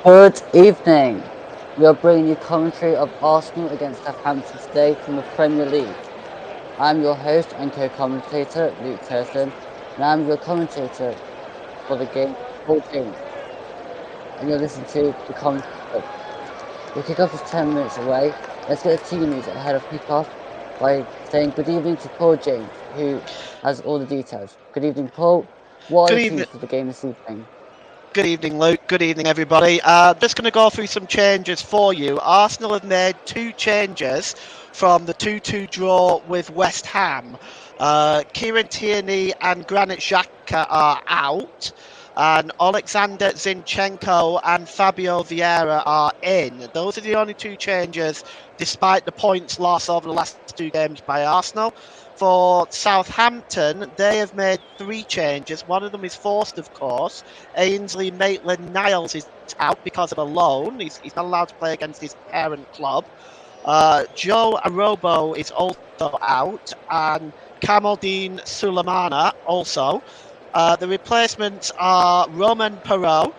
Good evening. We are bringing you commentary of Arsenal against Southampton today from the Premier League. I'm your host and co-commentator, Luke Turton, and I'm your commentator for the game, Paul James. And you're listening to the commentary club. The kickoff is 10 minutes away. Let's get the team news ahead of kickoff by saying good evening to Paul James, who has all the details. Good evening, Paul. What are Good the evening, teams for the game this evening? good evening, Luke. Good evening, everybody. Just going to go through some changes for you. Arsenal have made two changes from the 2-2 draw with West Ham. Kieran Tierney and Granit Xhaka are out, and Alexander Zinchenko and Fabio Vieira are in. Those are the only two changes, despite the points loss over the last two games by Arsenal. For Southampton, they have made three changes. One of them is forced, of course. Ainsley Maitland-Niles is out because of a loan. He's not allowed to play against his parent club. Joe Arobo is also out, and Kamaldeen Sulemana also. The replacements are Roman Perot,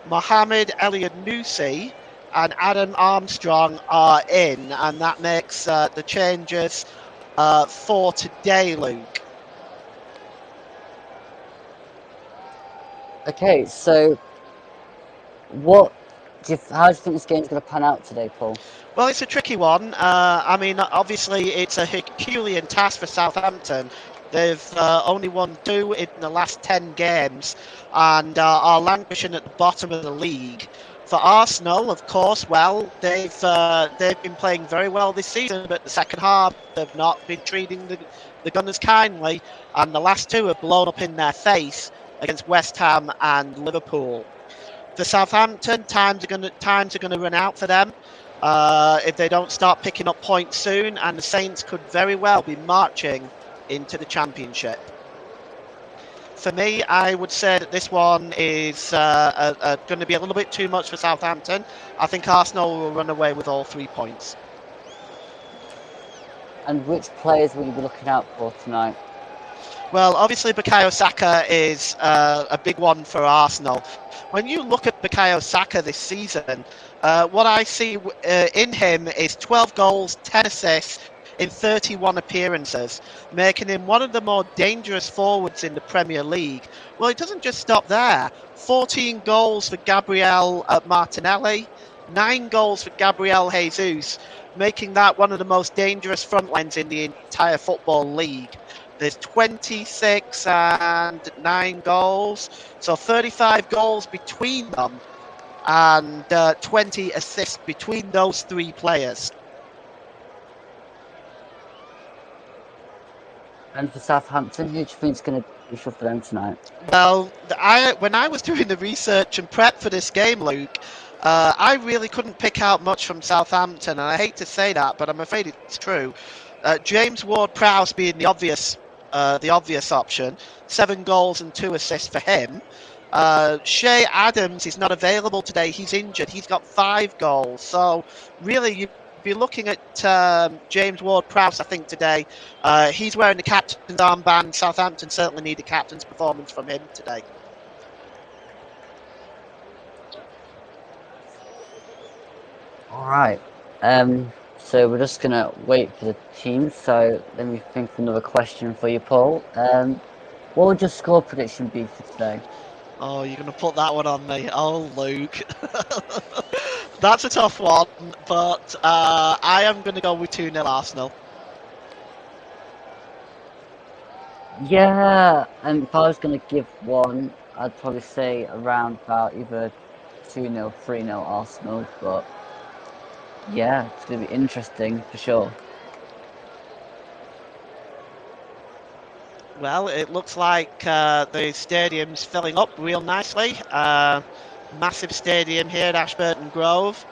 Mohamed Elyounoussi, and Adam Armstrong are in, and that makes the changes for today, Luke. Okay, so how do you think this game's going to pan out today, Paul? Well, it's a tricky one. Obviously, it's a Herculean task for Southampton. They've only won 2 in the last 10 games and are languishing at the bottom of the league. For Arsenal, of course, well, they've been playing very well this season, but the second half they've not been treating the Gunners kindly, and the last two have blown up in their face against West Ham and Liverpool. For Southampton, times are gonna run out for them if they don't start picking up points soon, and the Saints could very well be marching into the Championship. For me, I would say that this one is going to be a little bit too much for Southampton. I think Arsenal will run away with all 3 points. And which players will you be looking out for tonight? Well, obviously, Bukayo Saka is a big one for Arsenal. When you look at Bukayo Saka this season, what I see in him is 12 goals, 10 assists in 31 appearances, making him one of the more dangerous forwards in the Premier League. Well, it doesn't just stop there. 14 goals for Gabriel Martinelli, 9 goals for Gabriel Jesus, making that one of the most dangerous front lines in the entire Football League. There's 26 and 9 goals, so 35 goals between them and 20 assists between those 3 players. And for Southampton, who do you think is going to be for them tonight? Well, when I was doing the research and prep for this game, Luke, I really couldn't pick out much from Southampton, and I hate to say that, but I'm afraid it's true. James Ward-Prowse being the obvious option, 7 goals and 2 assists for him. Shea Adams is not available today. He's injured. He's got 5 goals. So really, you'd be looking at James Ward-Prowse, I think, today. He's wearing the captain's armband. Southampton certainly need a captain's performance from him today. All right. So we're just going to wait for the team. So let me think of another question for you, Paul. What would your score prediction be for today? Oh, you're going to put that one on me. Oh, Luke. That's a tough one, but I am going to go with 2-0 Arsenal. Yeah, and if I was going to give one, I'd probably say around about either 2-0, 3-0 Arsenal, but yeah, it's going to be interesting for sure. Well, it looks like the stadium's filling up real nicely. Massive stadium here at Ashburton Grove.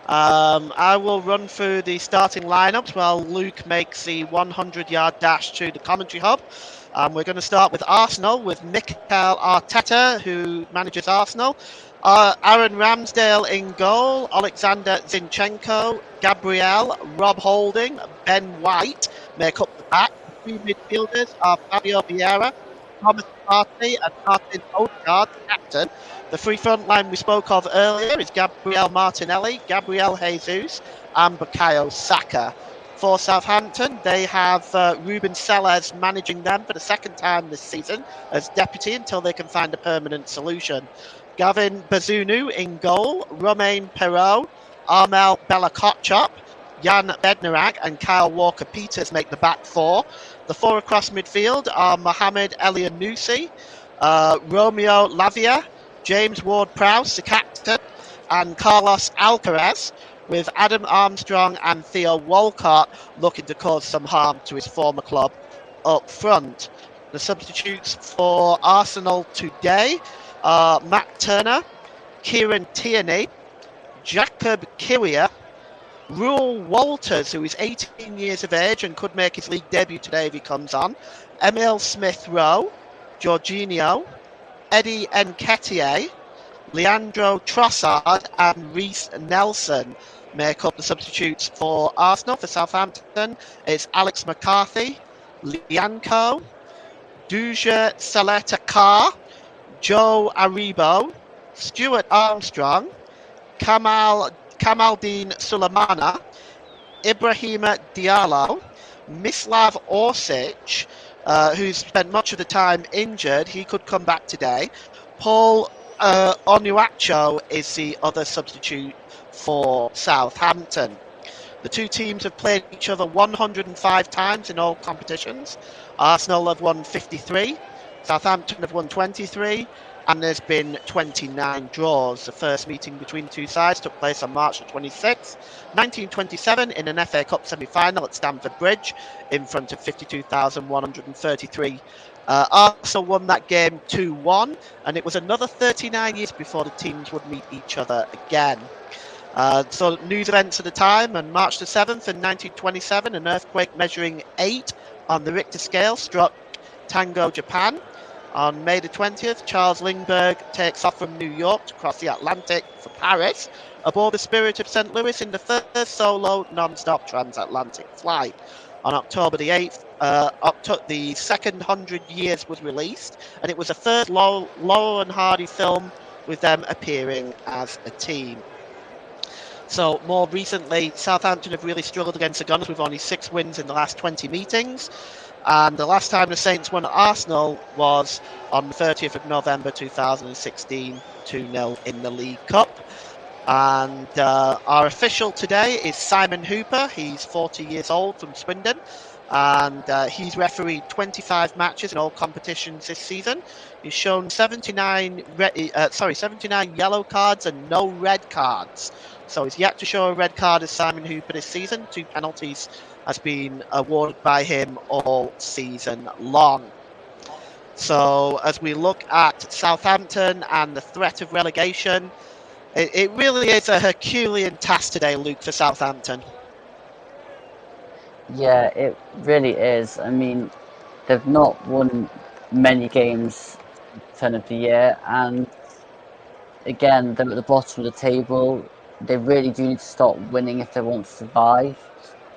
I will run through the starting lineups while Luke makes the 100-yard dash to the commentary hub. We're going to start with Arsenal with Mikel Arteta, who manages Arsenal. Aaron Ramsdale in goal, Alexander Zinchenko, Gabriel, Rob Holding, Ben White make up the back. 2 midfielders are Fabio Vieira, Thomas Partey and Martin Odegaard, the captain. The free front line we spoke of earlier is Gabriel Martinelli, Gabriel Jesus, and Bukayo Saka. For Southampton, they have Ruben Selles managing them for the second time this season as deputy until they can find a permanent solution. Gavin Bazunu in goal, Romain Perrault, Armel Bella-Kotchap, Jan Bednarak and Kyle Walker-Peters make the back four. The four across midfield are Mohamed Elianusi, Romeo Lavia, James Ward-Prowse, the captain, and Carlos Alcaraz, with Adam Armstrong and Theo Walcott looking to cause some harm to his former club up front. The substitutes for Arsenal today are Matt Turner, Kieran Tierney, Jacob Kiwior, Rule Walters, who is 18 years of age and could make his league debut today if he comes on, Emil Smith-Rowe, Jorginho, Eddie Nketiah, Leandro Trossard and Reece Nelson make up the substitutes for Arsenal. For Southampton, it's Alex McCarthy, Lianco, Duja Saleta Carr, Joe Aribo, Stuart Armstrong, Kamaldeen Sulemana, Ibrahima Diallo, Mislav Orsic, who's spent much of the time injured. He could come back today. Paul Onuachu is the other substitute for Southampton. The two teams have played each other 105 times in all competitions. Arsenal have won 53, Southampton have won 23, and there's been 29 draws. The first meeting between the two sides took place on March the 26th, 1927, in an FA Cup semi-final at Stamford Bridge in front of 52,133. Arsenal won that game 2-1, and it was another 39 years before the teams would meet each other again. So news events at the time, on March the 7th in 1927, an earthquake measuring 8 on the Richter scale struck Tango, Japan. On May the 20th, Charles Lindbergh takes off from New York to cross the Atlantic for Paris aboard the Spirit of St. Louis in the first solo non-stop transatlantic flight. On October the 8th, the second 100 Years was released, and it was the first Laurel and Hardy film with them appearing as a team. So more recently, Southampton have really struggled against the Gunners with only 6 wins in the last 20 meetings. And the last time the Saints won at Arsenal was on the 30th of November 2016, 2-0 in the League Cup. And our official today is Simon Hooper. He's 40 years old from Swindon. And he's refereed 25 matches in all competitions this season. He's shown 79 yellow cards and no red cards. So he's yet to show a red card as Simon Hooper this season. 2 penalties has been awarded by him all season long. So as we look at Southampton and the threat of relegation, it really is a Herculean task today, Luke, for Southampton. Yeah, it really is. I mean, they've not won many games turn of the year, and again, they're at the bottom of the table. They really do need to start winning if they want to survive.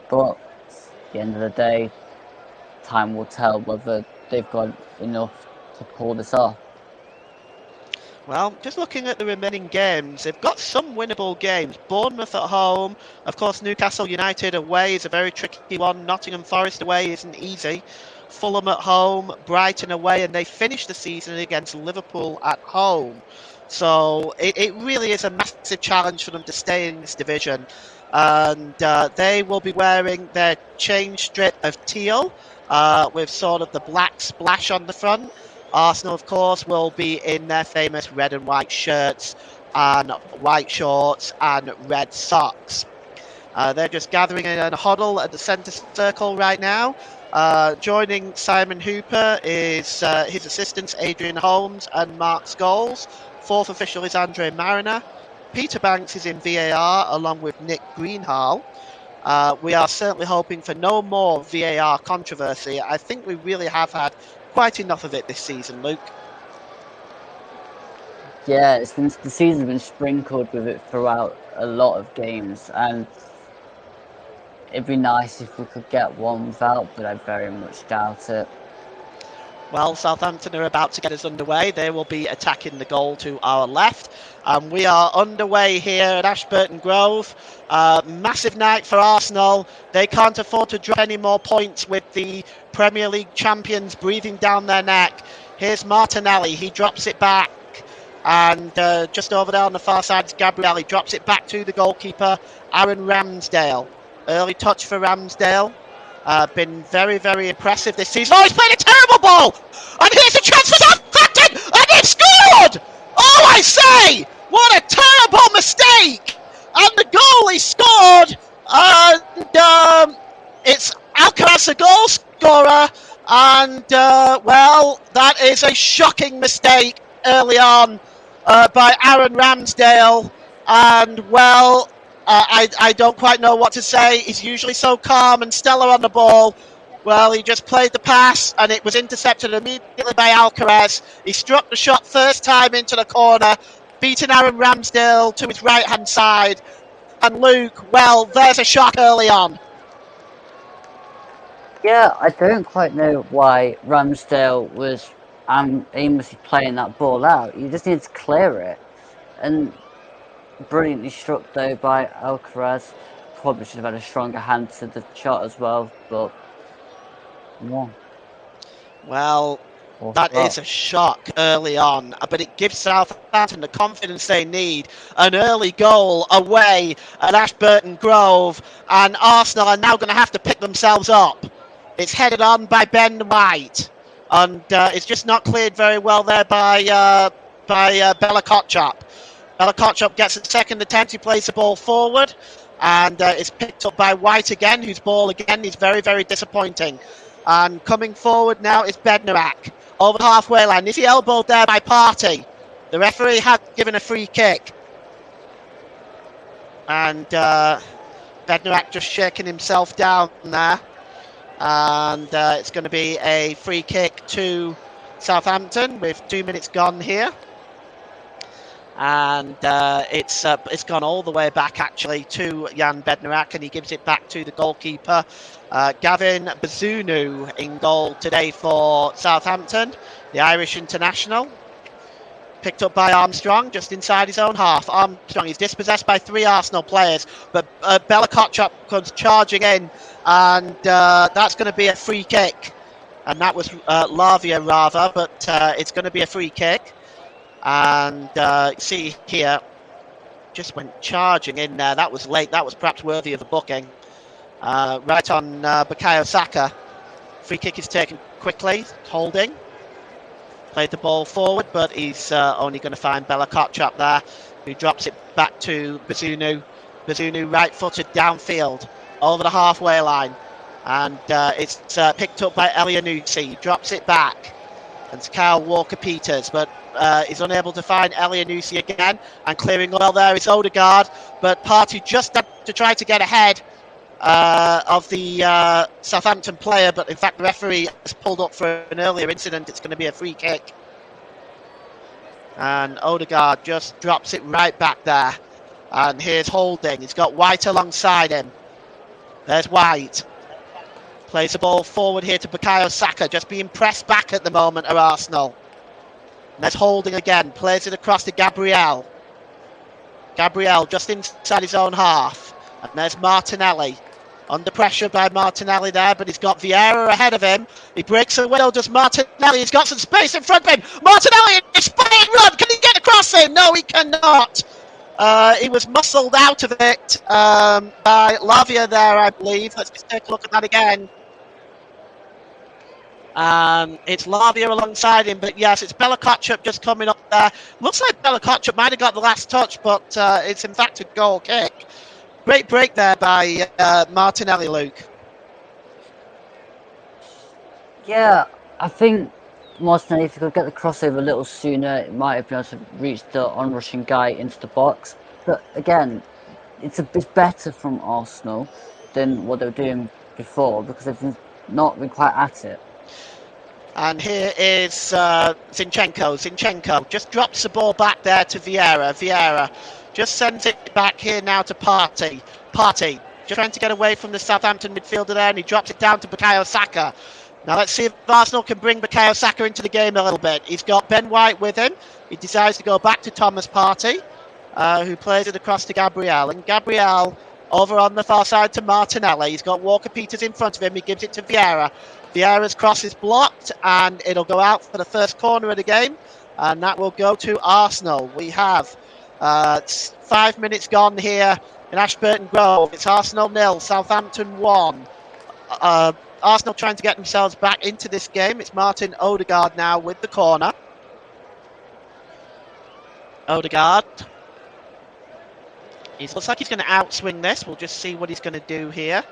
But at the end of the day, time will tell whether they've got enough to pull this off. Well, just looking at the remaining games, they've got some winnable games. Bournemouth at home, of course, Newcastle United away is a very tricky one. Nottingham Forest away isn't easy. Fulham at home, Brighton away, and they finish the season against Liverpool at home. So it really is a massive challenge for them to stay in this division. And they will be wearing their change strip of teal with sort of the black splash on the front. Arsenal, of course, will be in their famous red and white shirts and white shorts and red socks. They're just gathering in a huddle at the centre circle right now. Joining Simon Hooper is his assistants Adrian Holmes and Mark Scholes. Fourth official is Andre Mariner. Peter Banks is in VAR along with Nick Greenhall. We are certainly hoping for no more VAR controversy. I think we really have had quite enough of it this season, Luke. Yeah, the season's been sprinkled with it throughout a lot of games, and it'd be nice if we could get one without, but I very much doubt it. Well, Southampton are about to get us underway. They will be attacking the goal to our left. And we are underway here at Ashburton Grove. Massive night for Arsenal. They can't afford to drop any more points with the Premier League champions breathing down their neck. Here's Martinelli. He drops it back. And just over there on the far side is Gabriel. He drops it back to the goalkeeper, Aaron Ramsdale. Early touch for Ramsdale. Been very, very impressive this season. Oh, he's played a terrible ball! And here's a chance for Southampton! And they've scored! Oh, I say! What a terrible mistake! And the goal he scored! And it's Alcaraz, the goal scorer. And, well, that is a shocking mistake early on by Aaron Ramsdale. And, well, I don't quite know what to say. He's usually so calm and stellar on the ball. Well, he just played the pass and it was intercepted immediately by Alcaraz. He struck the shot first time into the corner, beating Aaron Ramsdale to his right-hand side. And Luke, well, there's a shock early on. Yeah, I don't quite know why Ramsdale was aimlessly playing that ball out. You just need to clear it. And brilliantly struck though by Alcaraz. Probably should have had a stronger hand to the shot as well, but yeah. Well, that is a shock early on, but it gives Southampton the confidence they need. An early goal away at Ashburton Grove, and Arsenal are now going to have to pick themselves up. It's headed on by Ben White, and it's just not cleared very well there by Bella Kotchap. Bella Kotchap gets a second attempt. He plays the ball forward, and it's picked up by White again, whose ball again is very, very disappointing. And coming forward now is Bednarak over the halfway line. Is he elbowed there by Partey? The referee had given a free kick. And Bednarak just shaking himself down there. And it's going to be a free kick to Southampton with 2 minutes gone here. And it's gone all the way back actually to Jan Bednarak, and he gives it back to the goalkeeper, Gavin Bazunu, in goal today for Southampton, the Irish international. Picked up by Armstrong just inside his own half. Armstrong is dispossessed by 3 Arsenal players, but Bella Kotchap comes charging in, and that's going to be a free kick. And that was Lavia rather, but it's going to be a free kick. And see here, just went charging in there. That was late. That was perhaps worthy of a booking. Right on Bukayo Saka. Free kick is taken quickly. Holding. Played the ball forward, but he's only going to find Bella Kotchap there, who drops it back to Bazunu. Bazunu right-footed downfield over the halfway line. And it's picked up by Elyounoussi. Drops it back. And it's Kyle Walker-Peters, but is unable to find Elyounoussi again. And clearing well there is Odegaard, but Partey just had to try to get ahead of the Southampton player, but in fact the referee has pulled up for an earlier incident. It's going to be a free kick. And Odegaard just drops it right back there. And here's Holding. He's got White alongside him. There's White. Plays the ball forward here to Bukayo Saka, just being pressed back at the moment at Arsenal. And there's Holding again, plays it across to Gabriel. Gabriel just inside his own half. And there's Martinelli. Under pressure by Martinelli there, but he's got Vieira ahead of him. He breaks away, does Martinelli. He's got some space in front of him. Martinelli in his fine run. Can he get across him? No, he cannot. He was muscled out of it by Lavia there, I believe. Let's just take a look at that again. It's Lavia alongside him, but yes, it's Bella Kotchap just coming up there. Looks like Bella Kotchap might have got the last touch, but it's in fact a goal kick. Great break there by Martinelli, Luke. Yeah, I think Martinelli, if he could get the crossover a little sooner, it might have been able to reach the onrushing guy into the box. But again, it's better from Arsenal than what they were doing before, because they've not been quite at it. And here is Zinchenko. Zinchenko just drops the ball back there to Vieira. Vieira just sends it back here now to Partey. Partey just trying to get away from the Southampton midfielder there, and he drops it down to Bukayo Saka. Now let's see if Arsenal can bring Bukayo Saka into the game a little bit. He's got Ben White with him. He decides to go back to Thomas Partey, who plays it across to Gabriel. And Gabriel over on the far side to Martinelli. He's got Walker Peters in front of him. He gives it to Vieira. Vieira's cross is blocked, and it'll go out for the first corner of the game. And that will go to Arsenal. We have 5 minutes gone here in Ashburton Grove. It's Arsenal 0, Southampton 1. Arsenal trying to get themselves back into this game. It's Martin Odegaard now with the corner. Odegaard. He looks like he's going to outswing this. We'll just see what he's going to do here.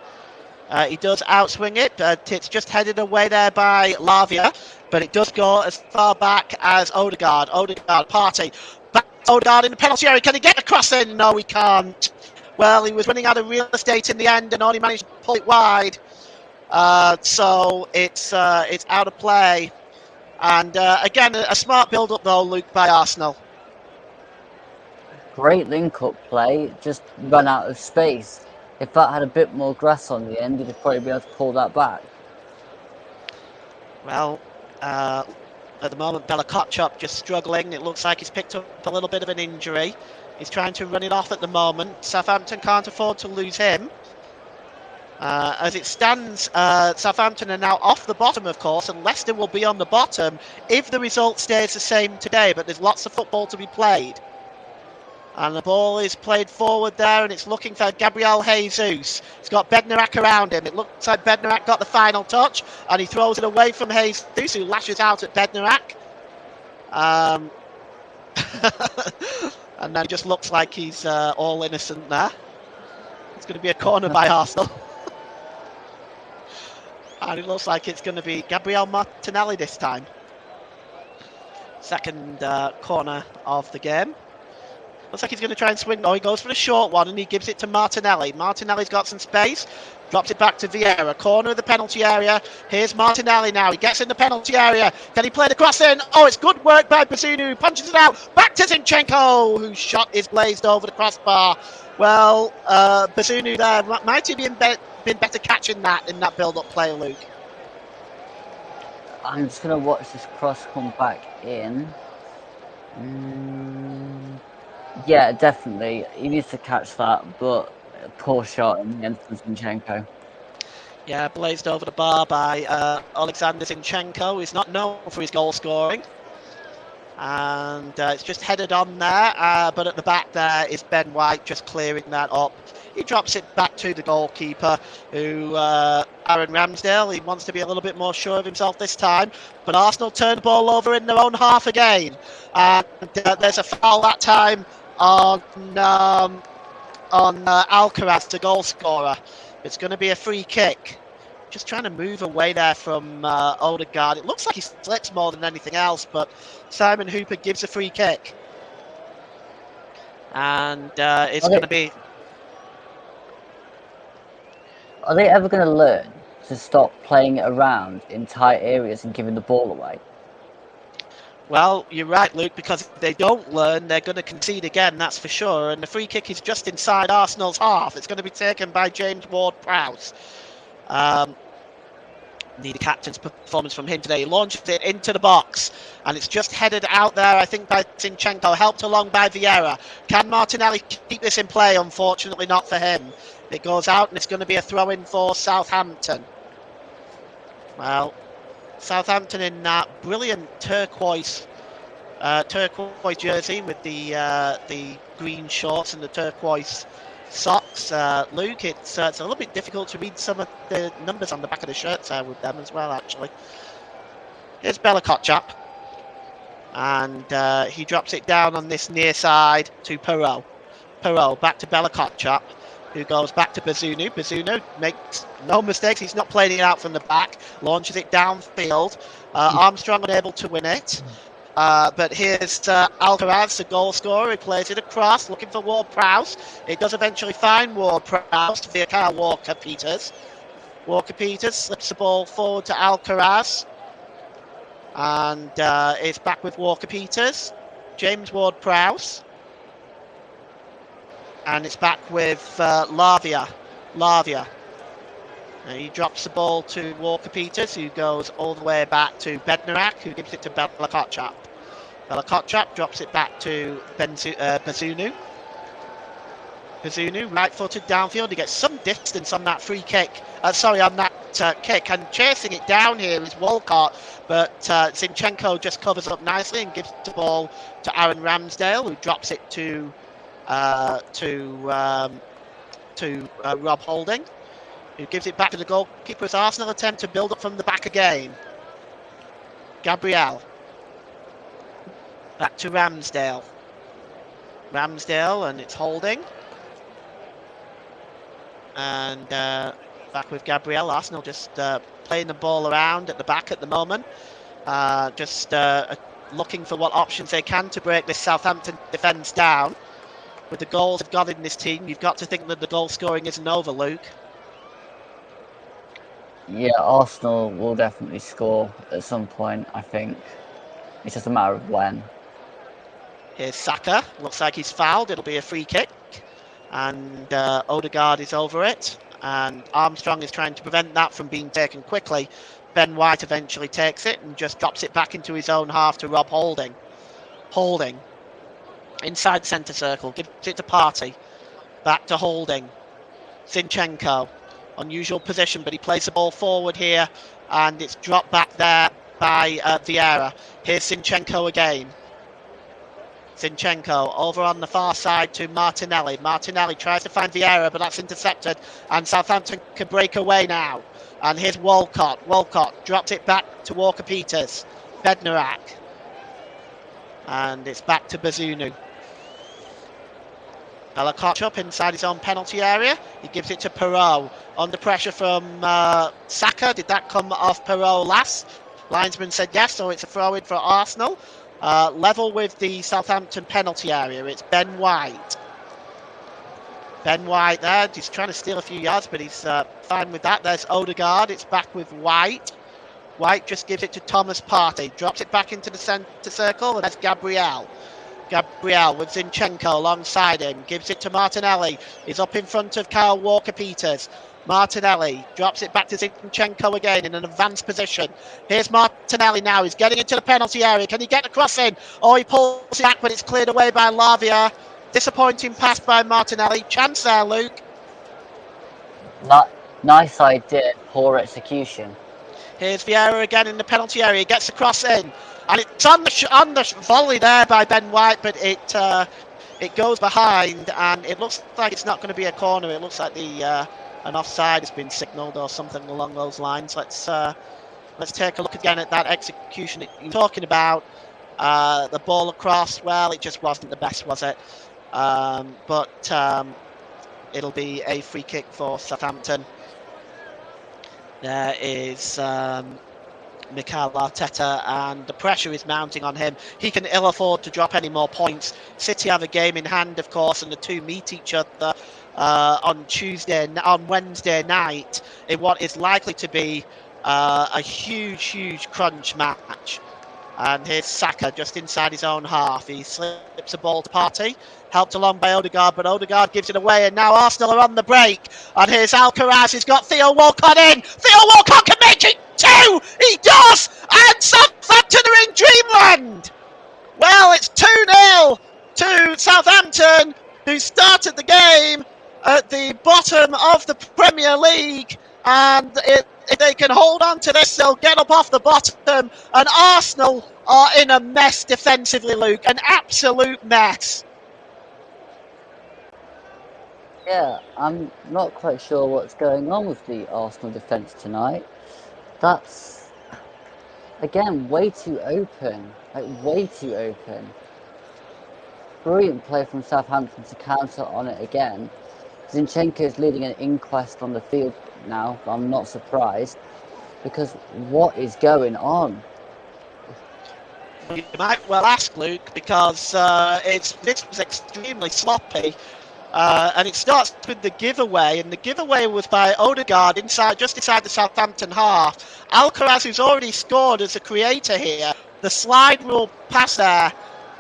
He does outswing it. It's just headed away there by Lavia, but it does go as far back as Odegaard. Odegaard, Partey. Back to Odegaard in the penalty area. Can he get the cross in? No, he can't. Well, he was running out of real estate in the end and only managed to pull it wide. So it's out of play. And again, a smart build-up though, Luke, by Arsenal. Great link-up play, just ran out of space. If that had a bit more grass on the end, he'd probably be able to pull that back. Well, at the moment, Bella Kotchop just struggling. It looks like he's picked up a little bit of an injury. He's trying to run it off at the moment. Southampton can't afford to lose him. As it stands, Southampton are now off the bottom, of course, and Leicester will be on the bottom if the result stays the same today. But there's lots of football to be played. And the ball is played forward there, and it's looking for Gabriel Jesus. He's got Bednarak around him. It looks like Bednarak got the final touch, and he throws it away from Jesus, who lashes out at Bednarak. And then it just looks like he's all innocent there. It's going to be a corner by Arsenal. And it looks like it's going to be Gabriel Martinelli this time. Second corner of the game. Looks like he's going to try and swing. Oh, he goes for a short one and he gives it to Martinelli. Martinelli's got some space. Drops it back to Vieira. Corner of the penalty area. Here's Martinelli now. He gets in the penalty area. Can he play the cross in? Oh, it's good work by Bazunu, who punches it out. Back to Zinchenko, whose shot is glazed over the crossbar. Well, Bazunu there might have been better catching that in that build-up play, Luke. I'm just going to watch this cross come back in. Yeah, definitely. He needs to catch that, but a poor shot in the end from Zinchenko. Yeah, blazed over the bar by Alexander Zinchenko. He's not known for his goal scoring. And it's just headed on there, but at the back there is Ben White just clearing that up. He drops it back to the goalkeeper, who Aaron Ramsdale. He wants to be a little bit more sure of himself this time. But Arsenal turn the ball over in their own half again. And there's a foul that time on Alcaraz, the goal scorer. It's going to be a free kick. Just trying to move away there from Odegaard. It looks like he slips more than anything else, but Simon Hooper gives a free kick. And it's going to be... Are they ever going to learn to stop playing it around in tight areas and giving the ball away? Well, you're right, Luke, because if they don't learn, they're going to concede again, that's for sure. And the free kick is just inside Arsenal's half. It's going to be taken by James Ward-Prowse. Need a captain's performance from him today. He launches it into the box, and it's just headed out there, I think, by Zinchenko, helped along by Vieira. Can Martinelli keep this in play? Unfortunately not for him. It goes out, and it's going to be a throw-in for Southampton. Well, Southampton in that brilliant turquoise jersey with the green shorts and the turquoise socks. Luke, it's a little bit difficult to read some of the numbers on the back of the shirts there with them as well, actually. Here's Bella Kotchap, and he drops it down on this near side to Perot. Perot back to Bella Kotchap, who goes back to Bazunu. Bazunu makes no mistakes. He's not playing it out from the back. Launches it downfield. Armstrong unable to win it. But here's Alcaraz, the goal scorer. He plays it across, looking for Ward-Prowse. It does eventually find Ward-Prowse via Kyle Walker-Peters. Walker-Peters slips the ball forward to Alcaraz. And it's back with Walker-Peters. James Ward-Prowse. And it's back with Lavia. He drops the ball to Walker Peters, who goes all the way back to Bednarak, who gives it to Bella Kotchap. Bella Kotchap drops it back to Bazunu. Bazunu, right-footed downfield. He gets some distance on that free kick. On that kick. And chasing it down here is Walcott, but Zinchenko just covers up nicely and gives the ball to Aaron Ramsdale, who drops it to Rob Holding, who gives it back to the goalkeeper as Arsenal attempt to build up from the back again. Gabriel. Back to Ramsdale. And it's Holding. And back with Gabriel. Arsenal just playing the ball around at the back at the moment. Looking for what options they can to break this Southampton defence down. With the goals they've got in this team, you've got to think that the goal scoring isn't over, Luke. Yeah, Arsenal will definitely score at some point, I think. It's just a matter of when. Here's Saka. Looks like he's fouled. It'll be a free kick. And Odegaard is over it. And Armstrong is trying to prevent that from being taken quickly. Ben White eventually takes it and just drops it back into his own half to Rob Holding. Holding. Inside the centre circle. Gives it to Partey. Back to Holding. Zinchenko. Unusual position, but he plays the ball forward here. And it's dropped back there by Vieira. Here's Zinchenko again. Zinchenko over on the far side to Martinelli. Martinelli tries to find Vieira, but that's intercepted. And Southampton can break away now. And here's Walcott. Walcott drops it back to Walker Peters. Bednarak. And it's back to Bazunu. Bella Kotchap inside his own penalty area. He gives it to Perrault. Under pressure from Saka. Did that come off Perrault last? Linesman said yes, so it's a throw-in for Arsenal. Level with the Southampton penalty area. It's Ben White. Ben White there. He's trying to steal a few yards, but he's fine with that. There's Odegaard. It's back with White. White just gives it to Thomas Partey. Drops it back into the centre circle. And that's Gabriel. Gabriel with Zinchenko alongside him. Gives it to Martinelli. He's up in front of Kyle Walker-Peters. Martinelli drops it back to Zinchenko again in an advanced position. Here's Martinelli now. He's getting into the penalty area. Can he get the cross in? Oh, he pulls it back, but it's cleared away by Lavia. Disappointing pass by Martinelli. Chance there, Luke. Nice idea, poor execution. Here's Vieira again in the penalty area. He gets the cross in. And it's on the volley there by Ben White, but it goes behind, and it looks like it's not going to be a corner. It looks like an offside has been signalled or something along those lines. Let's take a look again at that execution that you're talking about. The ball across, well, it just wasn't the best, was it? But it'll be a free kick for Southampton. There is Mikel Arteta, and the pressure is mounting on him. He can ill afford to drop any more points. City have a game in hand, of course, and the two meet each other on Wednesday night in what is likely to be a huge crunch match. And here's Saka just inside his own half. He slips a ball to Partey, helped along by Odegaard, but Odegaard gives it away, and now Arsenal are on the break. And here's Alcaraz, he's got Theo Walcott in. Theo Walcott can make it two! He does! And Southampton are in dreamland! Well, it's 2-0 to Southampton, who started the game at the bottom of the Premier League. And if they can hold on to this, they'll get up off the bottom. And Arsenal are in a mess defensively, Luke. An absolute mess. Yeah, I'm not quite sure what's going on with the Arsenal defence tonight. That's, again, way too open. Like, way too open. Brilliant play from Southampton to counter on it again. Zinchenko is leading an inquest on the field now, but I'm not surprised, because what is going on? You might well ask, Luke, because this was extremely sloppy. And it starts with the giveaway, and the giveaway was by Odegaard just inside the Southampton half. Alcaraz, who's already scored as a creator here, the slide rule pass there.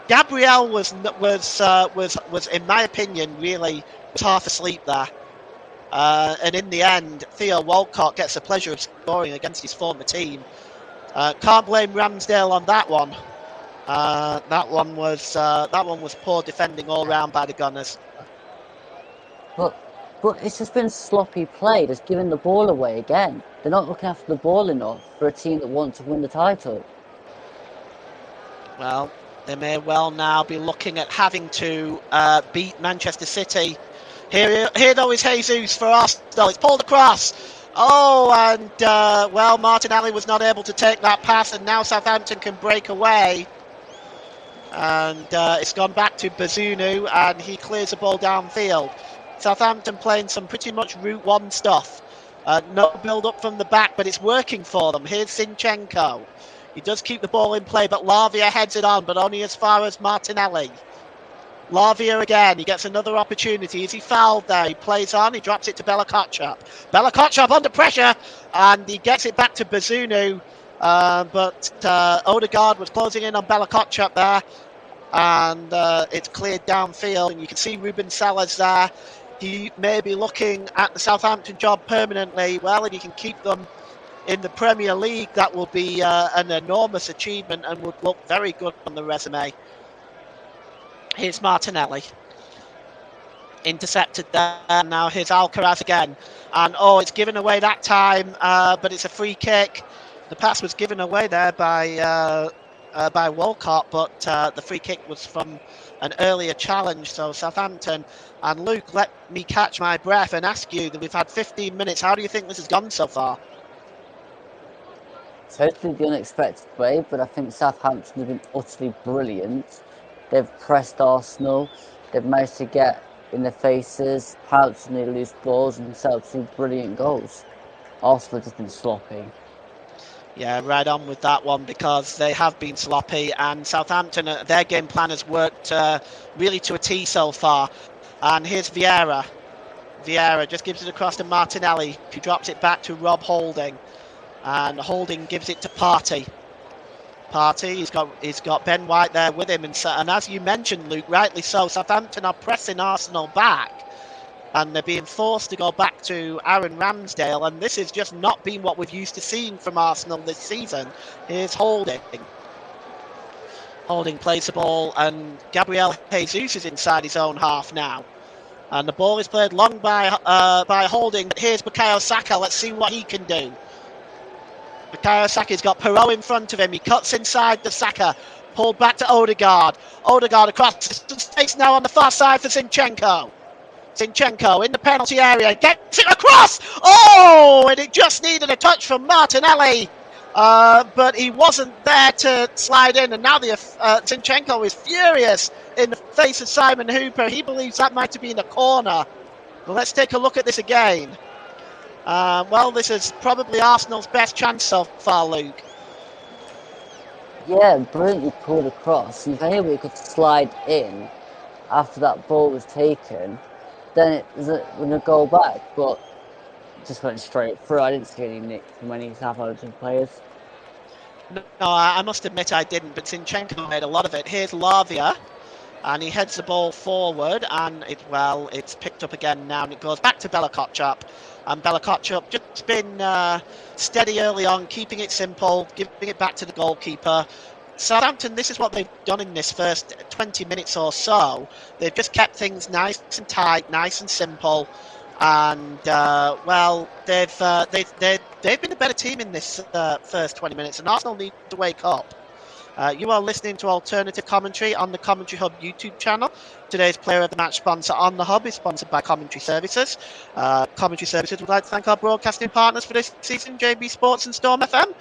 Gabriel was in my opinion, really was half asleep there. And in the end, Theo Walcott gets the pleasure of scoring against his former team. Can't blame Ramsdale on that one. That one was poor defending all round by the Gunners. But it's just been sloppy play, just giving the ball away again. They're not looking after the ball enough for a team that wants to win the title. Well, they may well now be looking at having to beat Manchester City. Here though is Jesus for Arsenal. It's pulled across. Oh, and well, Martinelli was not able to take that pass, and now Southampton can break away. And it's gone back to Bazunu, and he clears the ball downfield. Southampton playing some pretty much Route 1 stuff. No build-up from the back, but it's working for them. Here's Zinchenko. He does keep the ball in play, but Lavia heads it on, but only as far as Martinelli. Lavia again, he gets another opportunity. Is he fouled there? He plays on, he drops it to Bella-Kotchap. Bella-Kotchap under pressure, and he gets it back to Bazunu. But Odegaard was closing in on Bella-Kotchap there, and it's cleared downfield, and you can see Ruben Sellers there. He may be looking at the Southampton job permanently. Well, if he can keep them in the Premier League, that will be an enormous achievement and would look very good on the resume. Here's Martinelli. Intercepted there. Now here's Alcaraz again. And oh, it's given away that time, but it's a free kick. The pass was given away there by Walcott, but the free kick was from an earlier challenge. So Southampton. And Luke, let me catch my breath and ask you that we've had 15 minutes. How do you think this has gone so far? Totally the unexpected way, but I think Southampton have been utterly brilliant. They've pressed Arsenal. They've managed to get in their faces, pounce when they lose balls, and set up two brilliant goals. Arsenal have just been sloppy. Yeah, right on with that one, because they have been sloppy, and Southampton, their game plan has worked really to a T so far. And here's Vieira. Vieira just gives it across to Martinelli, who drops it back to Rob Holding. And Holding gives it to Partey. Partey, he's got Ben White there with him, and as you mentioned, Luke, rightly so, Southampton are pressing Arsenal back, and they're being forced to go back to Aaron Ramsdale, and this has just not been what we've used to seeing from Arsenal this season. Here's Holding. Holding plays the ball, and Gabriel Jesus is inside his own half now. And the ball is played long by Holding. But here's Bukayo Saka. Let's see what he can do. Bukayo Saka's got Perot in front of him. He cuts inside the Saka. Pulled back to Odegaard. Odegaard across space now on the far side for Zinchenko. Zinchenko in the penalty area. Gets it across! Oh! And it just needed a touch from Martinelli. But he wasn't there to slide in, and now Zinchenko is furious in the face of Simon Hooper. He believes that might have been a corner. Well, let's take a look at this again. Well, this is probably Arsenal's best chance so far, Luke. Yeah, brilliantly pulled across. If anybody could slide in after that ball was taken, then it was going to go back, but just went straight through. I didn't see any nick from any Southampton players. No, I must admit I didn't, but Zinchenko made a lot of it. Here's Lavia, and he heads the ball forward, and it's picked up again now, and it goes back to Bella-Kotchap. And Bella-Kotchap just been steady early on, keeping it simple, giving it back to the goalkeeper. Southampton, this is what they've done in this first 20 minutes or so. They've just kept things nice and tight, nice and simple. And well, they've been a better team in this first 20 minutes, and Arsenal need to wake up. You are listening to Alternative Commentary on the Commentary Hub YouTube channel. Today's Player of the Match sponsor on the Hub is sponsored by Commentary Services. Commentary Services would like to thank our broadcasting partners for this season, JB Sports and Storm FM.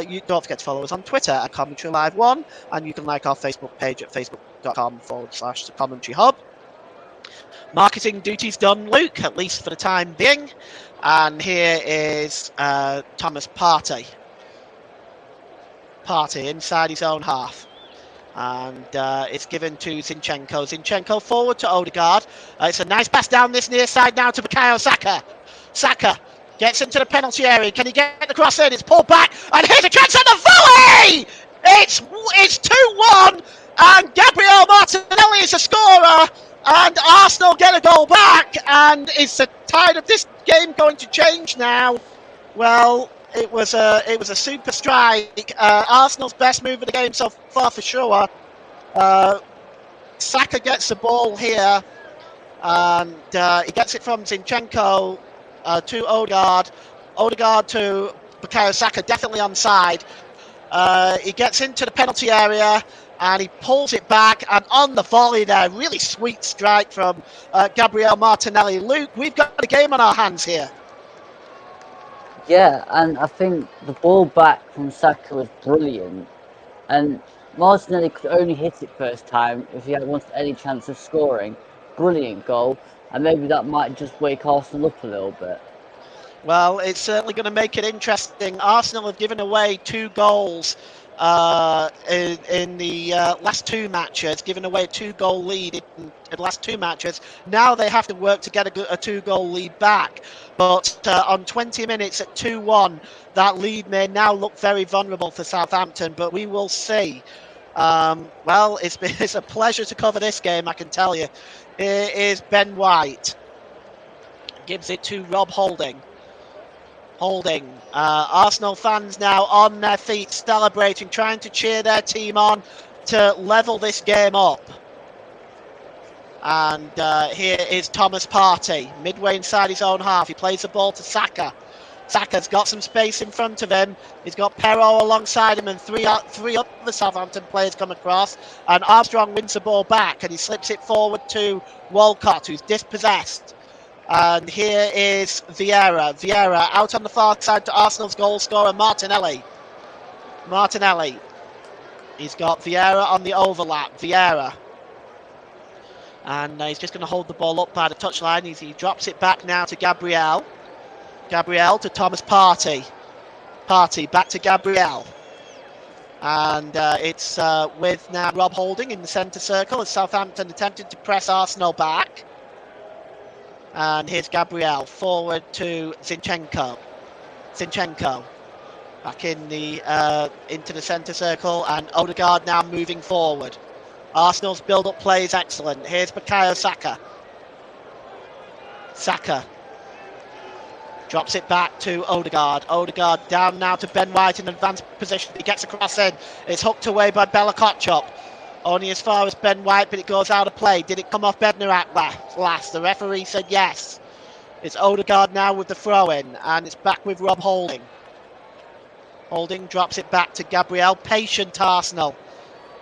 You don't forget to follow us on Twitter at Commentary Live 1, and you can like our Facebook page at facebook.com/the Commentary Hub. Marketing duties done, Luke, at least for the time being. And here is Thomas Partey. Partey inside his own half. And it's given to Zinchenko. Zinchenko forward to Odegaard. It's a nice pass down this near side now to Bukayo Saka. Saka gets into the penalty area. Can he get the cross in? It's pulled back. And here's a chance at the volley! It's 2-1. And Gabriel Martinelli is a scorer. And Arsenal get a goal back, and is the tide of this game going to change now? Well, it was a super strike. Arsenal's best move of the game so far for sure. Saka gets the ball here, and he gets it from Zinchenko to Odegaard. Odegaard to Bukayo Saka, definitely onside. He gets into the penalty area and he pulls it back, and on the volley there, really sweet strike from Gabriel Martinelli. Luke, we've got a game on our hands here. Yeah, and I think the ball back from Saka was brilliant. And Martinelli could only hit it first time if he had wanted any chance of scoring. Brilliant goal, and maybe that might just wake Arsenal up a little bit. Well, it's certainly going to make it interesting. Arsenal have given away 2 goals in the last 2 matches, given away a 2-goal lead in the last 2 matches. Now they have to work to get a 2-goal lead back. But on 20 minutes at 2-1, that lead may now look very vulnerable for Southampton, but we will see. Well, it's a pleasure to cover this game, I can tell you. Here is Ben White. Gives it to Rob Holding. Arsenal fans now on their feet, celebrating, trying to cheer their team on to level this game up. And here is Thomas Partey, midway inside his own half. He plays the ball to Saka. Saka's got some space in front of him. He's got Perrault alongside him, and three other Southampton players come across. And Armstrong wins the ball back, and he slips it forward to Walcott, who's dispossessed. And here is Vieira. Vieira out on the far side to Arsenal's goal scorer, Martinelli. He's got Vieira on the overlap. Vieira. And he's just going to hold the ball up by the touchline. He drops it back now to Gabriel. Gabriel to Thomas Partey. Partey back to Gabriel. And it's with now Rob Holding in the centre circle as Southampton attempted to press Arsenal back. And here's Gabriel forward to Zinchenko. Back in the into the centre circle, and Odegaard now moving forward. Arsenal's build-up play is excellent. Here's Bukayo Saka. Saka drops it back to Odegaard. Odegaard down now to Ben White in advanced position. He gets across in. It's hooked away by Bella Kotchop. Only as far as Ben White, but it goes out of play. Did it come off Bednarak last? The referee said yes. It's Odegaard now with the throw-in, and it's back with Rob Holding. Holding drops it back to Gabriel. Patient Arsenal.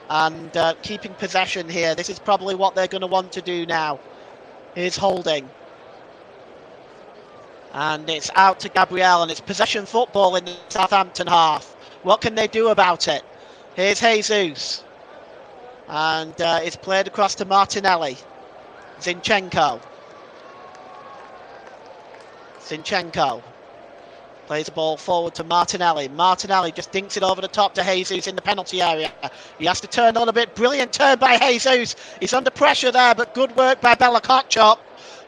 And keeping possession here. This is probably what they're going to want to do now. Here's Holding. And it's out to Gabriel, and it's possession football in the Southampton half. What can they do about it? Here's Jesus. And it's played across to Martinelli. Zinchenko plays the ball forward to Martinelli. Martinelli just dinks it over the top to Jesus in the penalty area. He has to turn on a bit. Brilliant turn by Jesus. He's under pressure there, but good work by Bella Kotchop,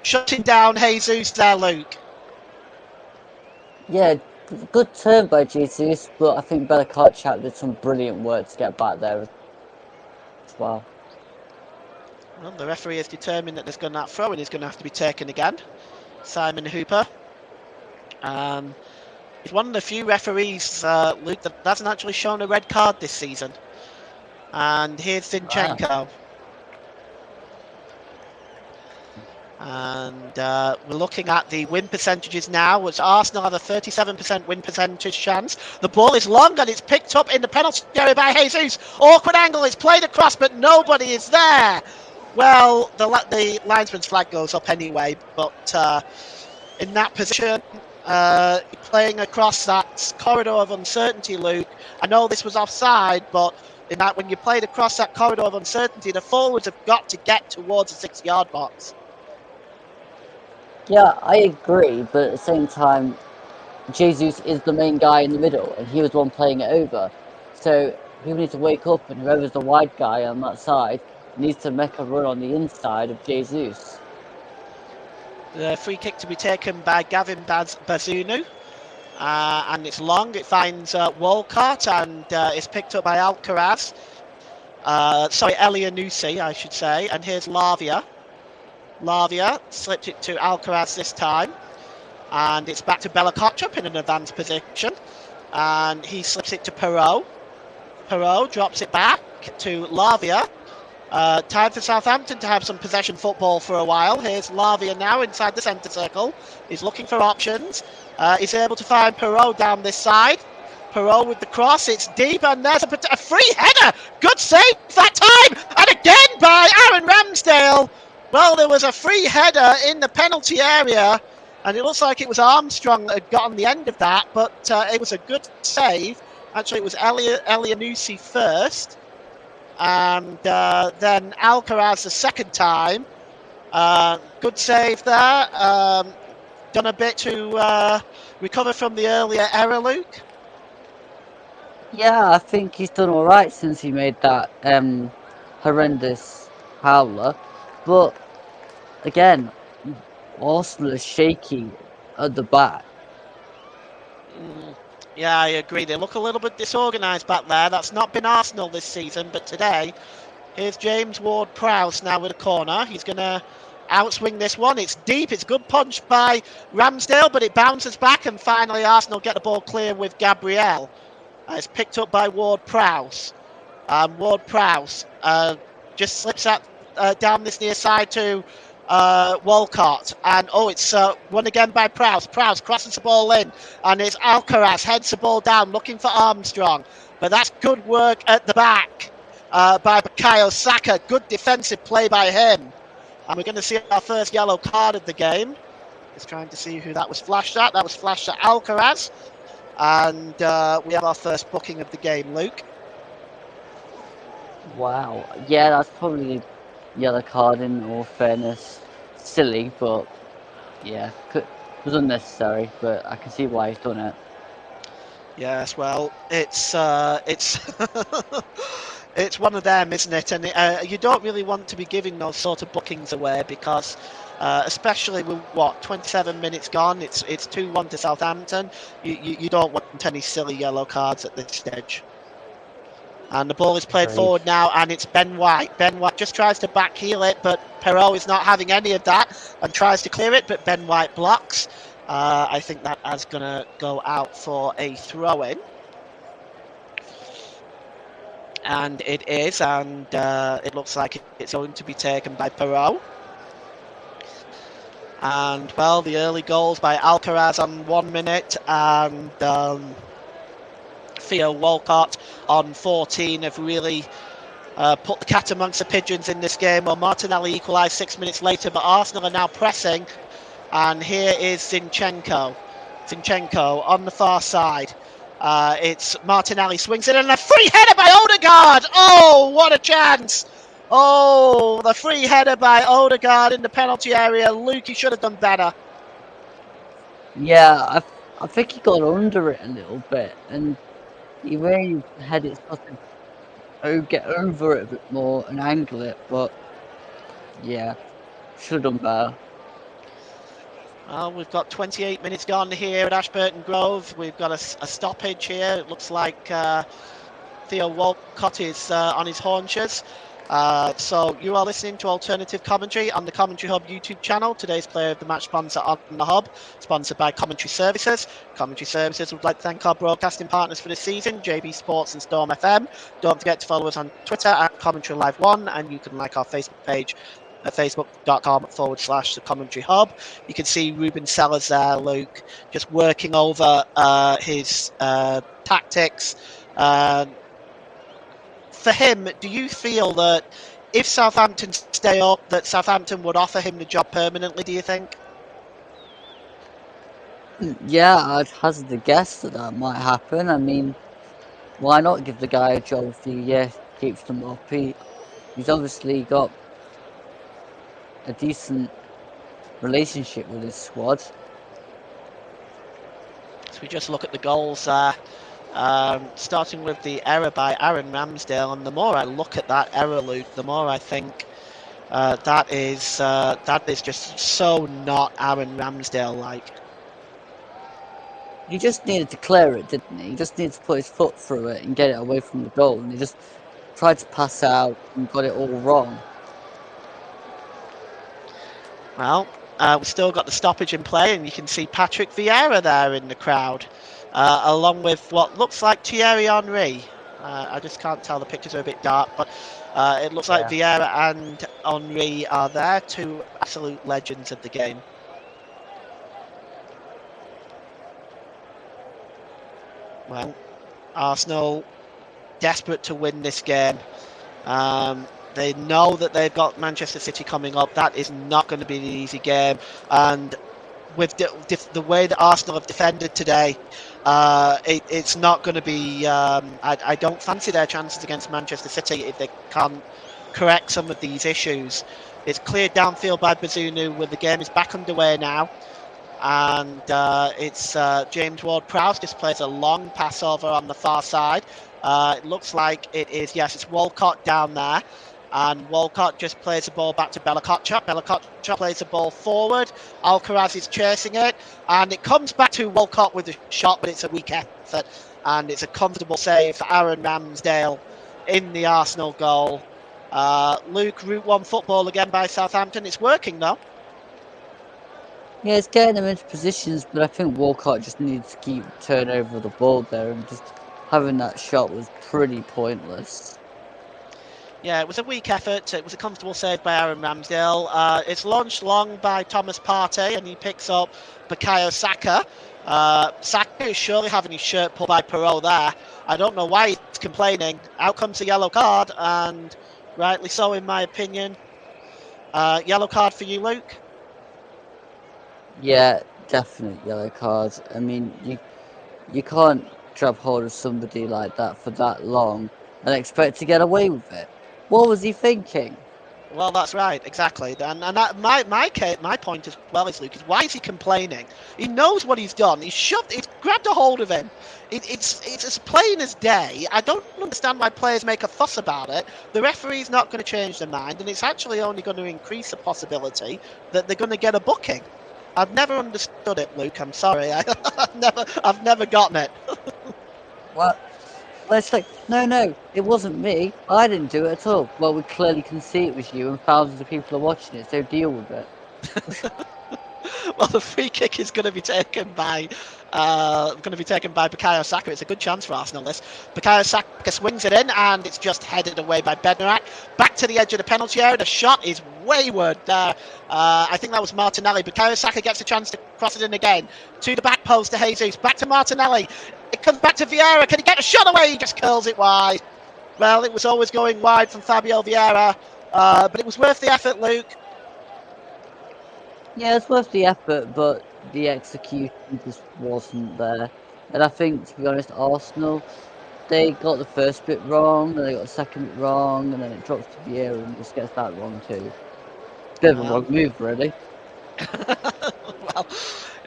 shutting down Jesus there, Luke. Yeah, good turn by Jesus, but I think Bella Kotchap did some brilliant work to get back there as well. Well, the referee is determined that that throw-in is going to have to be taken again. Simon Hooper. He's one of the few referees, Luke, that hasn't actually shown a red card this season. And here's Zinchenko. Wow. And we're looking at the win percentages now, which Arsenal have a 37% win percentage chance. The ball is long and it's picked up in the penalty area by Jesus. Awkward angle, it's played across, but nobody is there. Well, the linesman's flag goes up anyway, but in that position, playing across that corridor of uncertainty, Luke, I know this was offside, but in that when you played across that corridor of uncertainty, the forwards have got to get towards the 6-yard box. Yeah, I agree, but at the same time, Jesus is the main guy in the middle, and he was the one playing it over. So people need to wake up, and whoever's the wide guy on that side needs to make a run on the inside of Jesus. The free kick to be taken by Gavin Bazunu, and it's long. It finds Walcott, and it's picked up by Alcaraz. Elianusi, I should say. And here's Lavia. Lavia slipped it to Alcaraz this time. And it's back to Bella Kotchup in an advanced position. And he slips it to Perot. Perot drops it back to Lavia. Time for Southampton to have some possession football for a while. Here's Lavia now inside the centre circle. He's looking for options. He's able to find Perot down this side. Perot with the cross. It's deep, and there's a free header. Good save that time. And again by Aaron Ramsdale. Well, there was a free header in the penalty area, and it looks like it was Armstrong that had got on the end of that, but it was a good save. Actually, it was Elianusi first, and then Alcaraz the second time. Good save there. Done a bit to recover from the earlier error, Luke. Yeah, I think he's done all right since he made that horrendous howler. But again, Arsenal is shaky at the back. Yeah, I agree. They look a little bit disorganised back there. That's not been Arsenal this season, but today, here's James Ward-Prowse now with a corner. He's going to outswing this one. It's deep. It's a good punch by Ramsdale, but it bounces back, and finally Arsenal get the ball clear with Gabriel. It's picked up by Ward-Prowse. Ward-Prowse just slips out down this near side to Walcott, and it's won again by Prowse. Prowse crosses the ball in, and it's Alcaraz heads the ball down looking for Armstrong, but that's good work at the back by Bukayo Saka. Good defensive play by him, and we're going to see our first yellow card of the game. Just trying to see who that was flashed at. That was flashed at Alcaraz, and we have our first booking of the game, Luke. Wow. Yeah, that's probably a yellow card in all fairness. Silly, but yeah, it was unnecessary, but I can see why he's done it. Yes, well, it's it's one of them, isn't it? And you don't really want to be giving those sort of bookings away because, especially with 27 minutes gone, it's 2-1 to Southampton. You don't want any silly yellow cards at this stage. And the ball is played forward now, and it's Ben White. Ben White just tries to backheel it, but Perot is not having any of that and tries to clear it, but Ben White blocks. I think that is going to go out for a throw-in. And it is, and it looks like it's going to be taken by Perot. And, well, the early goals by Alcaraz on 1 minute, and Theo Walcott on 14 have really put the cat amongst the pigeons in this game. Well, Martinelli equalised 6 minutes later, but Arsenal are now pressing. And here is Zinchenko. Zinchenko on the far side. It's Martinelli swings it, and a free header by Odegaard. Oh, what a chance! Oh, the free header by Odegaard in the penalty area. Luke, he should have done better. Yeah, I think he got under it a little bit, and he really had it sort of get over it a bit more and angle it, but yeah, should have done better. Well, we've got 28 minutes gone here at Ashburton Grove. We've got a stoppage here. It looks like Theo Walcott is on his haunches. So you are listening to Alternative Commentary on the Commentary Hub YouTube channel. Today's player of the match sponsor on the Hub, sponsored by Commentary Services. Commentary Services would like to thank our broadcasting partners for this season, JB Sports and Storm FM. Don't forget to follow us on Twitter at Commentary Live 1, and you can like our Facebook page at facebook.com/the Commentary Hub. You can see Ruben Sellers there, Luke, just working over his tactics. For him, do you feel that if Southampton stay up, that Southampton would offer him the job permanently, do you think? Yeah, I'd hazard a guess that might happen. I mean, why not give the guy a job a few years, keeps them up? He's obviously got a decent relationship with his squad. So we just look at the goals there. Starting with the error by Aaron Ramsdale, and the more I look at that error, Luke, the more I think that is just so not Aaron Ramsdale-like. He just needed to clear it, didn't he? He just needed to put his foot through it and get it away from the goal, and he just tried to pass out and got it all wrong. Well, we've still got the stoppage in play, and you can see Patrick Vieira there in the crowd, along with what looks like Thierry Henry. I just can't tell, the pictures are a bit dark, but it looks like Yeah. Vieira and Henry are there, two absolute legends of the game. Well, Arsenal desperate to win this game. They know that they've got Manchester City coming up. That is not going to be an easy game, and with the way that Arsenal have defended today, it's not going to be. I don't fancy their chances against Manchester City if they can't correct some of these issues. It's cleared downfield by Bazunu, where the game is back underway now. And it's James Ward-Prowse just plays a long pass over on the far side. It looks like it is, yes, it's Walcott down there. And Walcott just plays the ball back to Bellacoccia. Bellacoccia plays the ball forward. Alcaraz is chasing it. And it comes back to Walcott with the shot, but it's a weak effort. And it's a comfortable save for Aaron Ramsdale in the Arsenal goal. Luke, Route 1 football again by Southampton. It's working, though. Yeah, it's getting them into positions, but I think Walcott just needs to keep turning over the ball there, and just having that shot was pretty pointless. Yeah, it was a weak effort. It was a comfortable save by Aaron Ramsdale. It's launched long by Thomas Partey, and he picks up Bukayo Saka. Saka is surely having his shirt pulled by Perot there. I don't know why he's complaining. Out comes a yellow card, and rightly so, in my opinion. Yellow card for you, Luke? Yeah, definite yellow card. I mean, you can't grab hold of somebody like that for that long and expect to get away with it. What was he thinking? Well, that's right, exactly. And that, my point as well is, Luke, is why is he complaining? He knows what he's done. He's grabbed a hold of him. It's as plain as day. I don't understand why players make a fuss about it. The referee's not going to change their mind, and it's actually only going to increase the possibility that they're going to get a booking. I've never understood it, Luke. I'm sorry. I've never gotten it. What? Well, it's like, no, it wasn't me. I didn't do it at all. Well, we clearly can see it was you, and thousands of people are watching it, so deal with it. Well, the free kick is going to be taken by Bukayo Saka. It's a good chance for Arsenal. This Bukayo Saka swings it in, and it's just headed away by Bednarak. Back to the edge of the penalty area. The shot is wayward there. I think that was Martinelli. Bukayo Saka gets a chance to cross it in again to the back post to Jesus. Back to Martinelli. It comes back to Vieira. Can he get a shot away? He just curls it wide. Well, it was always going wide from Fabio Vieira, but it was worth the effort, Luke. Yeah, it's worth the effort, but the execution just wasn't there. And I think, to be honest, Arsenal, they got the first bit wrong, then they got the second bit wrong, and then it drops to Vieira and just gets that wrong too. Bit of a wrong move, really. Well,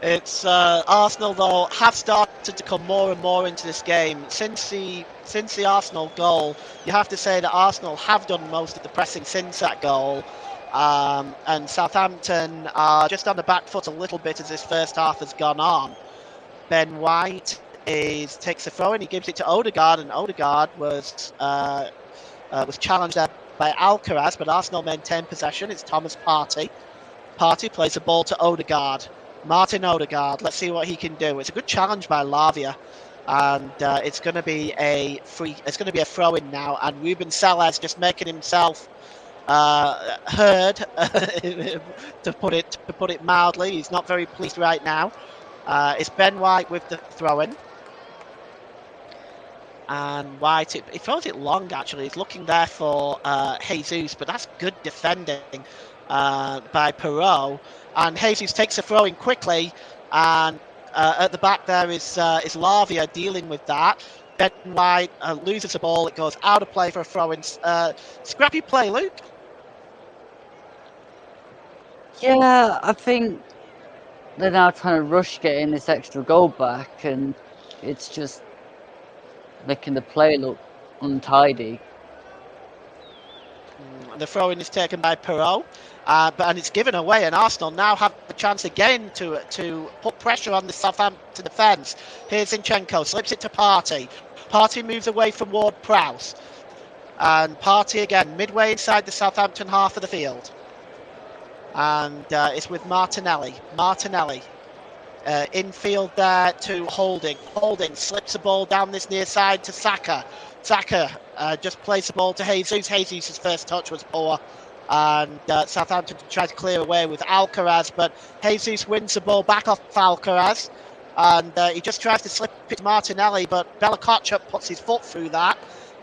it's Arsenal though have started to come more and more into this game since the Arsenal goal. You have to say that Arsenal have done most of the pressing since that goal, and Southampton are just on the back foot a little bit as this first half has gone on. Ben White takes the throw and he gives it to Odegaard, and Odegaard was challenged there by Alcaraz, but Arsenal maintain possession. It's Thomas Partey. Partey plays the ball to Odegaard. Martin Odegaard. Let's see what he can do. It's a good challenge by Lavia, and it's going to be a throw-in now. And Ruben Sellers just making himself heard, to put it mildly. He's not very pleased right now. It's Ben White with the throw-in. And White, he throws it long actually. He's looking there for Jesus, but that's good defending by Perot. And Jesus takes a throw in quickly, and at the back there is Lavia dealing with that. Ben White loses the ball. It goes out of play for a throw-in. Scrappy play, Luke. Yeah, I think they're now trying to rush getting this extra goal back, and it's just making the play look untidy. The throw-in is taken by Perot, and it's given away, and Arsenal now have the chance again to put pressure on the Southampton defence. Here's Zinchenko, slips it to Partey. Partey moves away from Ward-Prowse, and Partey again midway inside the Southampton half of the field. and it's with Martinelli. Infield there to Holding. Holding slips the ball down this near side to Saka. Saka just plays the ball to Jesus. Jesus' first touch was poor. And Southampton tried to clear away with Alcaraz, but Jesus wins the ball back off Alcaraz. And he just tries to slip it to Martinelli, but Bella Kotchap puts his foot through that.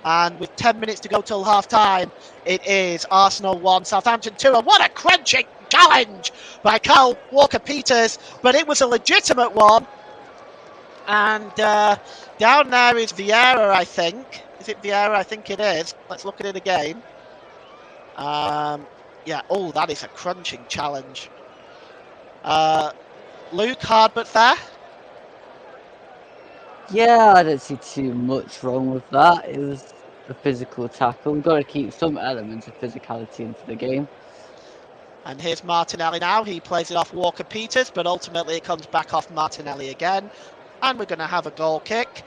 And with 10 minutes to go till half time, it is Arsenal 1, Southampton 2. And what a crunching challenge by Kyle Walker-Peters, but it was a legitimate one. And down there is Vieira, I think. Is it Vieira? I think it is. Let's look at it again. Yeah, oh, that is a crunching challenge. Luke, hard but fair? Yeah, I don't see too much wrong with that. It was a physical tackle. We've got to keep some elements of physicality into the game. And here's Martinelli now. He plays it off Walker-Peters, but ultimately it comes back off Martinelli again. And we're going to have a goal kick.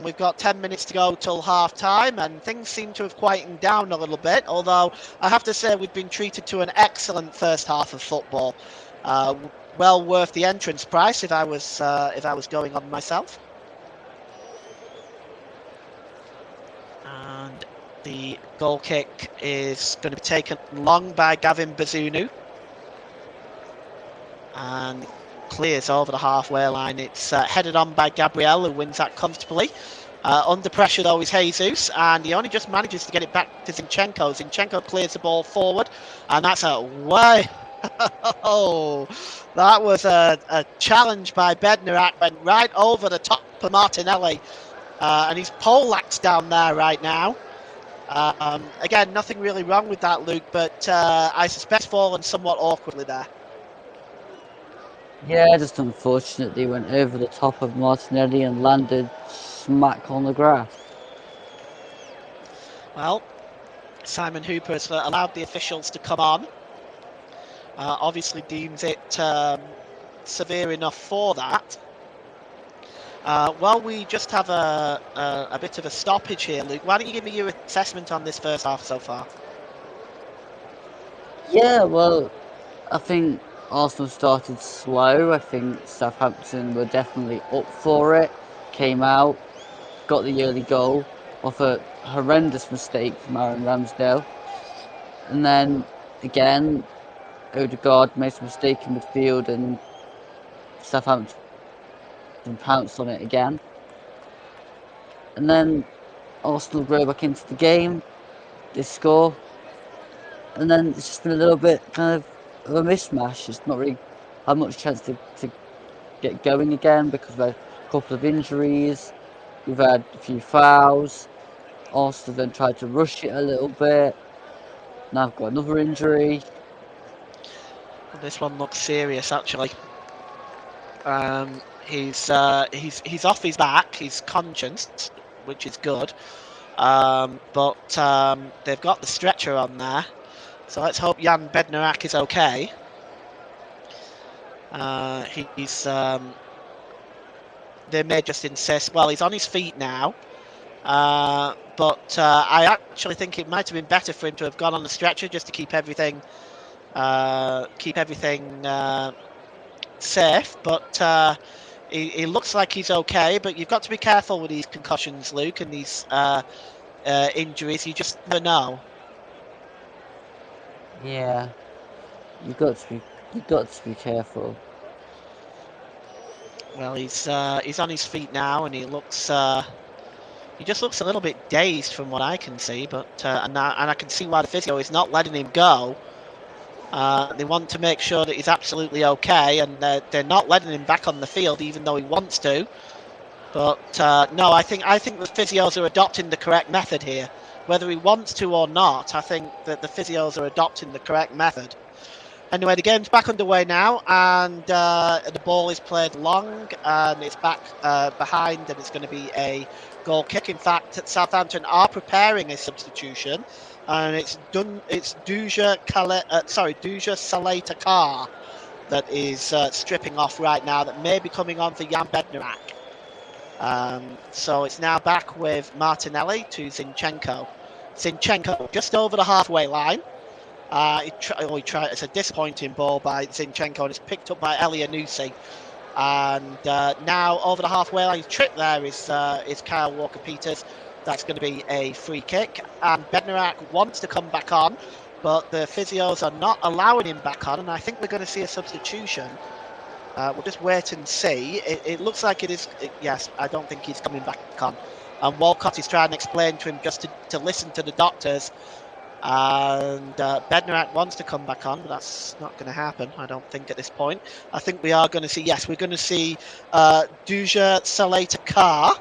We've got 10 minutes to go till half time, and things seem to have quietened down a little bit. Although I have to say we've been treated to an excellent first half of football. Well worth the entrance price if I was going on myself. And the goal kick is going to be taken long by Gavin Bazunu. And clears over the halfway line. It's headed on by Gabriel, who wins that comfortably. Under pressure, though, is Jesus, and he only just manages to get it back to Zinchenko. Zinchenko clears the ball forward, and that's a way. Oh, that was a challenge by Bednarak, went right over the top of Martinelli. And he's poleaxed down there right now. Again, nothing really wrong with that, Luke, but I suspect fallen somewhat awkwardly there. Yeah, just unfortunately went over the top of Martinelli and landed smack on the grass. Well, Simon Hooper has allowed the officials to come on. Obviously deems it severe enough for that. Well, we just have a bit of a stoppage here, Luke. Why don't you give me your assessment on this first half so far? Yeah, well, I think Arsenal started slow. I think Southampton were definitely up for it. Came out, got the early goal off a horrendous mistake from Aaron Ramsdale. And then, again, Odegaard made a mistake in midfield and Southampton pounced on it again. And then Arsenal grow back into the game. They score. And then it's just been a little bit kind of a mismatch. It's not really had much chance to get going again because we've had a couple of injuries. We've had a few fouls. Arsenal then tried to rush it a little bit. Now I've got another injury. This one looks serious, actually. He's off his back. He's conscious, which is good. But they've got the stretcher on there, so let's hope Jan Bednarak is okay. They may just insist. Well, he's on his feet now. But I actually think it might have been better for him to have gone on the stretcher just to keep everything safe. But he looks like he's okay. But you've got to be careful with these concussions, Luke, and these injuries. You just never know. Yeah, you've got to be careful. Well, he's on his feet now, and he just looks a little bit dazed from what I can see. But and I can see why the physio is not letting him go. They want to make sure that he's absolutely okay, and they're not letting him back on the field, even though he wants to. But no, I think the physios are adopting the correct method here, whether he wants to or not. I think that the physios are adopting the correct method. Anyway, the game's back underway now, and the ball is played long, and it's back behind, and it's going to be a goal kick. In fact, Southampton are preparing a substitution, and it's Duja Saleh Takar that is stripping off right now. That may be coming on for Jan Bednarak. So it's now back with Martinelli to Zinchenko. Zinchenko just over the halfway line. He tried. It's a disappointing ball by Zinchenko, and it's picked up by Elyounoussi. And now over the halfway line, trip there is Kyle Walker-Peters. That's going to be a free kick. And Bednarak wants to come back on, but the physios are not allowing him back on. And I think we're going to see a substitution. We'll just wait and see. It looks like it is. Yes, I don't think he's coming back on. And Walcott is trying to explain to him just to listen to the doctors. And Bednarak wants to come back on, but that's not going to happen, I don't think, at this point. I think we are going to see, yes, we're going to see Duja Salata Carr.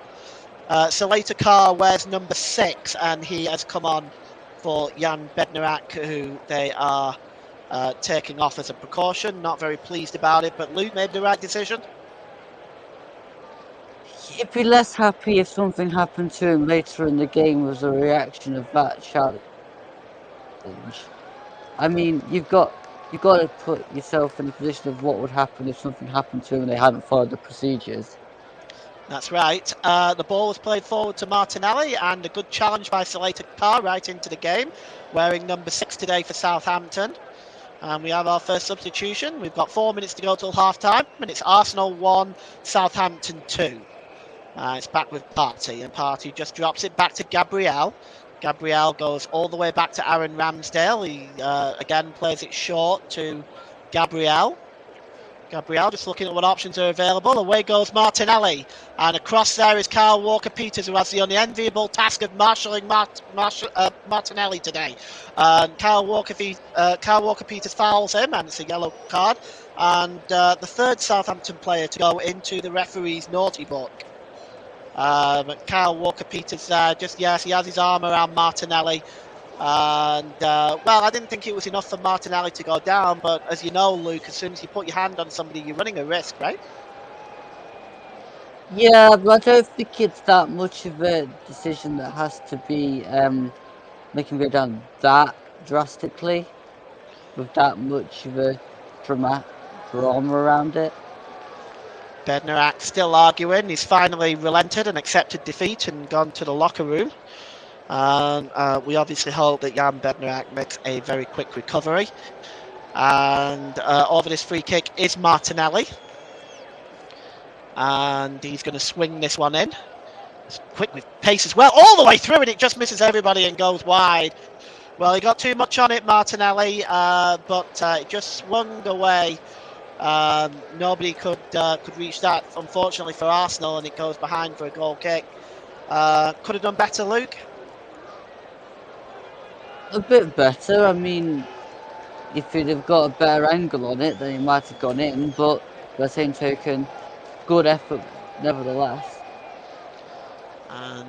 Salata Carr wears number 6, and he has come on for Jan Bednarak, who they are taking off as a precaution. Not very pleased about it, but Luke made the right decision. He'd be less happy if something happened to him later in the game as a reaction of that challenge. I mean, you've got to put yourself in the position of what would happen if something happened to him and they hadn't followed the procedures. That's right. The ball was played forward to Martinelli, and a good challenge by Salata Carr right into the game, wearing number 6 today for Southampton. And we have our first substitution. We've got 4 minutes to go till half time, and it's Arsenal 1, Southampton 2. It's back with Partey, and Partey just drops it back to Gabriel. Gabriel goes all the way back to Aaron Ramsdale. He again plays it short to Gabriel. Gabriel just looking at what options are available. Away goes Martinelli. And across there is Kyle Walker-Peters, who has the unenviable task of marshalling Martinelli today. Kyle Walker-Peters fouls him, and it's a yellow card. And the third Southampton player to go into the referee's naughty book. Kyle Walker-Peters he has his arm around Martinelli. And I didn't think it was enough for Martinelli to go down, but as you know, Luke, as soon as you put your hand on somebody, you're running a risk, right? Yeah, but I don't think it's that much of a decision that has to be making go down that drastically, with that much of a drama around it. Bednarak still arguing. He's finally relented and accepted defeat and gone to the locker room. And we obviously hope that Jan Bednarak makes a very quick recovery. And over this free kick is Martinelli. And he's going to swing this one in. It's quick with pace as well, all the way through, and it just misses everybody and goes wide. Well, he got too much on it, Martinelli, but it just swung away. Nobody could reach that, unfortunately, for Arsenal, and it goes behind for a goal kick. Could have done better, Luke? A bit better. I mean, if he'd have got a better angle on it, then he might have gone in, but by the same token, good effort nevertheless. And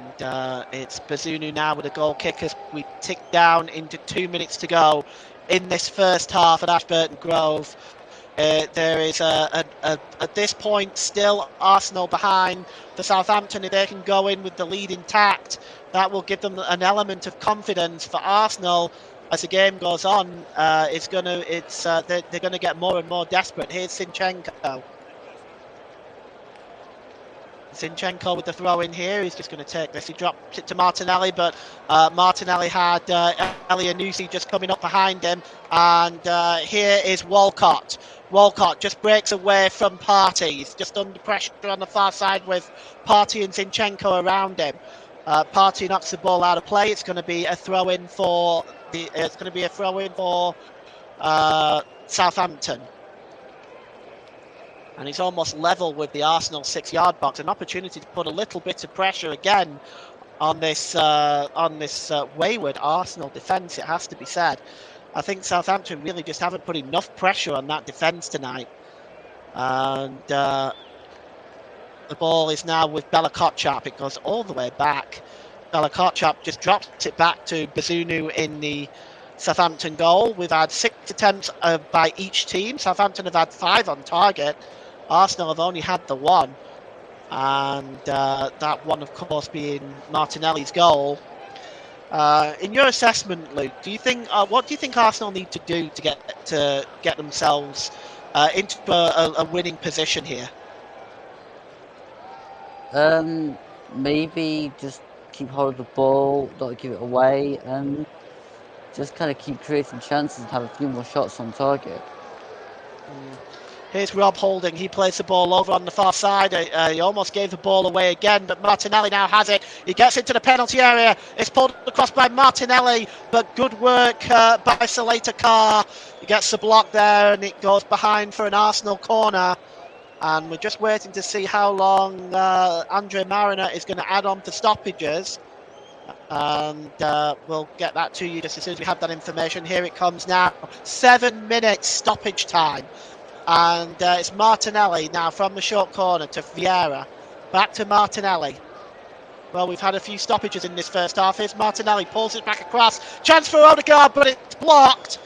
it's Bazunu now with a goal kick as we tick down into 2 minutes to go in this first half at Ashburton Grove. There is at this point still Arsenal behind. For Southampton, if they can go in with the lead intact, that will give them an element of confidence. For Arsenal, as the game goes on, they're going to get more and more desperate. Here's Zinchenko. Zinchenko with the throw in here. He's just going to take this. He dropped it to Martinelli, but Martinelli had Elyounoussi just coming up behind him. And here is Walcott. Walcott just breaks away from Partey. He's just under pressure on the far side with Partey and Zinchenko around him. Partey knocks the ball out of play. It's going to be a throw in for Southampton. And he's almost level with the Arsenal 6-yard box. An opportunity to put a little bit of pressure again on this wayward Arsenal defence, it has to be said. I think Southampton really just haven't put enough pressure on that defence tonight. And the ball is now with Bella Kotchap. It goes all the way back. Bella Kotchap just drops it back to Bazunu in the Southampton goal. We've had 6 attempts by each team. Southampton have had 5 on target. Arsenal have only had the 1. And that one, of course, being Martinelli's goal. In your assessment, Luke, what do you think Arsenal need to do to get themselves into a winning position here? Maybe just keep hold of the ball, not give it away, and just kind of keep creating chances and have a few more shots on target. Here's Rob Holding. He plays the ball over on the far side. He almost gave the ball away again, but Martinelli now has it. He gets into the penalty area. It's pulled across by Martinelli, but good work by Saleta Carr. He gets the block there, and it goes behind for an Arsenal corner. And we're just waiting to see how long Andre Mariner is going to add on to stoppages. And we'll get that to you just as soon as we have that information. Here it comes now. 7 minutes stoppage time. And it's Martinelli now from the short corner to Vieira. Back to Martinelli. Well, we've had a few stoppages in this first half. Here's Martinelli, pulls it back across. Chance for Odegaard, but it's blocked.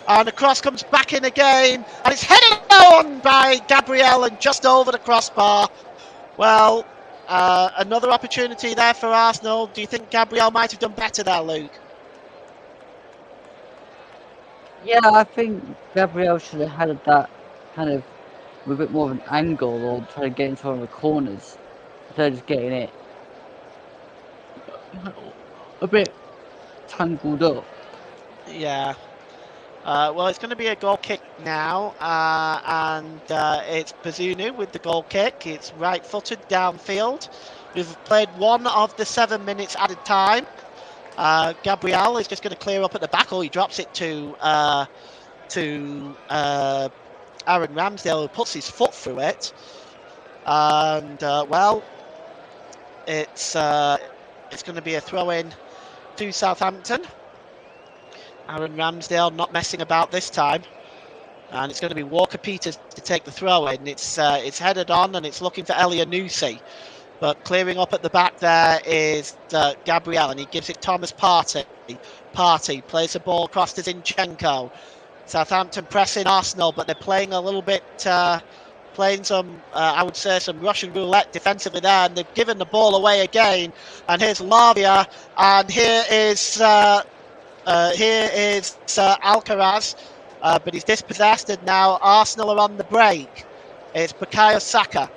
And the cross comes back in again. And it's headed on by Gabriel and just over the crossbar. Well, another opportunity there for Arsenal. Do you think Gabriel might have done better there, Luke? Yeah, I think Gabriel should have had that kind of with a bit more of an angle or try to get into one of the corners instead of just getting it a bit tangled up. Yeah. Well, it's going to be a goal kick now, and it's Bazunu with the goal kick. It's right-footed downfield. We've played one of the 7 minutes added time. Gabriel is just going to clear up at the back. Oh, he drops it to Aaron Ramsdale, who puts his foot through it. And, well, it's going to be a throw-in to Southampton. Aaron Ramsdale not messing about this time. And it's going to be Walker Peters to take the throw in. It's headed on and it's looking for Elianusi. But clearing up at the back there is Gabriel, and he gives it Thomas Partey. Partey plays the ball across to Zinchenko. Southampton pressing Arsenal, but they're playing a little bit, playing some, I would say, some Russian roulette defensively there, and they've given the ball away again. And here's Lavia, and here is Alcaraz, but he's dispossessed, and now Arsenal are on the break. It's Bukayo Saka.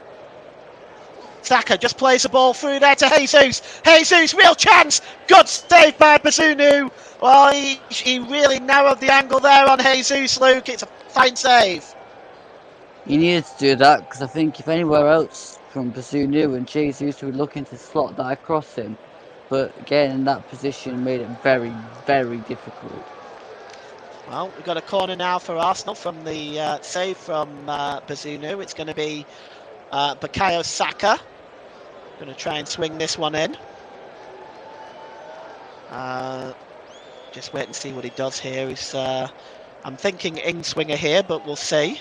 Saka just plays the ball through there to Jesus. Jesus, real chance. Good save by Bazunu. Well, he really narrowed the angle there on Jesus, Luke. It's a fine save. He needed to do that because I think if anywhere else from Bazunu and Jesus were looking to slot that across him, but again in that position made it very, very difficult. Well, we've got a corner now for Arsenal from the save from Bazunu. It's going to be Bukayo Saka. Going to try and swing this one in. Just wait and see what he does here. He's, I'm thinking in-swinger here, but we'll see.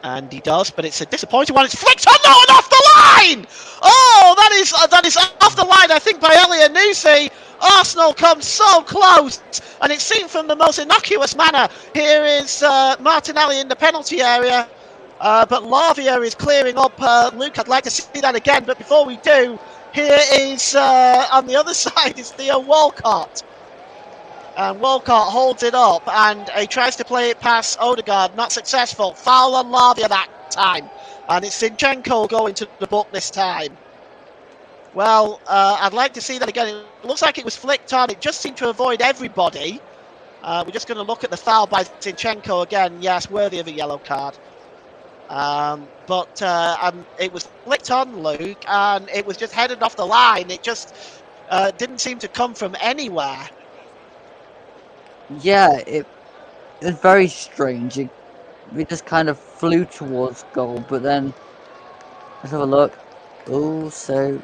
And he does, but it's a disappointing one. It's flicked on, no, and off the line! Oh, that is off the line, I think, by Elianusi. Arsenal come so close, and it's seen from the most innocuous manner. Here is Martinelli in the penalty area, but Lavia is clearing up. Luke, I'd like to see that again, but before we do, here is, on the other side, is Theo Walcott. And Walcott holds it up, and he tries to play it past Odegaard, not successful. Foul on Lavia that time, and it's Zinchenko going to the book this time. Well, I'd like to see that again. It looks like it was flicked on. It just seemed to avoid everybody. We're just going to look at the foul by Zinchenko again. Yes, worthy of a yellow card. But it was flicked on, Luke, and it was just headed off the line. It just didn't seem to come from anywhere. Yeah, it was very strange. It just kind of flew towards goal, but then let's have a look. Oh, so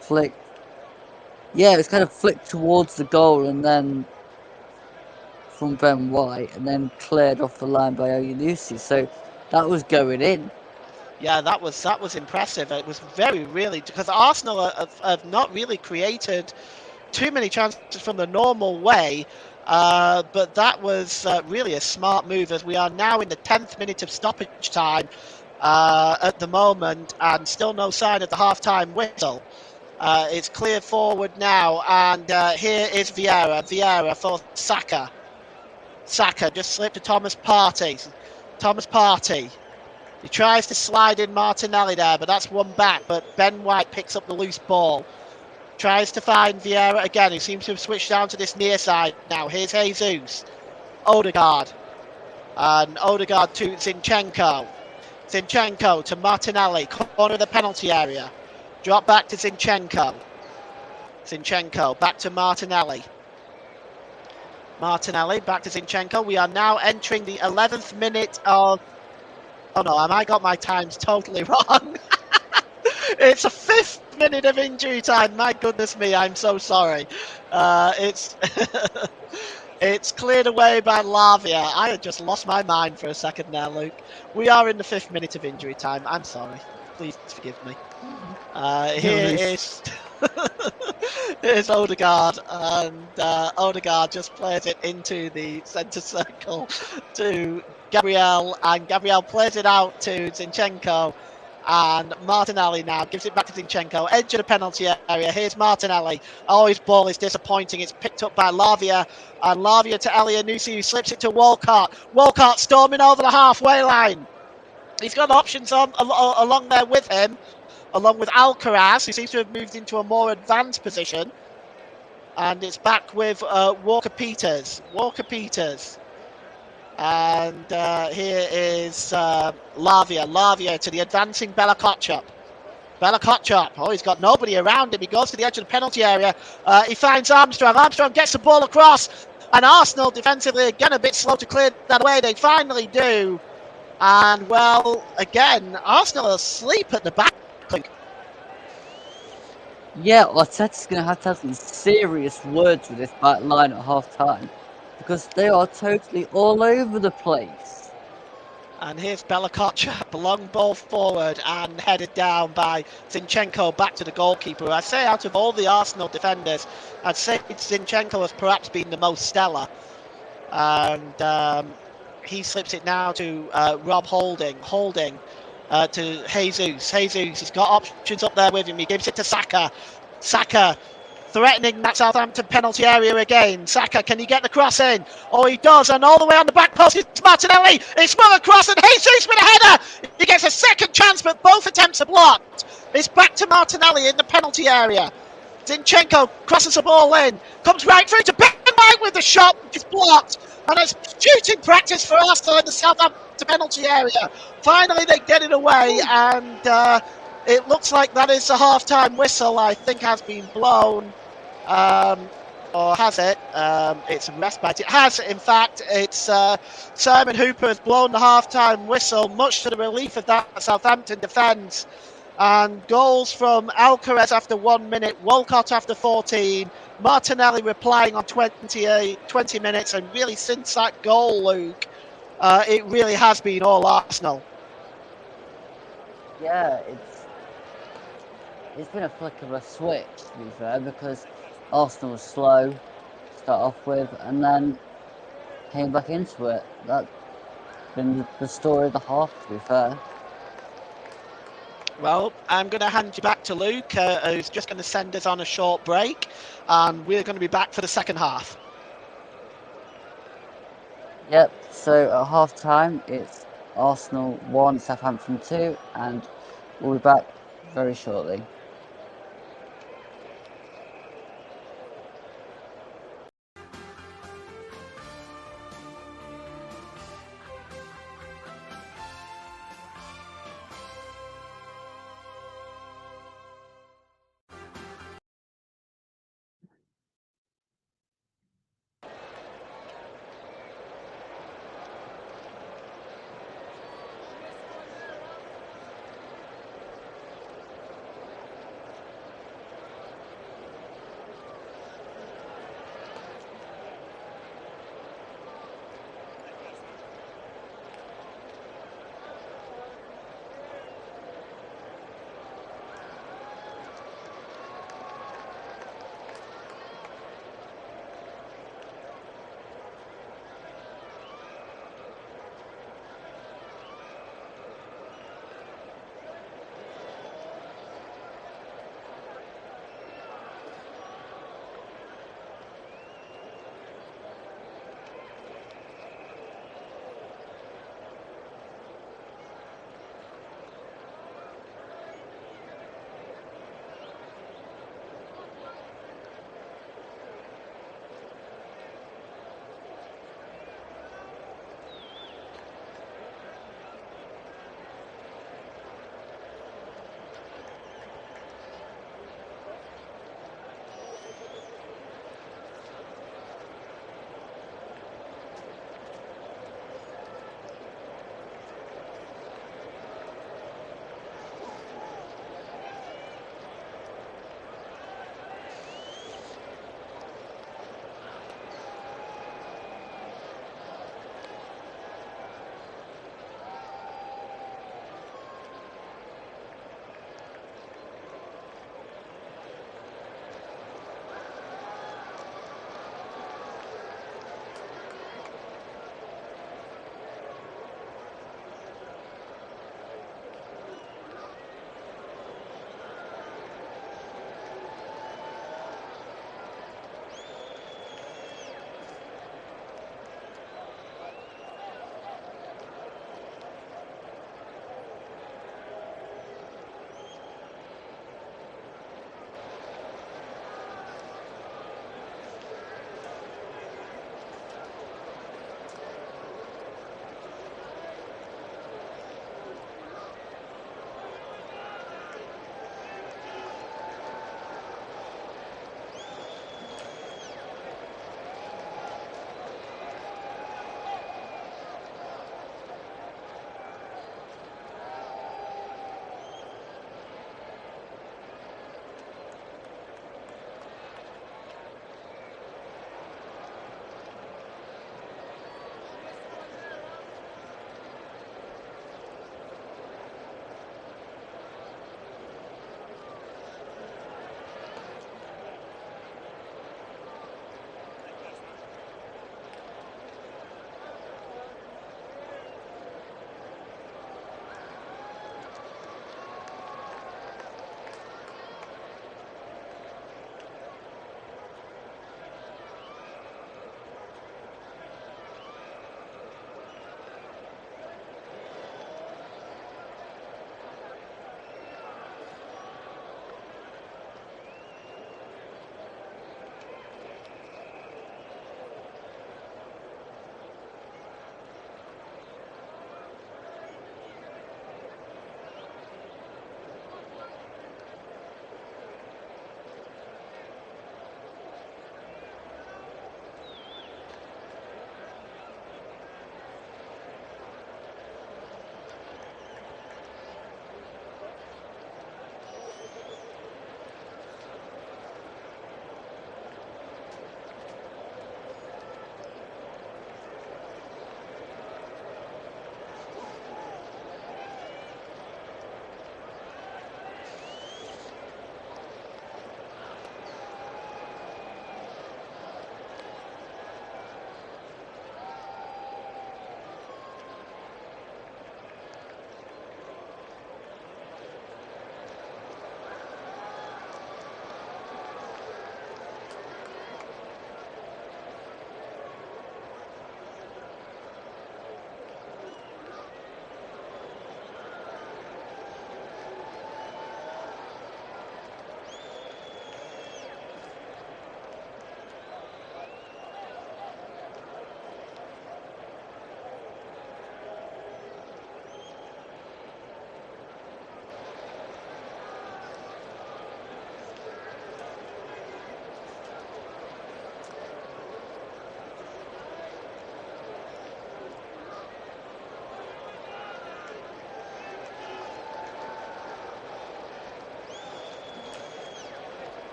flick. Yeah, it was kind of flicked towards the goal, and then from Ben White, and then cleared off the line by Elianusi. So that was going in. Yeah, that was impressive. It was really, because Arsenal have not really created too many chances from the normal way. But that was really a smart move, as we are now in the 10th minute of stoppage time at the moment, and still no sign of the half-time whistle. It's clear forward now, and here is Vieira. Vieira for Saka. Saka just slipped to Thomas Partey. Thomas Partey. He tries to slide in Martinelli there, but that's one back. But Ben White picks up the loose ball. Tries to find Vieira again, who seems to have switched down to this near side now. Here's Jesus. Odegaard. And Odegaard to Zinchenko. Zinchenko to Martinelli, corner of the penalty area. Drop back to Zinchenko. Zinchenko back to Martinelli. Martinelli back to Zinchenko. We are now entering the 11th minute of... Oh no, have I got my times totally wrong? It's a 5th minute of injury time. My goodness me, I'm so sorry. It's it's cleared away by Lavia. I had just lost my mind for a second there, Luke. We are in the 5th minute of injury time. I'm sorry. Please forgive me. Here is here's Odegaard, and Odegaard just plays it into the centre circle to Gabriel, and Gabriel plays it out to Zinchenko. And Martinelli now gives it back to Zinchenko, edge of the penalty area. Here's Martinelli. Oh, his ball is disappointing. It's picked up by Lavia. And Lavia to Elianusi, who slips it to Walcott. Walcott storming over the halfway line. He's got options along there with him, along with Alcaraz, who seems to have moved into a more advanced position. And it's back with Walker Peters. Walker Peters. And here is Lavia. Lavia to the advancing Bella Kotchap. Bella Kotchap. Oh, he's got nobody around him. He goes to the edge of the penalty area. He finds Armstrong. Armstrong gets the ball across. And Arsenal defensively again a bit slow to clear that away. They finally do. And well, again, Arsenal are asleep at the back. Yeah, Arteta's going to have some serious words with this back line at half time because they are totally all over the place. And here's Bella Kotchap, long ball forward and headed down by Zinchenko back to the goalkeeper. I say out of all the Arsenal defenders, I'd say Zinchenko has perhaps been the most stellar. And he slips it now to Rob Holding. Holding to Jesus. Jesus, he's got options up there with him. He gives it to Saka. Saka threatening that Southampton penalty area again. Saka, can he get the cross in? Oh, he does, and all the way on the back post is Martinelli. It's swung across, and Jesus with a header. He gets a second chance, but both attempts are blocked. It's back to Martinelli in the penalty area. Zinchenko crosses the ball in, comes right through to Ben White with the shot, which is blocked. And it's shooting practice for Arsenal in the Southampton penalty area. Finally, they get it away, and it looks like that is the half-time whistle, I think, has been blown. Or has it? It's a respite. It has, in fact. It's Simon Hooper has blown the half-time whistle, much to the relief of that Southampton defence. And goals from Alcaraz after 1 minute, Walcott after 14, Martinelli replying on 20 minutes, and really since that goal, Luke, it really has been all Arsenal. Yeah, it's been a flick of a switch, to be fair, because Arsenal was slow to start off with and then came back into it. That's been the story of the half, to be fair. Well, I'm going to hand you back to Luke, who's just going to send us on a short break, and we're going to be back for the second half. Yep, so at half time it's Arsenal 1, Southampton 2, and we'll be back very shortly.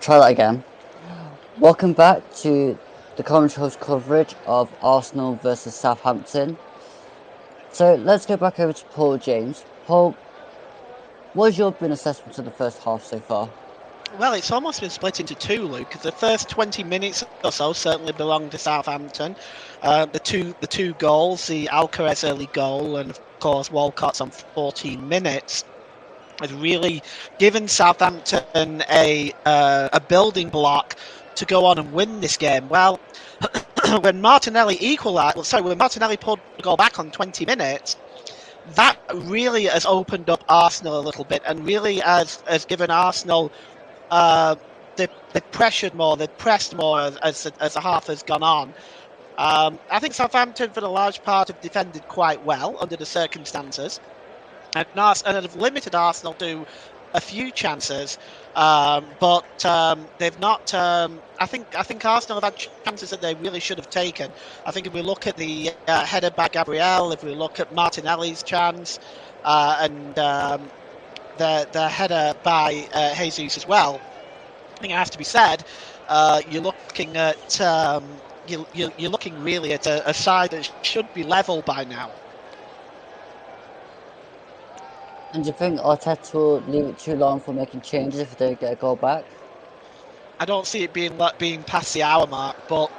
Try that again. Welcome back to the commentary host coverage of Arsenal versus Southampton. So let's go back over to Paul James. Paul, what has your been assessment of the first half so far? Well, it's almost been split into two, Luke. The first 20 minutes or so certainly belonged to Southampton. The two goals, the Alcaraz early goal, and of course Walcott's on 14 minutes, has really given Southampton a building block to go on and win this game. Well, when Martinelli when Martinelli pulled the goal back on 20 minutes, that really has opened up Arsenal a little bit and really has given Arsenal uh, they've pressured more, they've pressed more as the half has gone on. I think Southampton, for the large part, have defended quite well under the circumstances, and have limited Arsenal to a few chances, but they've not. I think Arsenal have had chances that they really should have taken. I think if we look at the header by Gabriel, if we look at Martinelli's chance, and the header by Jesus as well, I think it has to be said. You're looking at you're looking really at a side that should be level by now. And do you think Arteta will leave it too long for making changes if they don't get a goal back? I don't see it being past the hour mark, but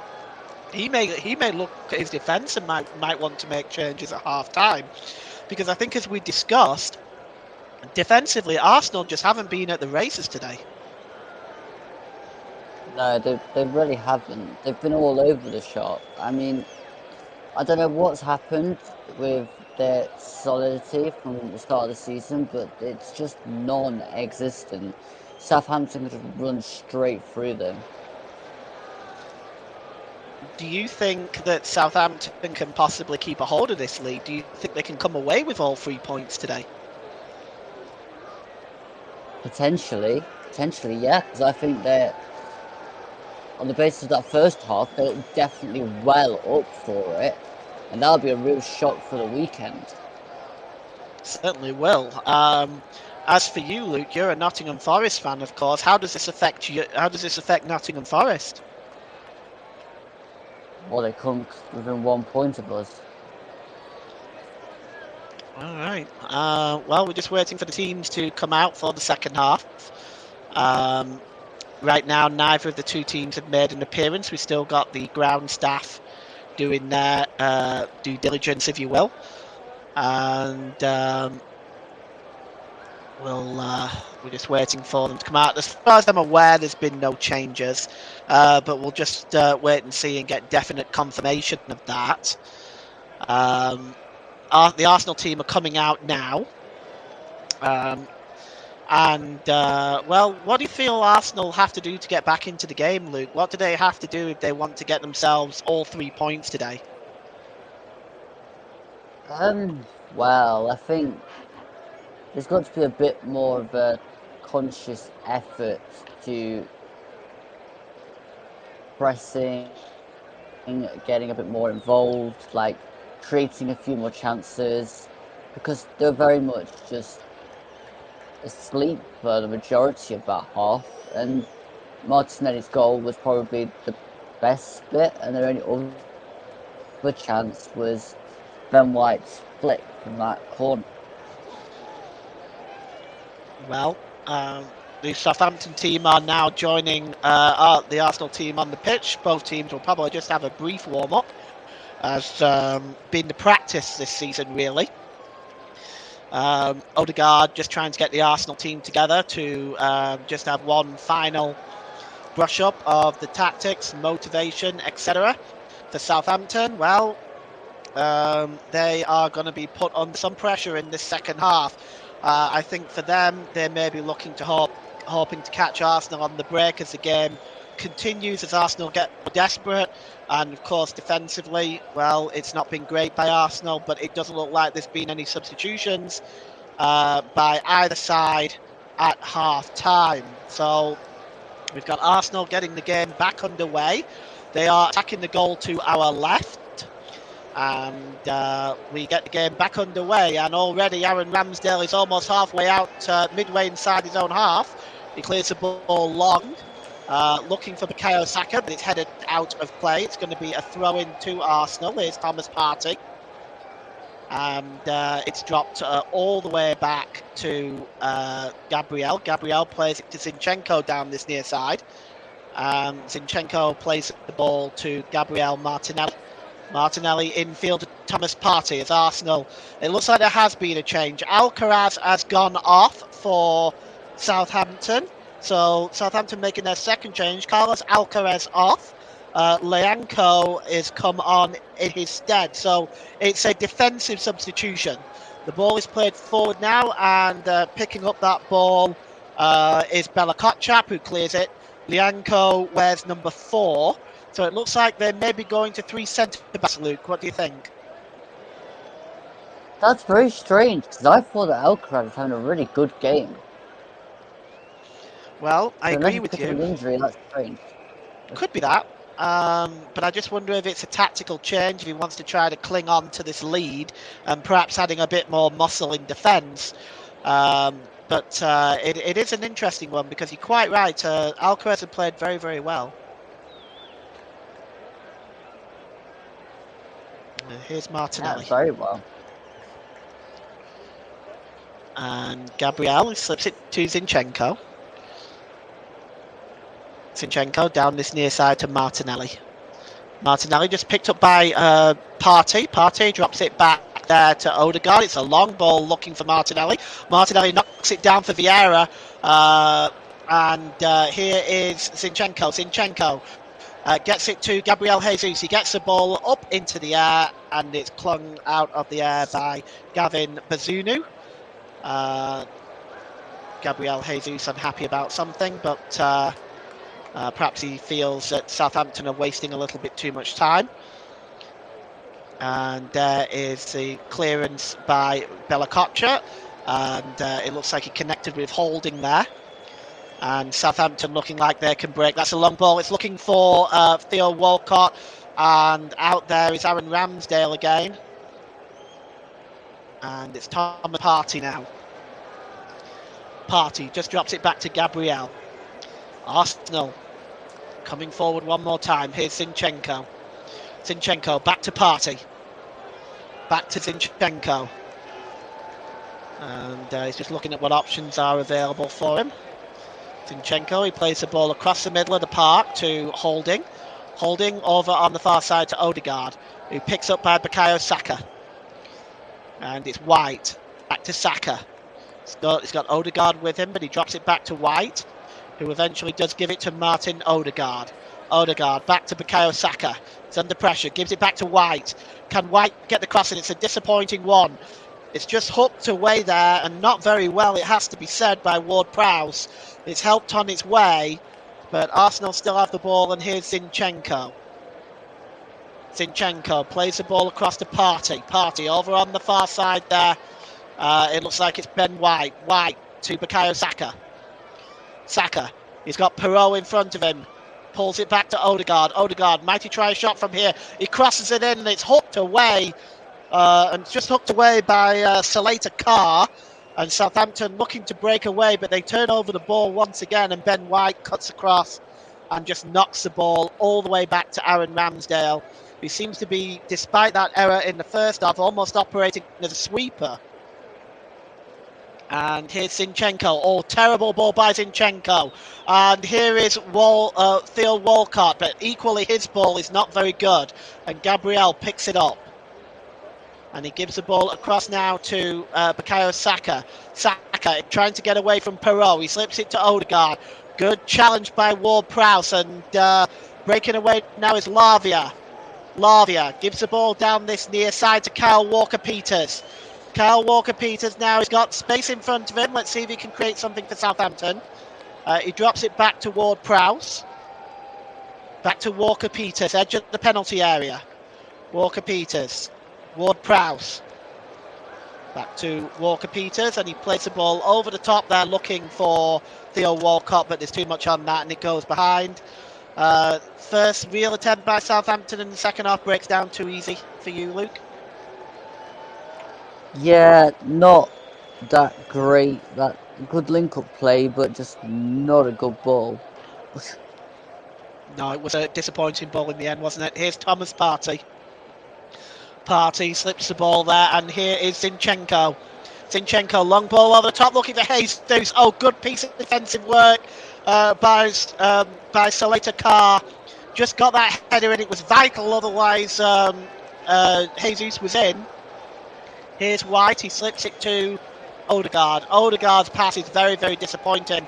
he may look at his defence and might want to make changes at half time, because I think, as we discussed, defensively Arsenal just haven't been at the races today. No, they really haven't. They've been all over the shop. I mean, I don't know what's happened with their solidity from the start of the season, but it's just non-existent. Southampton could have run straight through them. Do you think that Southampton can possibly keep a hold of this lead? Do you think they can come away with all 3 points today? Potentially, yeah, because I think they're, on the basis of that first half, they're definitely well up for it, and that'll be a real shock for the weekend. Certainly will. As for you, Luke, you're a Nottingham Forest fan, of course. How does this affect you? How does this affect Nottingham Forest? Well, they come within 1 point of us. All right. Well, we're just waiting for the teams to come out for the second half. Right now, neither of the two teams have made an appearance. We've still got the ground staff doing their due diligence, if you will, and we're just waiting for them to come out. As far as I'm aware, there's been no changes, but we'll just wait and see and get definite confirmation of that. The Arsenal team are coming out now. Well, what do you feel Arsenal have to do to get back into the game, Luke? What do they have to do if they want to get themselves all 3 points today? Well, I think there's got to be a bit more of a conscious effort to pressing, getting a bit more involved, like creating a few more chances, because they're very much just asleep for the majority of that half, and Martinelli's goal was probably the best bit, and their only other chance was Ben White's flick from that corner. Well, the Southampton team are now joining the Arsenal team on the pitch. Both teams will probably just have a brief warm-up, as been the practice this season, really. Odegaard just trying to get the Arsenal team together to just have one final brush up of the tactics, motivation, etc. For Southampton, well, they are going to be put under some pressure in this second half. I think for them, they may be looking to hoping to catch Arsenal on the break as the game continues, as Arsenal get more desperate. And of course, defensively, well, it's not been great by Arsenal, but it doesn't look like there's been any substitutions by either side at half time. So we've got Arsenal getting the game back underway. They are attacking the goal to our left. And we get the game back underway, and already Aaron Ramsdale is almost halfway out, midway inside his own half. He clears the ball long, looking for Bukayo Saka, but it's headed out of play. It's going to be a throw-in to Arsenal. Here's Thomas Partey. And it's dropped all the way back to Gabriel. Gabriel plays it to Zinchenko down this near side. Zinchenko plays the ball to Gabriel Martinelli. Martinelli infield to Thomas Partey as Arsenal. It looks like there has been a change. Alcaraz has gone off for Southampton. So Southampton making their second change. Carlos Alcaraz off. Leanco is come on in his stead. So it's a defensive substitution. The ball is played forward now, and picking up that ball is Bella Kotchap, who clears it. Leanco wears number 4. So it looks like they may be going to 3 centre-backs, Luke. What do you think? That's very strange, because I thought that Alcaraz was having a really good game. Well, I So agree with you. An injury, that's strange. Could be that. But I just wonder if it's a tactical change, if he wants to try to cling on to this lead and perhaps adding a bit more muscle in defence. But it is an interesting one, because you're quite right. Alcaraz had played very, very well. Here's Martinelli. Yeah, very well. And Gabriel slips it to Zinchenko. Zinchenko down this near side to Martinelli. Martinelli just picked up by Partey. Partey drops it back there to Odegaard. It's a long ball looking for Martinelli. Martinelli knocks it down for Vieira. And here is Zinchenko. Zinchenko gets it to Gabriel Jesus. He gets the ball up into the air, and it's clung out of the air by Gavin Bazunu. Gabriel Jesus unhappy about something, but perhaps he feels that Southampton are wasting a little bit too much time. And there is the clearance by Bella Kotchap, and it looks like he connected with Holding there. And Southampton looking like they can break. That's a long ball. It's looking for Theo Walcott, and out there is Aaron Ramsdale again. And it's Thomas Partey now. Partey just drops it back to Gabriel. Arsenal coming forward one more time. Here's Zinchenko. Zinchenko back to Partey. Back to Zinchenko. And he's just looking at what options are available for him. Zinchenko, he plays the ball across the middle of the park to Holding. Holding over on the far side to Odegaard, who picks up by Bukayo Saka. And it's White. Back to Saka. He's got Odegaard with him, but he drops it back to White, who eventually does give it to Martin Odegaard. Odegaard back to Bukayo Saka. He's under pressure. Gives it back to White. Can White get the cross in? It's a disappointing one. It's just hooked away there, and not very well, it has to be said, by Ward-Prowse. It's helped on its way, but Arsenal still have the ball, and here's Zinchenko. Zinchenko plays the ball across to Partey. Partey over on the far side there. It looks like it's Ben White. White to Bukayo Saka. Saka, he's got Perot in front of him. Pulls it back to Odegaard. Odegaard, might he try a shot from here? He crosses it in, and it's hooked away. And it's just hooked away by Saleta Carr. And Southampton looking to break away, but they turn over the ball once again, and Ben White cuts across and just knocks the ball all the way back to Aaron Ramsdale, who seems to be, despite that error in the first half, almost operating as a sweeper. And here's Zinchenko. Oh, terrible ball by Zinchenko. And here is Theo Walcott, but equally his ball is not very good. And Gabriel picks it up. And he gives the ball across now to Bukayo Saka. Saka trying to get away from Perot. He slips it to Odegaard. Good challenge by Ward-Prowse. And breaking away now is Lavia. Lavia gives the ball down this near side to Kyle Walker-Peters. Kyle Walker-Peters now has got space in front of him. Let's see if he can create something for Southampton. He drops it back to Ward-Prowse. Back to Walker-Peters, edge of the penalty area. Walker-Peters. Ward-Prowse. Back to Walker-Peters, and he plays the ball over the top there looking for Theo Walcott, but there's too much on that and it goes behind. First real attempt by Southampton in the second half breaks down too easy for you, Luke? Yeah, not that great. That good link-up play, but just not a good ball. No, it was a disappointing ball in the end, wasn't it? Here's Thomas Partey. Partey slips the ball there, and here is Zinchenko. Zinchenko, long ball over the top, looking for Jesus. Oh, good piece of defensive work by Souleta Carr. Just got that header, and it was vital. Otherwise, Jesus was in. Here's White. He slips it to Odegaard. Odegaard's pass is very, very disappointing.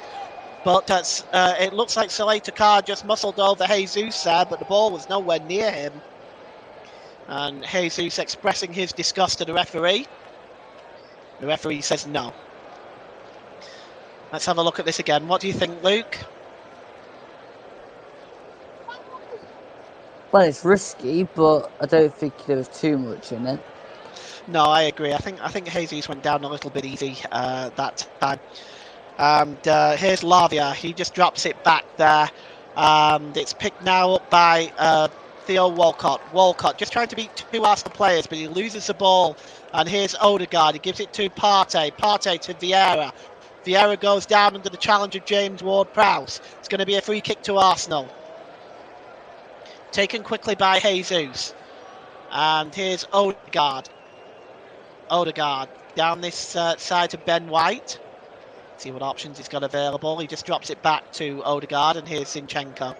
But it looks like Souleta Carr just muscled over Jesus there, but the ball was nowhere near him. And Jesus expressing his disgust to the referee. The referee says no. Let's have a look at this again. What do you think, Luke? Well, it's risky, but I don't think there was too much in it. No, I agree. I think Jesus went down a little bit easy that time. And here's Lavia. He just drops it back there. And it's picked now up by Theo Walcott. Walcott just trying to beat two Arsenal players, but he loses the ball. And here's Odegaard. He gives it to Partey. Partey to Vieira. Vieira goes down under the challenge of James Ward-Prowse. It's going to be a free kick to Arsenal. Taken quickly by Jesus. And here's Odegaard. Odegaard down this side to Ben White. See what options he's got available. He just drops it back to Odegaard, and here's Zinchenko.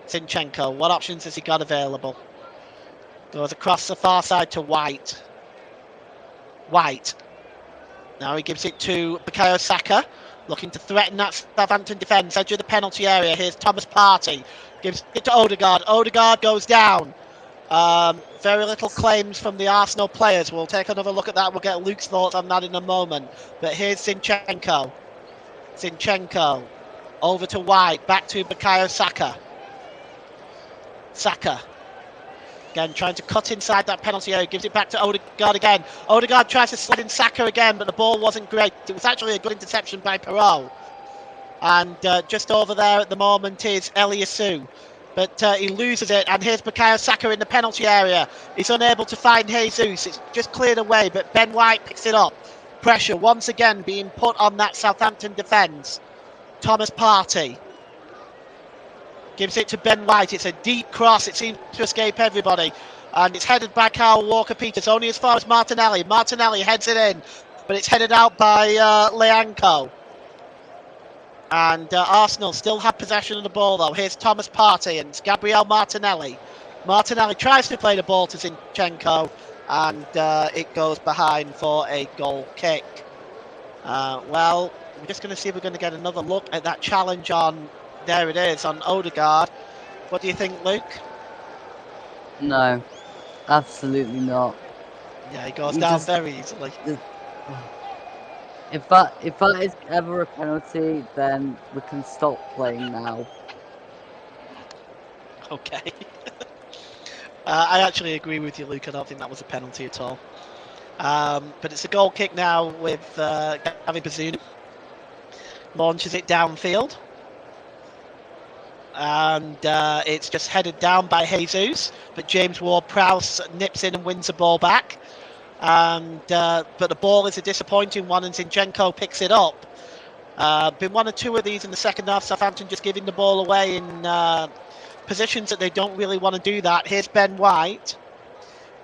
Zinchenko, what options has he got available? Goes across the far side to White. White. Now he gives it to Bukayo Saka, looking to threaten that Southampton defence, edge of the penalty area. Here's Thomas Partey. Gives it to Odegaard. Odegaard goes down. Very little claims from the Arsenal players. We'll take another look at that. We'll get Luke's thoughts on that in a moment. But here's Zinchenko. Zinchenko. Over to White. Back to Bukayo Saka. Saka. Again, trying to cut inside that penalty area. Gives it back to Odegaard again. Odegaard tries to slide in Saka again, but the ball wasn't great. It was actually a good interception by Perrault. And just over there at the moment is Eliasu. But he loses it, and here's Bukayo Saka in the penalty area. He's unable to find Jesus. It's just cleared away, but Ben White picks it up. Pressure once again being put on that Southampton defence. Thomas Partey gives it to Ben White. It's a deep cross. It seems to escape everybody. And it's headed by Kyle Walker-Peters, only as far as Martinelli. Martinelli heads it in, but it's headed out by Leanco. And Arsenal still have possession of the ball, though. Here's Thomas Partey and it's Gabriel Martinelli. Martinelli tries to play the ball to Zinchenko, and it goes behind for a goal kick. Well, we're just going to see if we're going to get another look at that challenge on, there it is, on Odegaard. What do you think, Luke? No, absolutely not. Yeah, he goes down very easily. If that is ever a penalty, then we can stop playing now. Okay. I actually agree with you, Luke. I don't think that was a penalty at all. But it's a goal kick now with Gavin Bazunu. Launches it downfield. And it's just headed down by Jesus. But James Ward-Prowse nips in and wins the ball back. And but the ball is a disappointing one, and Zinchenko picks it up. Been one or two of these in the second half. Southampton just giving the ball away in positions that they don't really want to do that. Here's Ben White.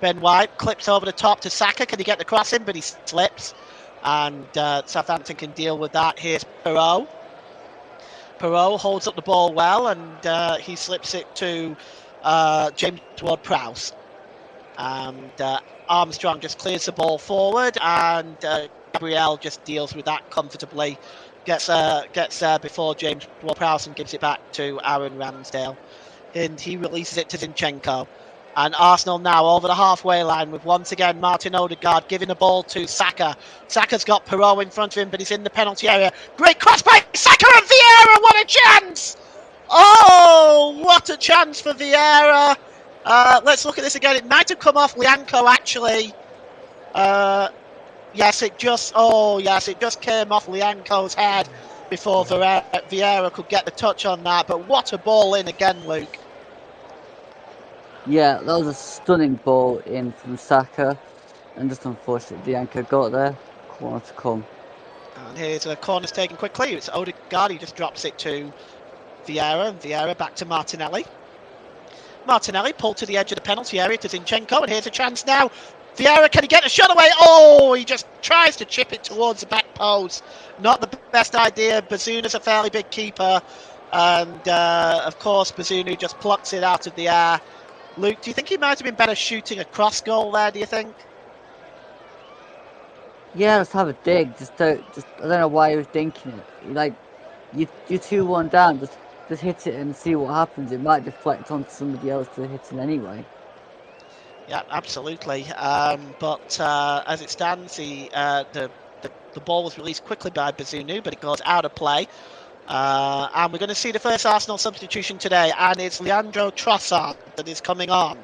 Ben White clips over the top to Saka. Can he get the cross in? But he slips. And Southampton can deal with that. Here's Perrault. Perrault holds up the ball well, and he slips it to James Ward-Prowse. And Armstrong just clears the ball forward, and Gabriel just deals with that comfortably. Gets there before James Ward-Prowse and gives it back to Aaron Ramsdale. And he releases it to Zinchenko. And Arsenal now over the halfway line with once again Martin Odegaard giving the ball to Saka. Saka's got Perrault in front of him, but he's in the penalty area. Great cross by Saka and Vieira. What a chance! Oh, what a chance for Vieira. Let's look at this again. It might have come off Leanco, actually. Yes, it just came off Leanco's head before Vieira could get the touch on that. But what a ball in again, Luke. Yeah, that was a stunning ball in from Saka, and just unfortunate Leanco got there. Corner to come. And here's a corner's taken quickly. It's Odegaard. He just drops it to Vieira, and Vieira back to Martinelli. Martinelli pulled to the edge of the penalty area to Zinchenko, and here's a chance now. Vieira, can he get a shot away? Oh, he just tries to chip it towards the back post. Not the best idea. Bazuna's a fairly big keeper, and of course Bazunu just plucks it out of the air. Luke, do you think he might have been better shooting a cross goal there, do you think? Yeah, let's have a dig. I don't know why he was thinking it. Like, you 2-1 down, just hit it and see what happens. It might deflect onto somebody else to hit it anyway. Yeah, absolutely. But as it stands, the ball was released quickly by Bazunu, but it goes out of play. And we're going to see the first Arsenal substitution today, and it's Leandro Trossard that is coming on.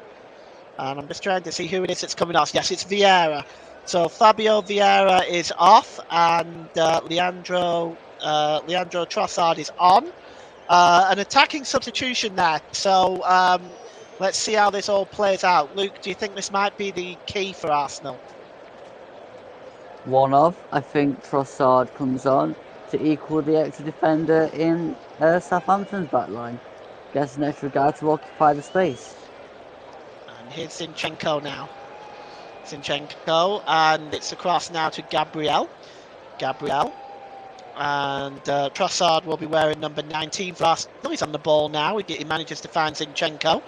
And I'm just trying to see who it is that's coming off. Yes, it's Vieira. So Fabio Vieira is off, and Leandro Trossard is on. An attacking substitution there. So let's see how this all plays out. Luke, do you think this might be the key for Arsenal? One of, I think Trossard comes on to equal the extra defender in Southampton's backline. Gets an extra guy to occupy the space. And here's Zinchenko now. Zinchenko, and it's across now to Gabriel. And Trossard will be wearing number 19 for Arsenal. He's on the ball now. He manages to find Zinchenko.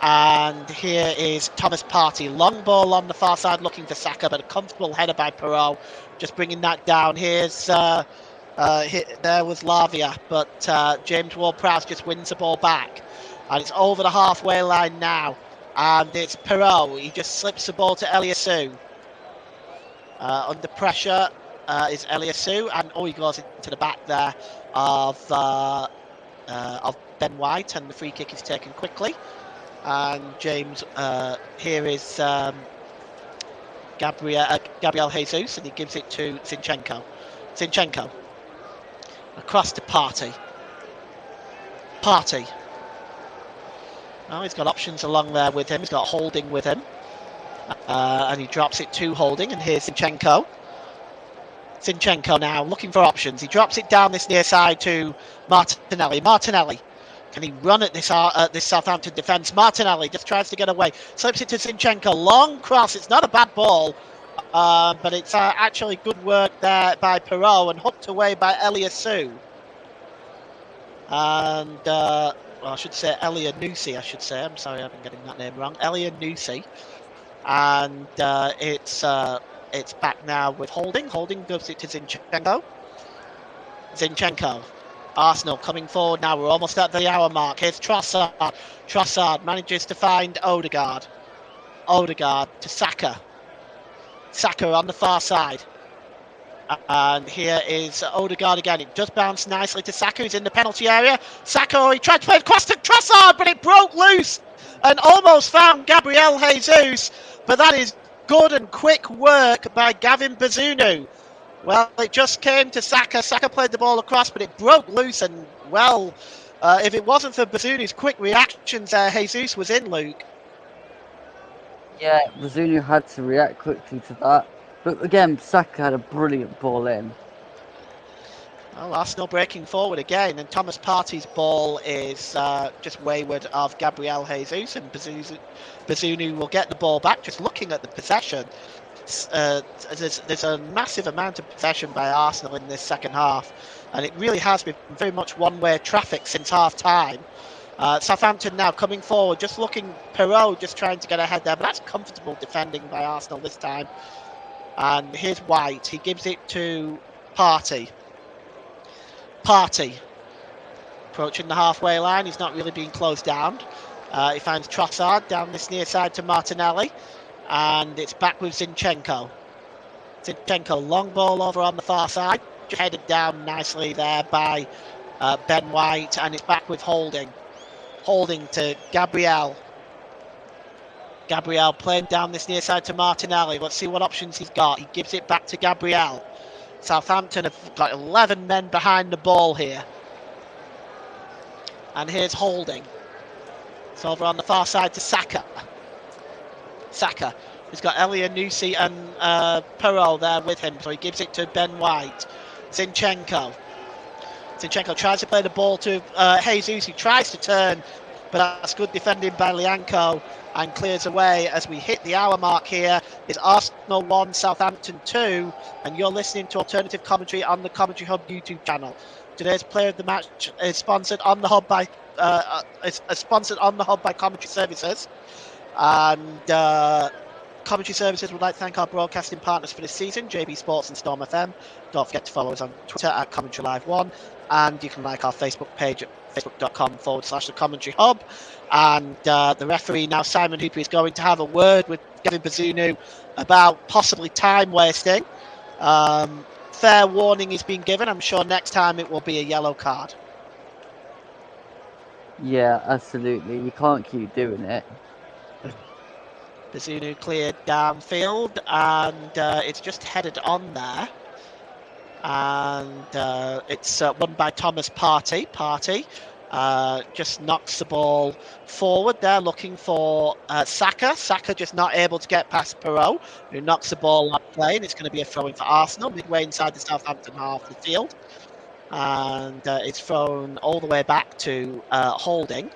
And here is Thomas Partey. Long ball on the far side looking for Saka, but a comfortable header by Perrault. Just bringing that down. There was Lavia, but James Ward-Prowse just wins the ball back. And it's over the halfway line now. And it's Perrault. He just slips the ball to Eliasu. Under pressure is Eliasu, and he goes into the back there of Ben White, and the free kick is taken quickly. And James, here is Gabriel Jesus, and he gives it to Zinchenko. Across to Partey. Oh, he's got options along there with him. He's got Holding with him. And he drops it to Holding, and here's Zinchenko. Zinchenko now looking for options. He drops it down this near side to Martinelli. Can he run at this Southampton defence? Martinelli just tries to get away. Slips it to Zinchenko. Long cross. It's not a bad ball. But it's actually good work there by Perrault and hooked away by Eliasu. And I should say Elianusi, I should say. I'm sorry, I've been getting that name wrong. Elianusi. And it's back now with Holding. Holding gives it to Zinchenko. Arsenal coming forward now. We're almost at the hour mark. Here's Trossard. Trossard manages to find Odegaard. Odegaard to Saka. Saka on the far side. And here is Odegaard again. It does bounce nicely to Saka, who's in the penalty area. Saka, he tried to play across to Trossard, but it broke loose and almost found Gabriel Jesus. But that is good and quick work by Gavin Bazunu. Well, it just came to Saka. Saka played the ball across, but it broke loose. And, well, if it wasn't for Bazunu's quick reactions, Jesus was in, Luke. Yeah, Bazunu had to react quickly to that. But again, Saka had a brilliant ball in. Well, Arsenal breaking forward again, and Thomas Partey's ball is just wayward of Gabriel Jesus, and Bazunu will get the ball back. Just looking at the possession, there's a massive amount of possession by Arsenal in this second half, and it really has been very much one-way traffic since half-time. Southampton now coming forward, just looking, Perrault just trying to get ahead there, but that's comfortable defending by Arsenal this time. And here's White, he gives it to Partey. Approaching the halfway line, he's not really being closed down. He finds Trossard down this near side to Martinelli, and it's back with Zinchenko. Long ball over on the far side, just headed down nicely there by Ben White, and it's back with Holding to Gabriel playing down this near side to Martinelli. Let's see what options he's got. He gives it back to Gabriel. Southampton have got 11 men behind the ball here. And here's Holding. It's over on the far side to Saka. He's got Elianusi and Perrault there with him, so he gives it to Ben White. Zinchenko. Zinchenko tries to play the ball to Jesus, who tries to turn, but that's good defending by Lianco and clears away as we hit the hour mark here. It's Arsenal 1, Southampton 2, and you're listening to alternative commentary on the Commentary Hub YouTube channel. Today's player of the match is sponsored on the hub by Commentary Services, and Commentary Services would like to thank our broadcasting partners for this season, JB Sports and Storm FM. Don't forget to follow us on Twitter at Commentary Live 1, and you can like our Facebook page at facebook.com/the Commentary Hub. And the referee now, Simon Hooper, is going to have a word with Gavin Bazunu about possibly time wasting. Fair warning is being given. I'm sure next time it will be a yellow card. Yeah, absolutely. You can't keep doing it. Bazunu cleared downfield, and it's just headed on there. And it's won by Thomas Partey. Partey just knocks the ball forward there, looking for Saka. Saka just not able to get past Perot, who knocks the ball out of play, and it's going to be a throw-in for Arsenal, midway inside the Southampton half of the field. And it's thrown all the way back to Holding,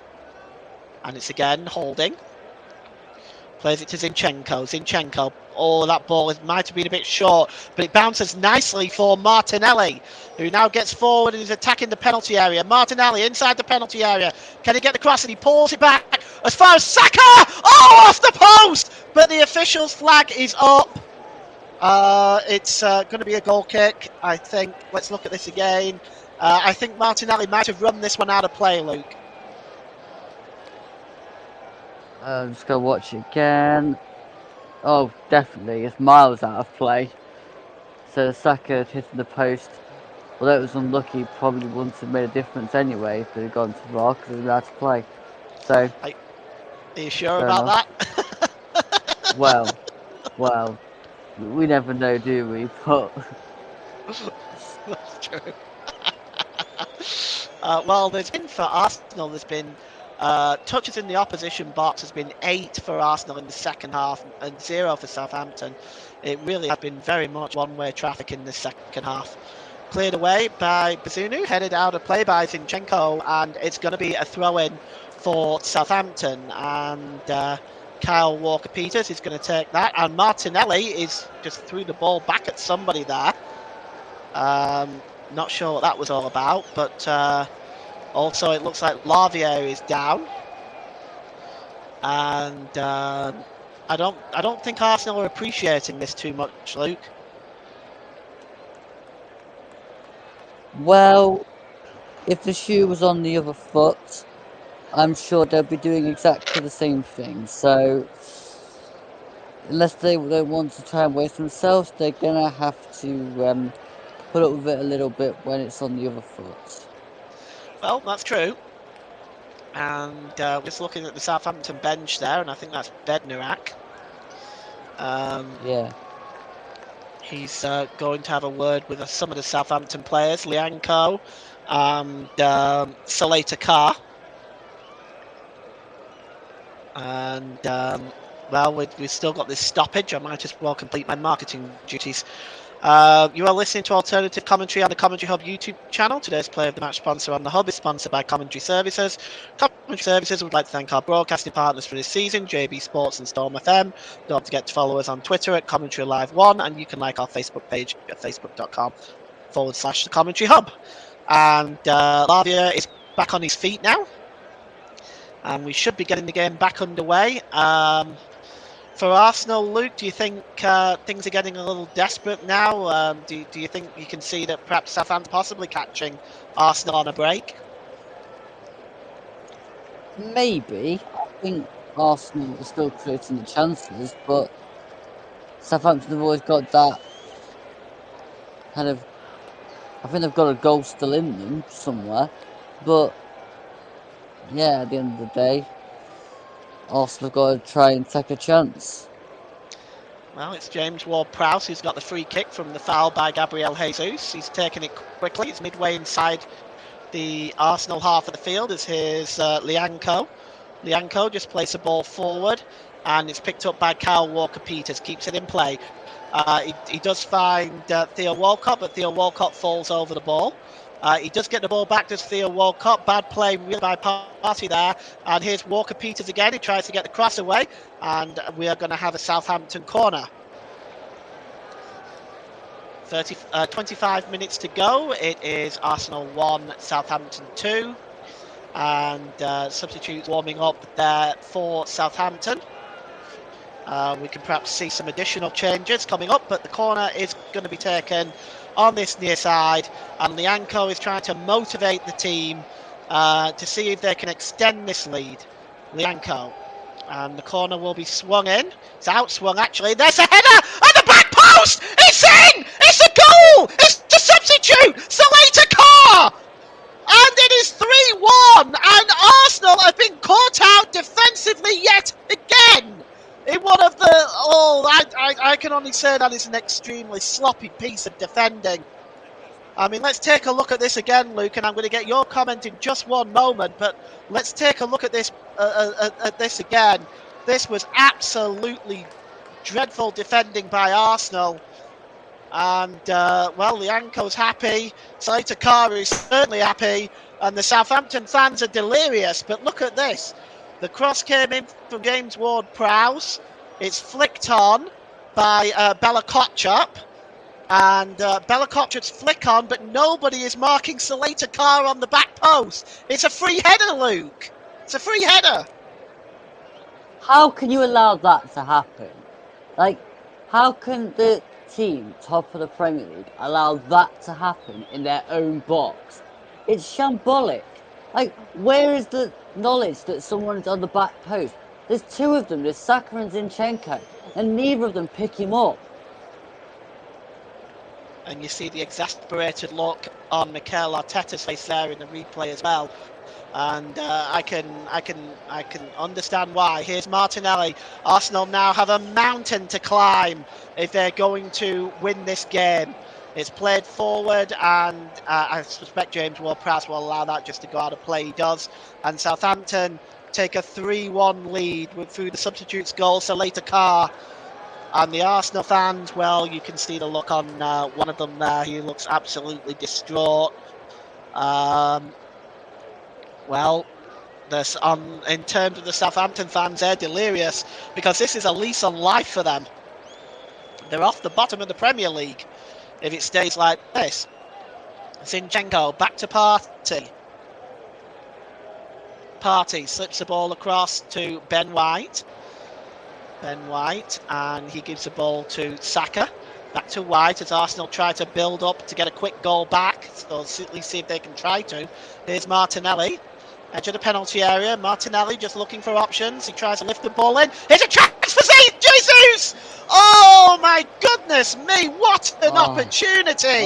and it's again Holding. Plays it to Zinchenko. Zinchenko. Oh, that ball might have been a bit short, but it bounces nicely for Martinelli, who now gets forward and is attacking the penalty area. Martinelli inside the penalty area. Can he get the cross? And he pulls it back as far as Saka! Oh, off the post! But the official's flag is up. It's going to be a goal kick, I think. Let's look at this again. I think Martinelli might have run this one out of play, Luke. I'm just going to watch it again. Oh, definitely. It's miles out of play. So Saka hitting the post, although it was unlucky, probably wouldn't have made a difference anyway if they'd gone to VAR because it was out of play. So, are you sure about that? Well, we never know, do we? But that's true. Well, there's been for Arsenal, there's been touches in the opposition box has been 8 for Arsenal in the second half and 0 for Southampton. It really has been very much one-way traffic in the second half. Cleared away by Bazunu, headed out of play by Zinchenko, and it's going to be a throw-in for Southampton. And Kyle Walker-Peters is going to take that, and Martinelli is just threw the ball back at somebody there. Not sure what that was all about, but also it looks like Lavia is down, and I don't think Arsenal are appreciating this too much, Luke. well, if the shoe was on the other foot, I'm sure they'll be doing exactly the same thing. So, unless they want to try and waste themselves, they're gonna have to put up with it a little bit when it's on the other foot. Well, that's true. And just looking at the Southampton bench there, and I think that's Bednarak. Yeah. He's going to have a word with some of the Southampton players, Lianco and Saleta Carr. And well, we've still got this stoppage. I might as well complete my marketing duties. You are listening to alternative commentary on the Commentary Hub YouTube channel. Today's player of the match sponsor on the Hub is sponsored by Commentary Services. Commentary Services would like to thank our broadcasting partners for this season, JB Sports and Storm FM. Don't forget to follow us on Twitter at Commentary Live 1, and you can like our Facebook page at facebook.com/the Commentary Hub. And Lavia is back on his feet now, and we should be getting the game back underway. For Arsenal, Luke, do you think things are getting a little desperate now? Do you think you can see that perhaps Southampton possibly catching Arsenal on a break? Maybe. I think Arsenal are still creating the chances, but Southampton have always got that kind of... I think they've got a goal still in them somewhere, but yeah, at the end of the day, Arsenal have got to try and take a chance. Well, it's James Ward-Prowse who's got the free kick from the foul by Gabriel Jesus. He's taken it quickly. It's midway inside the Arsenal half of the field. As here's Lianco. Lianco just plays the ball forward, and it's picked up by Kyle Walker-Peters. Keeps it in play. He does find Theo Walcott, but Theo Walcott falls over the ball. He does get the ball back to Theo Walcott. Bad play really by Party there. And here's Walker Peters again. He tries to get the cross away. And we are going to have a Southampton corner. 25 minutes to go. It is Arsenal 1, Southampton 2. And substitutes warming up there for Southampton. We can perhaps see some additional changes coming up, but the corner is going to be taken on this near side, and Lianco is trying to motivate the team to see if they can extend this lead. Lianco, and the corner will be swung in. It's outswung actually. There's a header at the back post. It's in. It's a goal. It's a substitute. Saleta Carr. And it is 3-1, and Arsenal have been caught out defensively yet again. In one of the... I can only say that is an extremely sloppy piece of defending. I mean, let's take a look at this again, Luke, and I'm going to get your comment in just one moment, but let's take a look at this again. This was absolutely dreadful defending by Arsenal. And, Lianco's happy. Saleta Carr is certainly happy. And the Southampton fans are delirious. But look at this. The cross came in from James Ward-Prowse. It's flicked on by Bella Kotchap. And Bella Kotchap's flick on, but nobody is marking Saleta Carr on the back post. It's a free header, Luke. It's a free header. How can you allow that to happen? Like, how can the team, top of the Premier League, allow that to happen in their own box? It's shambolic. Like, where is the knowledge that someone is on the back post? There's two of them, there's Saka and Zinchenko, and neither of them pick him up. And you see the exasperated look on Mikel Arteta's face there in the replay as well. And I can understand why. Here's Martinelli. Arsenal now have a mountain to climb if they're going to win this game. It's played forward, and I suspect James Ward-Prowse will allow that just to go out of play. He does. And Southampton take a 3-1 lead through the substitutes goal. Saleta Carr. And the Arsenal fans, well, you can see the look on one of them there. He looks absolutely distraught. In terms of the Southampton fans, they're delirious because this is a lease on life for them. They're off the bottom of the Premier League if it stays like this. Zinchenko back to Party. Party slips the ball across to Ben White. And he gives the ball to Saka. Back to White as Arsenal try to build up to get a quick goal back. So at least see if they can try to. Here's Martinelli. Edge of the penalty area. Martinelli just looking for options. He tries to lift the ball in. Here's a chance for Jesus! Oh my goodness me! What an opportunity!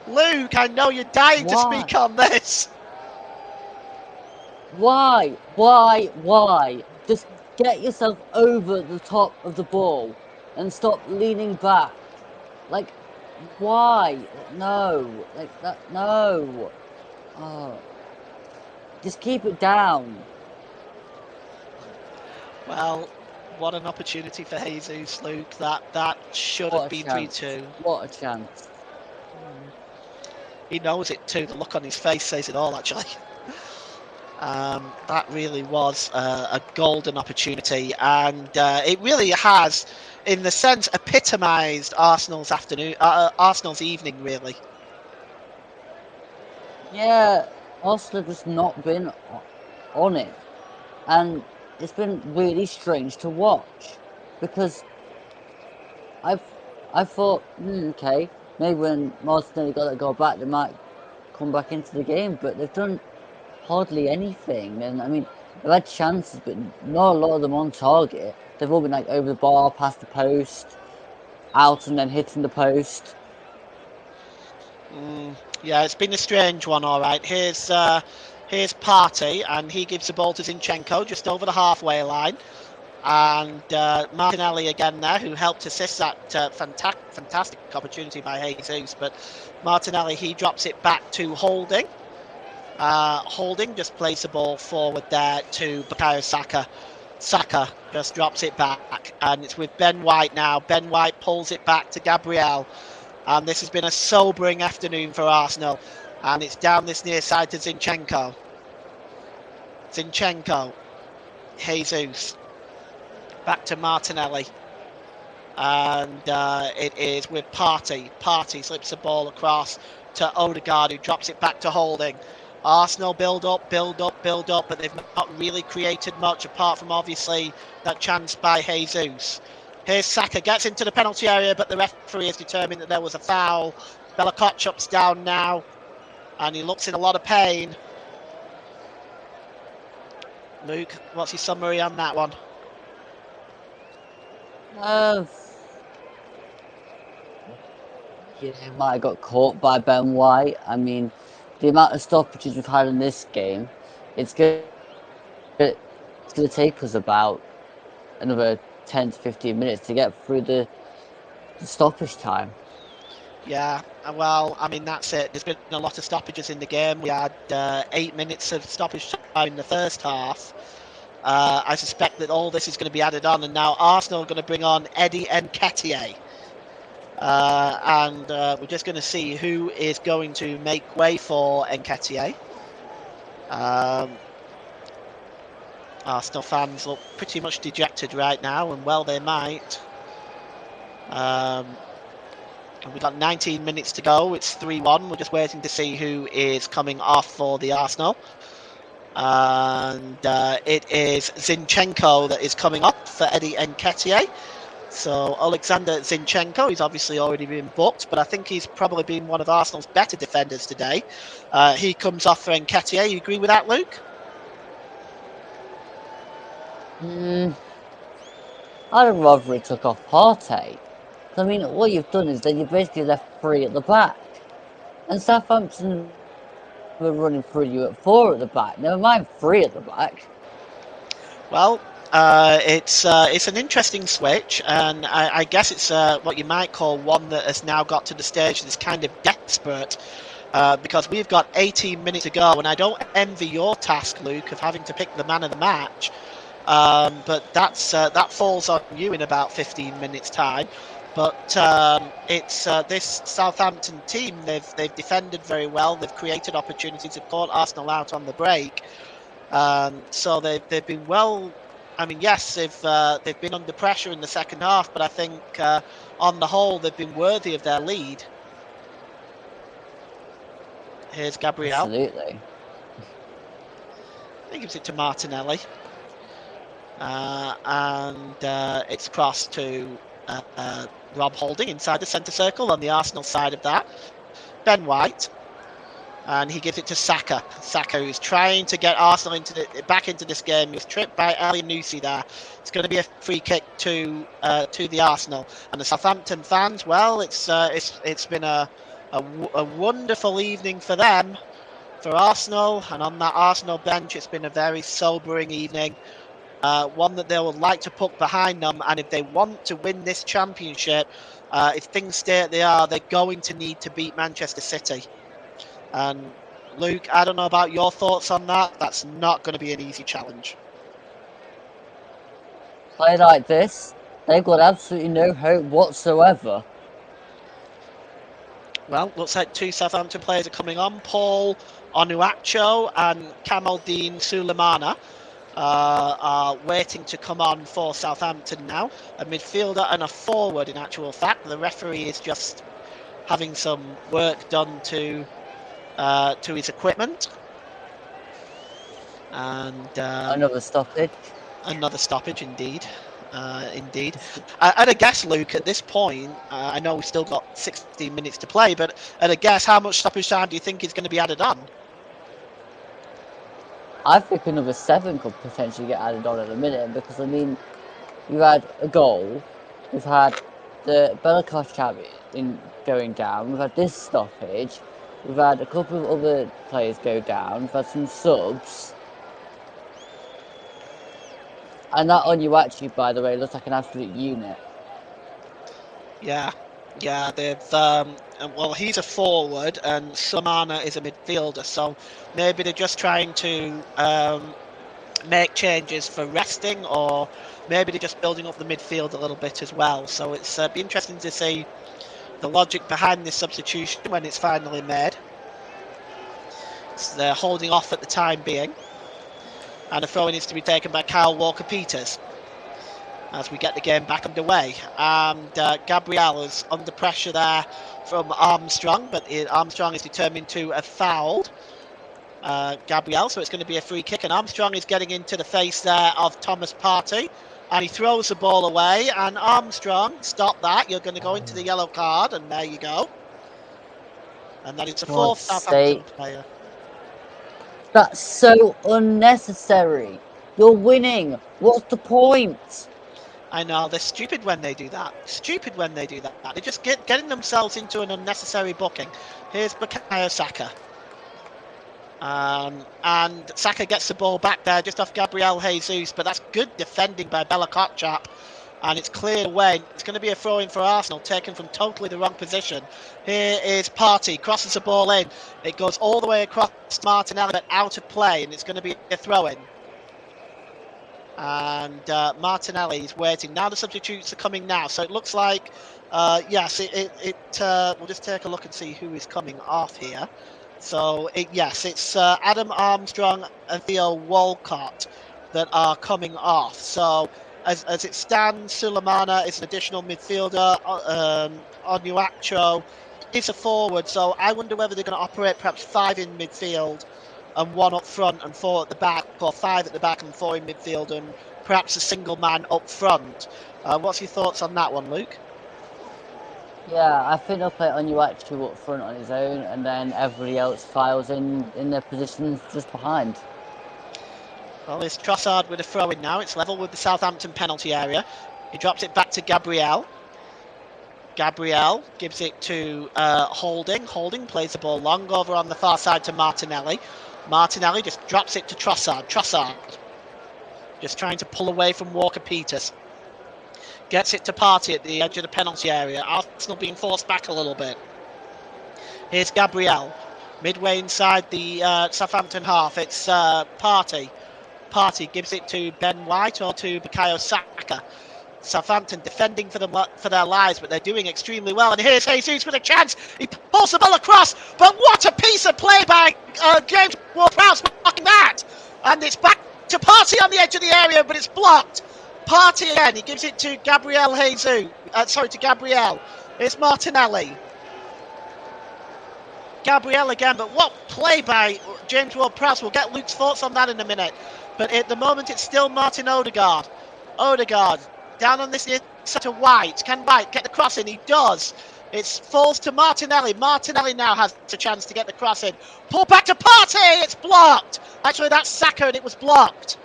Luke, I know you're dying to speak on this. Why? Just get yourself over the top of the ball and stop leaning back. Like, why? No. Like that. No. Just keep it down. Well, what an opportunity for Jesus, Luke. That should have been 3-2. What a chance. He knows it too. The look on his face says it all, actually. That really was a golden opportunity, and it really has, in the sense, epitomised Arsenal's evening, really. Yeah, Arsenal have just not been on it, and it's been really strange to watch because I thought, okay, maybe when Martinelli got that goal back, they might come back into the game, but they've done hardly anything. And I mean, they've had chances, but not a lot of them on target. They've all been like over the bar, past the post, out and then hitting the post. Yeah, it's been a strange one, all right. Here's Party, and he gives the ball to Zinchenko just over the halfway line. And Martinelli again there, who helped assist that fantastic opportunity by Jesus. But Martinelli, he drops it back to Holding. Holding just plays the ball forward there to Bukayo Saka. Saka just drops it back, and it's with Ben White now. Ben White pulls it back to Gabriel. And this has been a sobering afternoon for Arsenal. And it's down this near side to Zinchenko. Jesus. Back to Martinelli. And it is with Partey. Partey slips the ball across to Odegaard, who drops it back to Holding. Arsenal build up, but they've not really created much apart from obviously that chance by Jesus. Here's Saka, gets into the penalty area, but the referee has determined that there was a foul. Bella Kotchup's down now, and he looks in a lot of pain. Luke, what's your summary on that one? Yeah, he might have got caught by Ben White. I mean, the amount of stoppages we've had in this game, it's going to take us about another 10 to 15 minutes to get through the stoppage time. Yeah, well, I mean, that's it. There's been a lot of stoppages in the game. We had 8 minutes of stoppage time in the first half. I suspect that all this is going to be added on, and now Arsenal are going to bring on Eddie Nketiah. And we're just going to see who is going to make way for Nketiah. Arsenal fans look pretty much dejected right now, and well, they might. We've got 19 minutes to go. It's 3-1. We're just waiting to see who is coming off for the Arsenal. And it is Zinchenko that is coming up for Eddie Nketiah. So Alexander Zinchenko, he's obviously already been booked, but I think he's probably been one of Arsenal's better defenders today. He comes off for Nketiah. You agree with that, Luke? I'd rather he took off Partey. I mean, what you've done is then you basically left 3 at the back. And Southampton were running through you at 4 at the back. Never mind 3 at the back. Well, it's an interesting switch, and I guess it's what you might call one that has now got to the stage that's kind of desperate. Because we've got 18 minutes to go, and I don't envy your task, Luke, of having to pick the man of the match. But that falls on you in about 15 minutes' time. But it's this Southampton team. They've defended very well. They've created opportunities. They've caught Arsenal out on the break. So they've been well. I mean, yes, they've been under pressure in the second half, but I think on the whole they've been worthy of their lead. Here's Gabriel. Absolutely. He gives it to Martinelli. And it's crossed to Rob Holding inside the centre circle on the Arsenal side of that. Ben White. And he gives it to Saka. Saka, who's trying to get Arsenal back into this game. He was tripped by Ali Nusi there. It's going to be a free kick to the Arsenal. And the Southampton fans, well, it's been a wonderful evening for them. For Arsenal, and on that Arsenal bench, it's been a very sobering evening. One that they would like to put behind them, and if they want to win this championship, if things stay as they are, they're going to need to beat Manchester City. And Luke, I don't know about your thoughts on that. That's not going to be an easy challenge. Play like this, they've got absolutely no hope whatsoever. Well, looks like 2 Southampton players are coming on. Paul Onuachu and Kamaldeen Sulemana are waiting to come on for Southampton now. A midfielder and a forward, in actual fact. The referee is just having some work done to his equipment. And Another stoppage. Another stoppage, indeed. Indeed. At a guess, Luke, at this point, I know we've still got 16 minutes to play, but at a guess, how much stoppage time do you think is going to be added on? I think another 7 could potentially get added on in a minute, because, I mean, you had a goal, we've had the Bella Kotchap going down, we've had this stoppage, we've had a couple of other players go down, we've had some subs. And that Onuachu, by the way, looks like an absolute unit. Yeah, they've well, he's a forward and Samana is a midfielder, so maybe they're just trying to make changes for resting, or maybe they're just building up the midfield a little bit as well. So it's be interesting to see the logic behind this substitution when it's finally made. So they're holding off at the time being. And a throw-in is to be taken by Kyle Walker-Peters as we get the game back underway. And Gabriel is under pressure there from Armstrong, but Armstrong is determined to have fouled Gabriel, so it's going to be a free kick. And Armstrong is getting into the face there of Thomas Partey, and he throws the ball away. And Armstrong, stop that! You're going to go into the yellow card, and there you go. And that is the fourth Southampton player. That's so unnecessary. You're winning. What's the point? I know, they're stupid when they do that. Stupid when they do that. They're just getting themselves into an unnecessary booking. Here's Bukayo Saka. And Saka gets the ball back there just off Gabriel Jesus, but that's good defending by Bella Kotchap. And it's cleared away. It's going to be a throw-in for Arsenal, taken from totally the wrong position. Here is Partey, crosses the ball in. It goes all the way across Martinelli, but out of play, and it's going to be a throw-in. And Martinelli is waiting. Now the substitutes are coming now. So it looks like, yes, we'll just take a look and see who is coming off here. So, it's Adam Armstrong and Theo Walcott that are coming off. So, as it stands, Sulemana is an additional midfielder. Onuachu is a forward. So, I wonder whether they're going to operate perhaps 5 in midfield and 1 up front and 4 at the back, or 5 at the back and 4 in midfield, and perhaps a single man up front. What's your thoughts on that one, Luke? Yeah, I think they'll play Onuachu up front on his own, and then everybody else files in their positions just behind. Well, it's Trossard with a throw-in now. It's level with the Southampton penalty area. He drops it back to Gabriel. Gabriel gives it to Holding. Holding plays the ball long over on the far side to Martinelli. Martinelli just drops it to Trossard. Trossard just trying to pull away from Walker-Peters. Gets it to Partey at the edge of the penalty area. Arsenal being forced back a little bit. Here's Gabriel. Midway inside the Southampton half. It's Partey. Partey gives it to Ben White or to Bukayo Saka. Southampton defending for their lives, but they're doing extremely well. And here's Jesus with a chance. He pulls the ball across, but what a piece of play by James Ward-Prowse blocking that. And it's back to Partey on the edge of the area, but it's blocked. Partey again, he gives it to Gabriel Jesus. To Gabriel. It's Martinelli. Gabriel again, but what play by James Ward-Prowse. We'll get Luke's thoughts on that in a minute. But at the moment, it's still Martin Odegaard. Odegaard down on this near side to White. Can White get the cross in? He does. It falls to Martinelli. Martinelli now has a chance to get the cross in. Pull back to Partey. It's blocked. Actually, that's Saka, and it was blocked.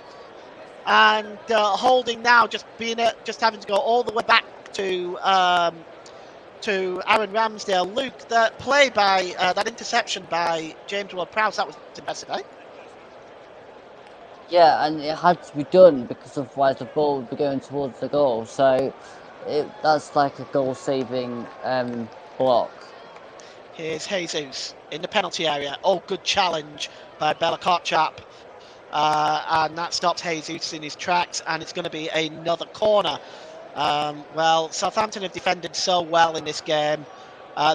And Holding now just having to go all the way back to Aaron Ramsdale. Luke, that play by that interception by James Ward-Prowse, that was impressive, eh? Yeah, and it had to be done because otherwise the ball would be going towards the goal. So that's like a goal-saving block. Here's Jesus in the penalty area. Oh, good challenge by Bella Kotchap. And that stops Jesus in his tracks, and it's going to be another corner. Well, Southampton have defended so well in this game.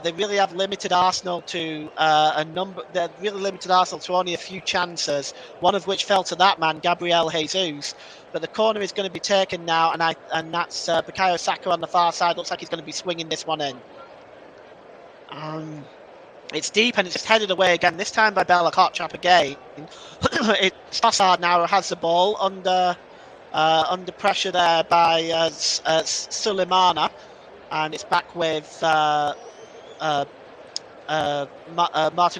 They really have limited Arsenal to They're really limited Arsenal to only a few chances, one of which fell to that man, Gabriel Jesus. But the corner is going to be taken now, and that's Bukayo Saka on the far side. Looks like he's going to be swinging this one in. It's deep and it's just headed away again, this time by Bella Kotchap again. It's Trossard now who has the ball under pressure there by Sulemana, and it's back with Martin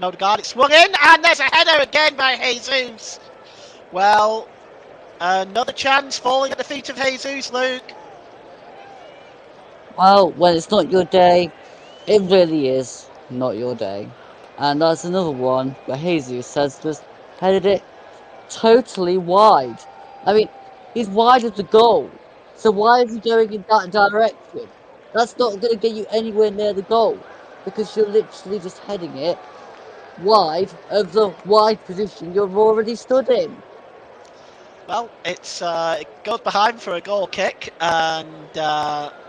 Odegaard. It's swung in, and there's a header again by Jesus. Well, another chance falling at the feet of Jesus, Luke. Well, when it's not your day, it really is not your day. And that's another one where Jesus has just headed it totally wide. I mean, he's wide of the goal. So why is he going in that direction? That's not going to get you anywhere near the goal, because you're literally just heading it wide of the wide position you're already stood in. Well, it goes behind for a goal kick, and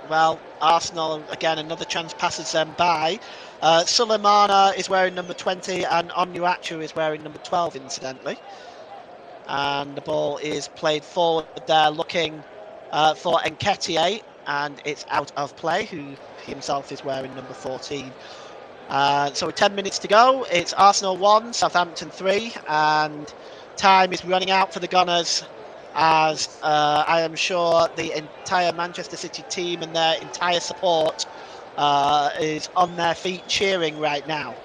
well, Arsenal, again, another chance passes them by. Sulemana is wearing number 20 and Onuachu is wearing number 12, incidentally. And the ball is played forward there, looking for Nketiah, and it's out of play, who himself is wearing number 14. So with 10 minutes to go, it's Arsenal 1, Southampton 3, and time is running out for the Gunners, as I am sure the entire Manchester City team and their entire support is on their feet cheering right now.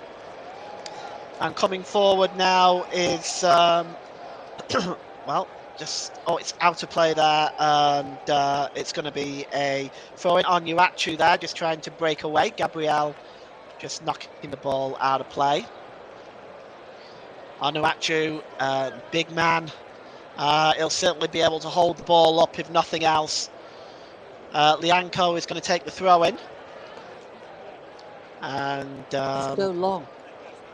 And coming forward now is, well, it's out of play there, and it's going to be a throw-in on Onuachu there, just trying to break away. Gabriel just knocking the ball out of play. Onuachu, big man. He'll certainly be able to hold the ball up, if nothing else. Lianco is going to take the throw-in. And Let's go long.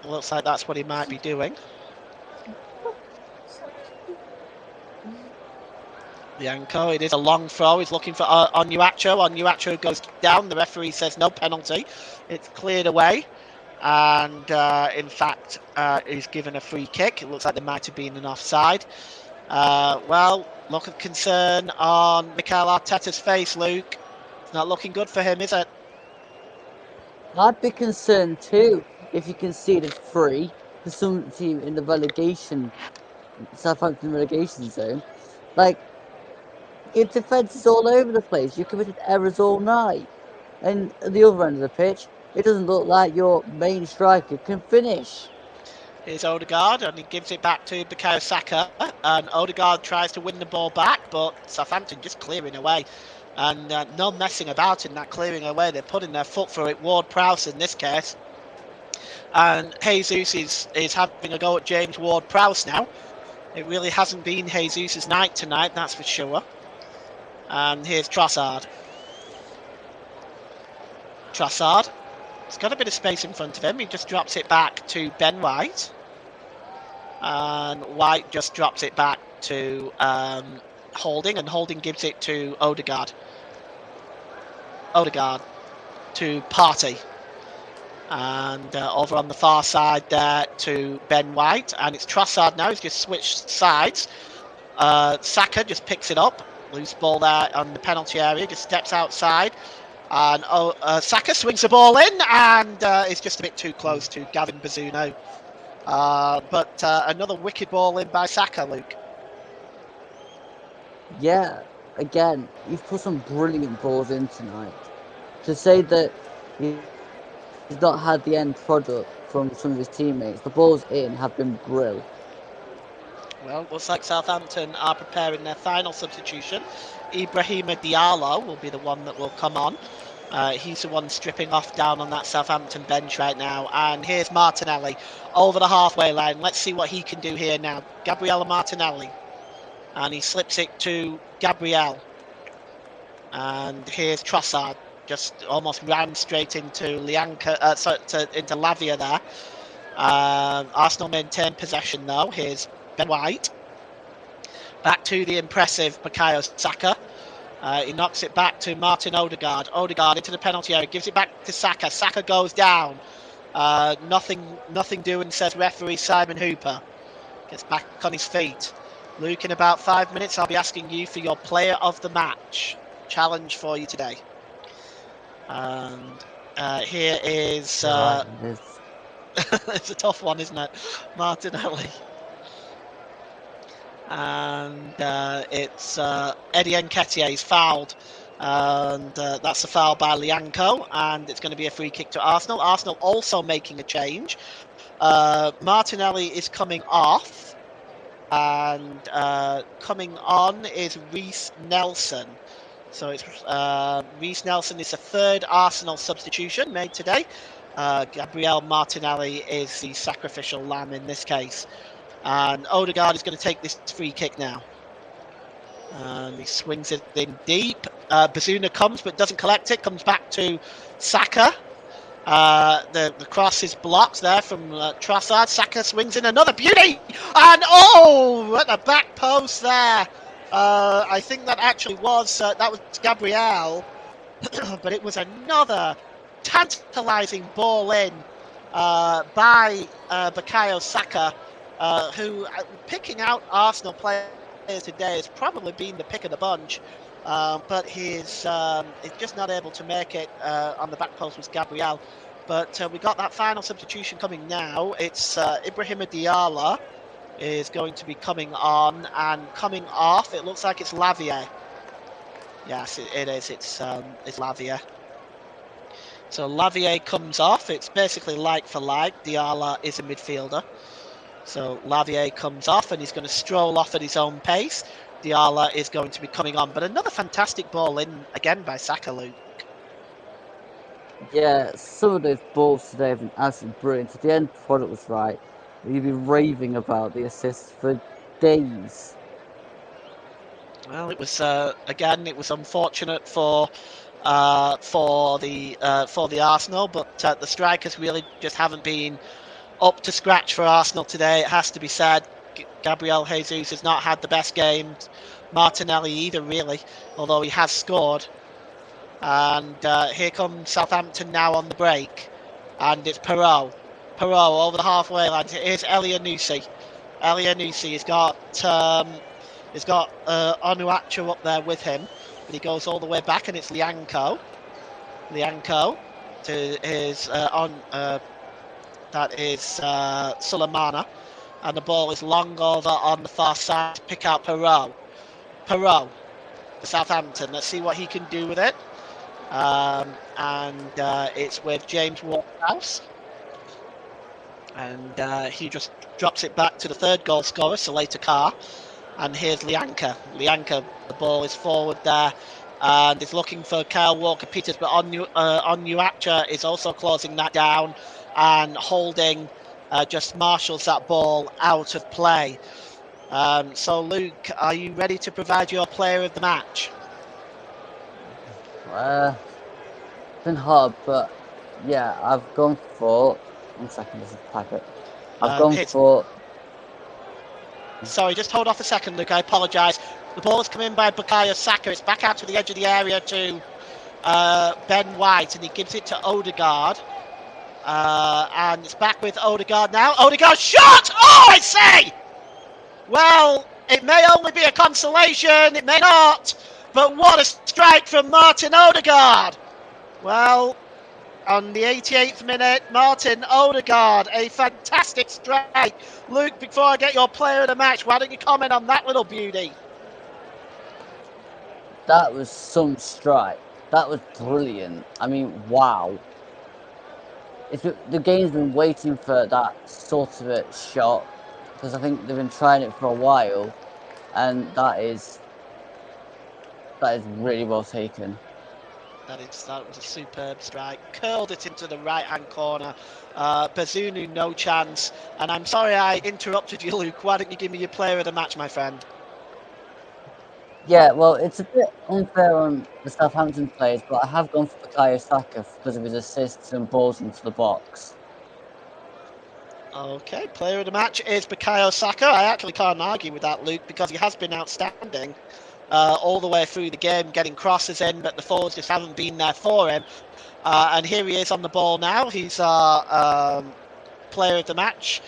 Looks like that's what he might be doing. Lianco, it is a long throw. He's looking for Onuachu. Onuachu goes down. The referee says no penalty. It's cleared away. And in fact, he's given a free kick. It looks like there might have been an offside. Well, look of concern on Mikel Arteta's face, Luke. It's not looking good for him, is it? I'd be concerned too if you conceded 3 for some team in the Southampton relegation zone. Like, your defence is all over the place. You committed errors all night. And at the other end of the pitch, it doesn't look like your main striker can finish. Here's Odegaard, and he gives it back to Bukayo Saka. And Odegaard tries to win the ball back, but Southampton just clearing away. And no messing about in that clearing away. They're putting their foot through it. Ward-Prowse in this case. And Jesus is having a go at James Ward-Prowse now. It really hasn't been Jesus' night tonight, that's for sure. And here's Trossard. Trossard. He's got a bit of space in front of him. He just drops it back to Ben White. And White just drops it back to Holding. And Holding gives it to Odegaard. Odegaard to Partey. And over on the far side there to Ben White. And it's Trossard now. He's just switched sides. Saka just picks it up. Loose ball there on the penalty area. Just steps outside. And Saka swings the ball in. And it's just a bit too close to Gavin Bazunu. But another wicked ball in by Saka, Luke. Yeah, again, you've put some brilliant balls in tonight. To say that he's not had the end product from some of his teammates, the balls in have been brilliant. Well, looks like Southampton are preparing their final substitution. Ibrahima Diallo will be the one that will come on. He's the one stripping off down on that Southampton bench right now. And here's Martinelli over the halfway line. Let's see what he can do here now. Gabriele Martinelli. And he slips it to Gabriel. And here's Trossard. Just almost ran straight into into Lavia there. Arsenal maintain possession though. Here's Ben White. Back to the impressive Bukayo Saka. He knocks it back to Martin Odegaard. Odegaard into the penalty area. Gives it back to Saka. Saka goes down. Nothing doing, says referee Simon Hooper. Gets back on his feet. Luke, in about 5 minutes, I'll be asking you for your player of the match challenge for you today. And here is... it's a tough one, isn't it? Martinelli. And it's Eddie Nketiah. He's fouled. And that's a foul by Lianco. And it's going to be a free kick to Arsenal. Arsenal also making a change. Martinelli is coming off. And coming on is Reece Nelson. So it's Reece Nelson is the third Arsenal substitution made today. Gabriel Martinelli is the sacrificial lamb in this case. And Odegaard is going to take this free kick now. And he swings it in deep. Bazunu comes but doesn't collect it. Comes back to Saka. The cross is blocked there from Trossard. Saka swings in another beauty. And at the back post there. I think that actually was that was Gabriel. but it was another tantalising ball in by Bukayo Saka, who picking out Arsenal players today has probably been the pick of the bunch. But he's just not able to make it on the back post with Gabriel. But we got that final substitution coming now. It's Ibrahima Diarra is going to be coming on, and coming off, it looks like it's Lavia. Yes, it is. It's Lavia. So Lavia comes off. It's basically like for like. Diarra is a midfielder. So Lavia comes off, and he's going to stroll off at his own pace. Diarra is going to be coming on. But another fantastic ball in, again, by Saka, Luke. Yeah, some of those balls today have been absolutely brilliant. If the end product was right, you'd be raving about the assists for days. Well, it was again. It was unfortunate for the Arsenal, but the strikers really just haven't been up to scratch for Arsenal today. It has to be said. Gabriel Jesus has not had the best game. Martinelli either, really, although he has scored. And here comes Southampton now on the break, and it's Perot over the halfway line. Here's Elianusi. Elianusi has got Onuachu up there with him, but he goes all the way back, and it's Lianco to his that is Sulemana, and the ball is long over on the far side to pick out Perot for Southampton. Let's see what he can do with it. And it's with James Ward-Prowse, and he just drops it back to the third goal scorer, Saleta Carr. And here's Lianca. The ball is forward there, and is looking for Kyle Walker-Peters, but Onuachu is also closing that down, and Holding just marshals that ball out of play. So, Luke, are you ready to provide your player of the match? It's been hard, but yeah, I've gone for. 1 second, this is the packet. I've gone for. Sorry, just hold off a second, Luke. I apologise. The ball has come in by Bukayo Saka. It's back out to the edge of the area to Ben White, and he gives it to Odegaard. And it's back with Odegaard now. Odegaard shot! Oh, I say! Well, it may only be a consolation, it may not, but what a strike from Martin Odegaard! Well, on the 88th minute, Martin Odegaard, a fantastic strike. Luke, before I get your player of the match, why don't you comment on that little beauty? That was some strike. That was brilliant. I mean, wow. The game's been waiting for that sort of a shot, because I think they've been trying it for a while, and that is really well taken. That was a superb strike. Curled it into the right-hand corner. Bazunu, no chance. And I'm sorry I interrupted you, Luke. Why don't you give me your player of the match, my friend? Yeah, well, it's a bit unfair on the Southampton players, but I have gone for Bukayo Saka because of his assists and balls into the box. Okay, player of the match is Bukayo Saka. I actually can't argue with that, Luke, because he has been outstanding all the way through the game, getting crosses in, but the forwards just haven't been there for him. And here he is on the ball now. He's our player of the match,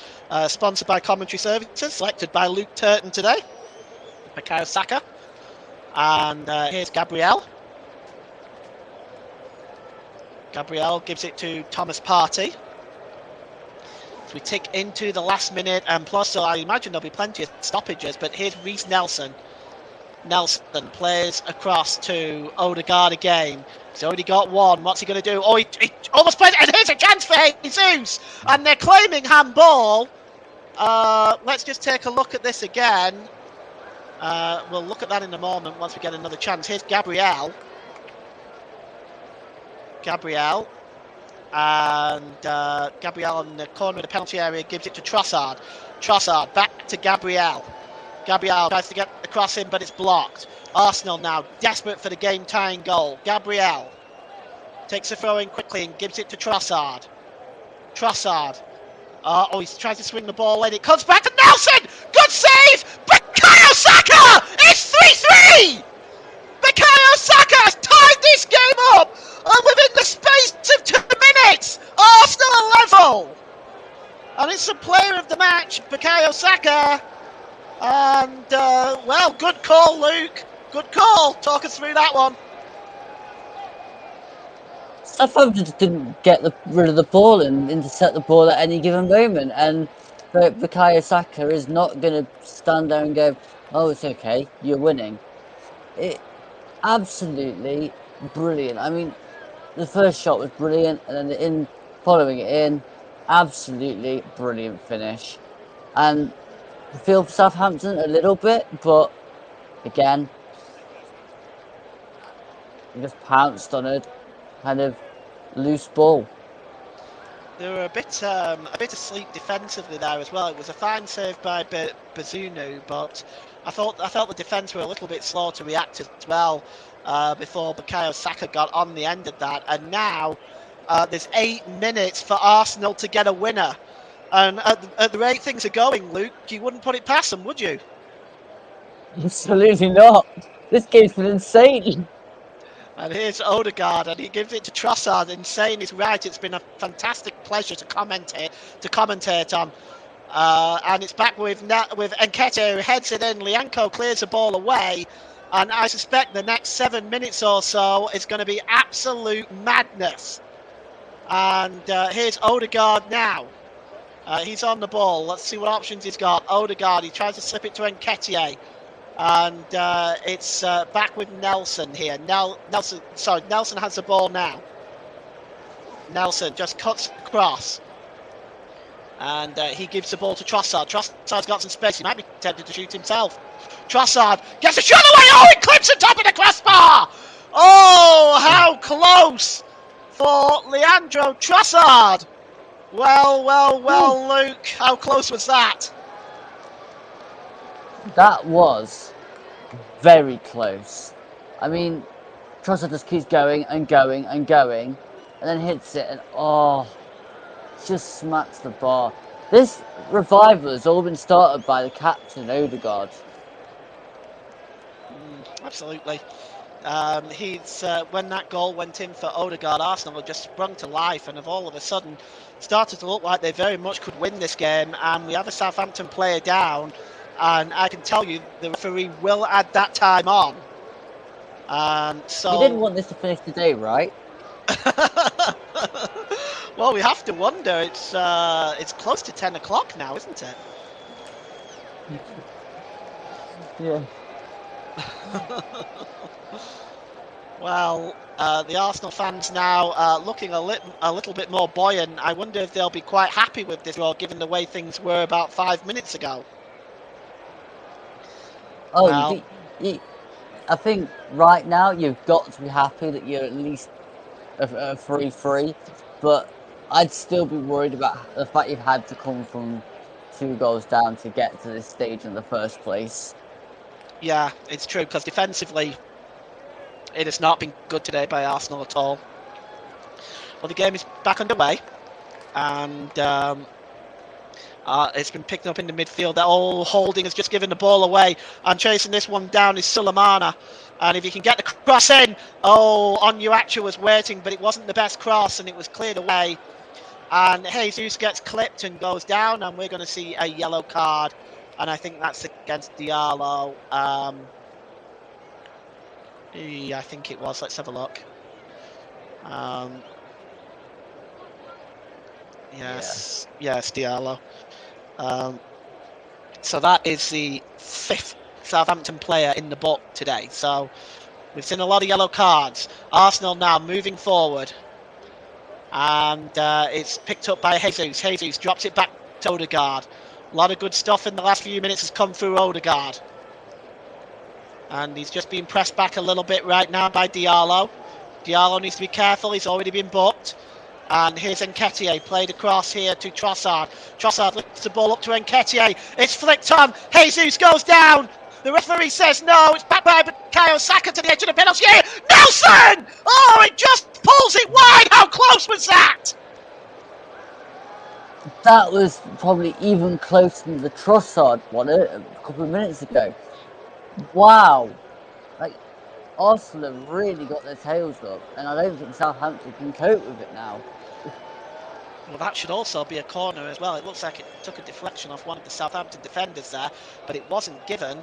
sponsored by Commentary Services, selected by Luke Turton today. Bukayo Saka. And here's Gabriel. Gabriel gives it to Thomas Partey. So we tick into the last minute, and plus, so I imagine there'll be plenty of stoppages, but here's Reece Nelson. Nelson plays across to Odegaard again. He's already got one. What's he going to do? Oh, he almost played it, and here's a chance for Jesus! And they're claiming handball. Let's just take a look at this again. We'll look at that in a moment once we get another chance. Here's Gabriel. And Gabriel on the corner of the penalty area gives it to Trossard. Trossard back to Gabriel. Gabriel tries to get the cross in, but it's blocked. Arsenal now desperate for the game-tying goal. Gabriel takes a throw in quickly and gives it to Trossard. Trossard. He tries to swing the ball in. It comes back to Nelson. Good save. Bukayo Saka. It's 3-3. Bukayo Saka has tied this game up Saka. And, well, good call, Luke. Good call. Talk us through that one. Southampton just didn't get rid of the ball and intercept the ball at any given moment. And Bukayo Saka is not going to stand there and go, "Oh, it's okay, you're winning." It absolutely brilliant. I mean, the first shot was brilliant, and then following it in, absolutely brilliant finish. And I feel for Southampton a little bit, but again, he just pounced on a kind of loose ball. They were a bit asleep defensively there as well. It was a fine save by Bazunu, but I felt the defence were a little bit slow to react as well before Bukayo Saka got on the end of that. And now there's 8 minutes for Arsenal to get a winner. And at the rate things are going, Luke, you wouldn't put it past them, would you? Absolutely not. This game's been insane. And here's Odegaard, and he gives it to Trossard. Insane is right. It's been a fantastic pleasure to commentate on. And it's back with Nketiah, who heads it in. Lianco clears the ball away. And I suspect the next 7 minutes or so is going to be absolute madness. And here's Odegaard now. He's on the ball. Let's see what options he's got. Odegaard, he tries to slip it to Nketiah. And it's back with Nelson here. Nelson has the ball now. Nelson just cuts across. And he gives the ball to Trossard. Trossard's got some space. He might be tempted to shoot himself. Trossard gets a shot away. Oh, he clips the top of the crossbar. Oh, how close for Leandro Trossard. Well, Luke, how close was that? That was very close. I mean, Trossard just keeps going and going and going, and then hits it, and just smacks the bar. This revival has all been started by the captain, Odegaard. Absolutely. He's when that goal went in for Odegaard, Arsenal had just sprung to life and have all of a sudden started to look like they very much could win this game. And we have a Southampton player down, and I can tell you the referee will add that time on. So You didn't want this to finish today, right? Well, we have to wonder. It's close to 10 o'clock now, isn't it? Yeah. Well, the Arsenal fans now looking a little bit more buoyant. I wonder if they'll be quite happy with this draw, given the way things were about 5 minutes ago. Oh, Well, I think right now you've got to be happy that you're at least a 3-3, but I'd still be worried about the fact you've had to come from 2 goals down to get to this stage in the first place. yeah, it's true, because defensively, it has not been good today by Arsenal at all. Well, the game is back underway, and it's been picked up in the midfield. That old Holding has just given the ball away, and chasing this one down is Sulemana. And if he can get the cross in, Onuachu was waiting, but it wasn't the best cross, and it was cleared away. And Jesus gets clipped and goes down, and we're going to see a yellow card. And I think that's against Diallo. I think it was. Let's have a look. Yes, Diallo. So that is the 5th Southampton player in the book today. So we've seen a lot of yellow cards. Arsenal now moving forward. And it's picked up by Jesus. Jesus drops it back to Odegaard. A lot of good stuff in the last few minutes has come through Odegaard. And he's just being pressed back a little bit right now by Diallo. Diallo needs to be careful. He's already been booked. And here's Nketiah, played across here to Trossard. Trossard lifts the ball up to Nketiah. It's flicked on. Jesus goes down. The referee says no. It's back by Bukayo Saka to the edge of the penalty area. Nelson! Oh, it just pulls it wide. How close was that? That was probably even closer than the Trossard one a couple of minutes ago. Wow. Like, Arsenal have really got their tails up, and I don't think Southampton can cope with it now. Well, that should also be a corner as well. It looks like it took a deflection off one of the Southampton defenders there, but it wasn't given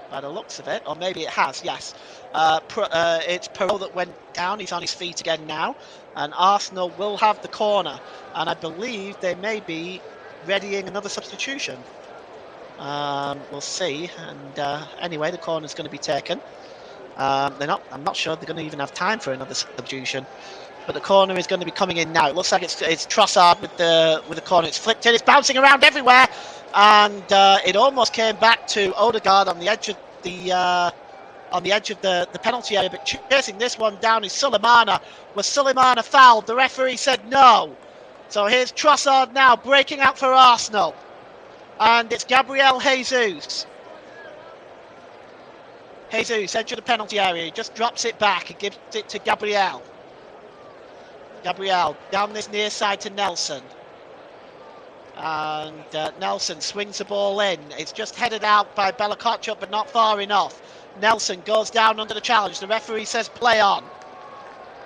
by the looks of it. Or maybe it has, yes. It's Perot that went down. He's on his feet again now. And Arsenal will have the corner. And I believe they may be readying another substitution. We'll see. And anyway, the corner's going to be taken. I'm not sure they're going to even have time for another substitution. But the corner is going to be coming in now. It looks like it's Trossard with the corner. It's flicked in. It's bouncing around everywhere, and it almost came back to Odegaard on the edge of the penalty area. But chasing this one down is Sulemana. Was Sulemana fouled? The referee said no. So here's Trossard now breaking out for Arsenal, and it's Gabriel Jesus. Jesus, edge of the penalty area. He just drops it back and gives it to Gabriel. Gabriel down this near side to Nelson. And Nelson swings the ball in. It's just headed out by Bella Kotchuk, but not far enough. Nelson goes down under the challenge. The referee says play on.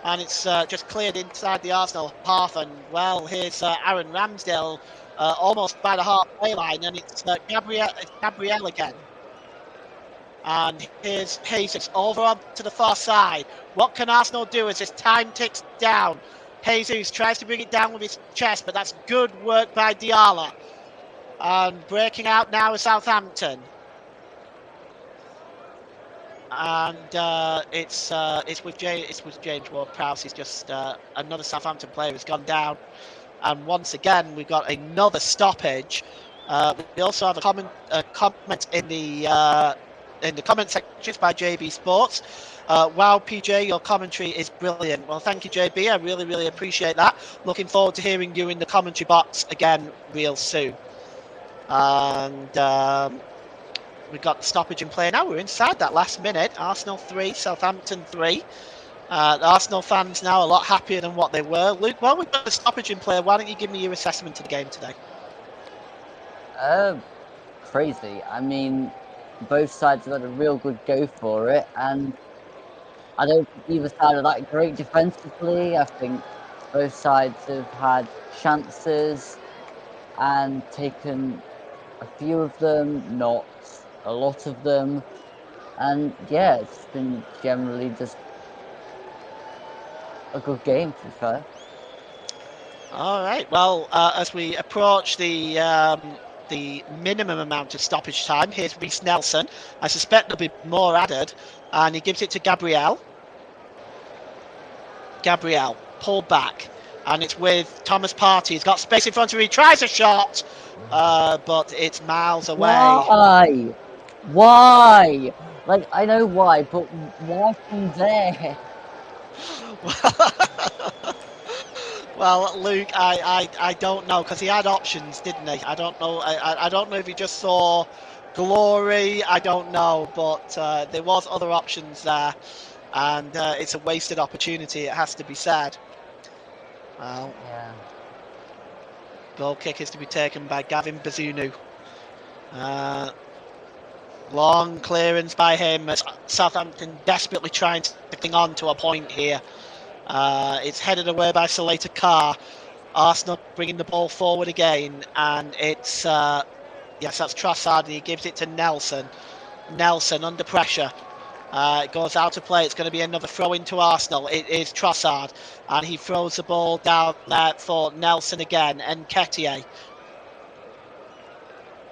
And it's just cleared inside the Arsenal half. And, well, here's Aaron Ramsdale almost by the halfway line. And it's Gabriel again. And here's Jesus over on to the far side. What can Arsenal do as this time ticks down? Jesus tries to bring it down with his chest, but that's good work by Diala. And breaking out now is Southampton. And it's with James Ward-Prowse. He's just another Southampton player has gone down. And once again, we've got another stoppage. We also have a comment in the comment section by JB Sports. Wow, PJ, your commentary is brilliant. Well, thank you, JB. I really, really appreciate that. Looking forward to hearing you in the commentary box again real soon. And we've got the stoppage in play now. We're inside that last minute. Arsenal 3, Southampton 3. The Arsenal fans now a lot happier than what they were. Luke, while we've got the stoppage in play, why don't you give me your assessment of the game today? Crazy. I mean, both sides have had a real good go for it, and I don't think either side are that great defensively. I think both sides have had chances and taken a few of them, not a lot of them. And yeah, it's been generally just a good game, to be fair. All right. Well, as we approach the minimum amount of stoppage time, here's Reece Nelson. I suspect there'll be more added, and he gives it to Gabriel. Gabriel pulled back, and it's with Thomas Partey. He's got space in front of him. He tries a shot, but it's miles away. Why? Like, I know why, but why from there? Well, Luke, I don't know, because he had options, didn't he? I don't know. I don't know if he just saw glory. I don't know, but there was other options there, and it's a wasted opportunity. It has to be said. Well, Yeah. goal kick is to be taken by Gavin Bazunu. Long clearance by him as Southampton desperately trying to cling on to a point here. It's headed away by Saleta Carr. Arsenal bringing the ball forward again, and it's yes, that's Trossard, and he gives it to Nelson. Nelson under pressure. It goes out of play. It's going to be another throw into Arsenal. It is Trossard, and he throws the ball down there for Nelson again. Nketiah.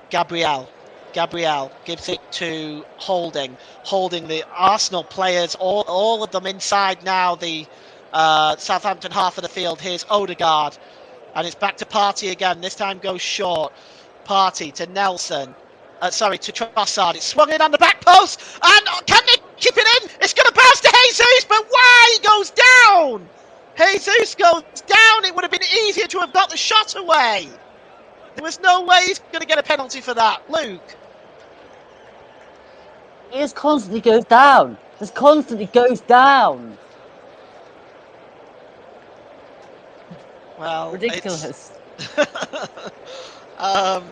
Gabriel gives it to Holding. Holding, the Arsenal players, all of them inside now the Southampton half of the field. Here's Odegaard, and it's back to Partey again. This time goes short. Partey to Nelson. To Trossard. It's swung in on the back post, and can they keep it in? It's going to bounce to Jesus, but why? He goes down. Jesus goes down. It would have been easier to have got the shot away. There was no way he's going to get a penalty for that. Luke. He just constantly goes down. Just constantly goes down. Well, Ridiculous.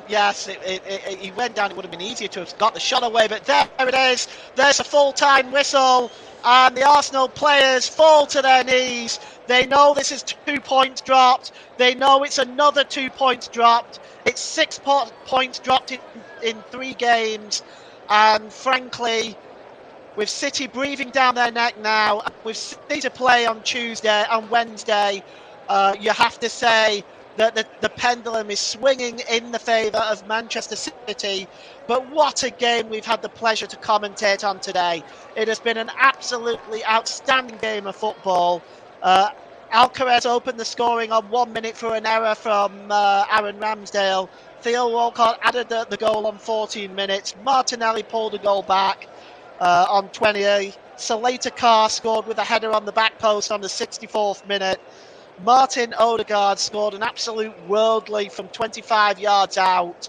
Yes, he went down. It would have been easier to have got the shot away, but there it is. There's a full-time whistle, and the Arsenal players fall to their knees. They know this is 2 points dropped. They know it's another 2 points dropped. It's 6 points dropped in 3 games. And frankly, with City breathing down their neck now, with City to play on Tuesday and Wednesday, you have to say that the pendulum is swinging in the favour of Manchester City. But what a game we've had the pleasure to commentate on today. It has been an absolutely outstanding game of football. Alcaraz opened the scoring on 1 minute for an error from Aaron Ramsdale. Theo Walcott added the goal on 14 minutes. Martinelli pulled a goal back on 20. Salata Carr scored with a header on the back post on the 64th minute. Martin Odegaard scored an absolute worldly from 25 yards out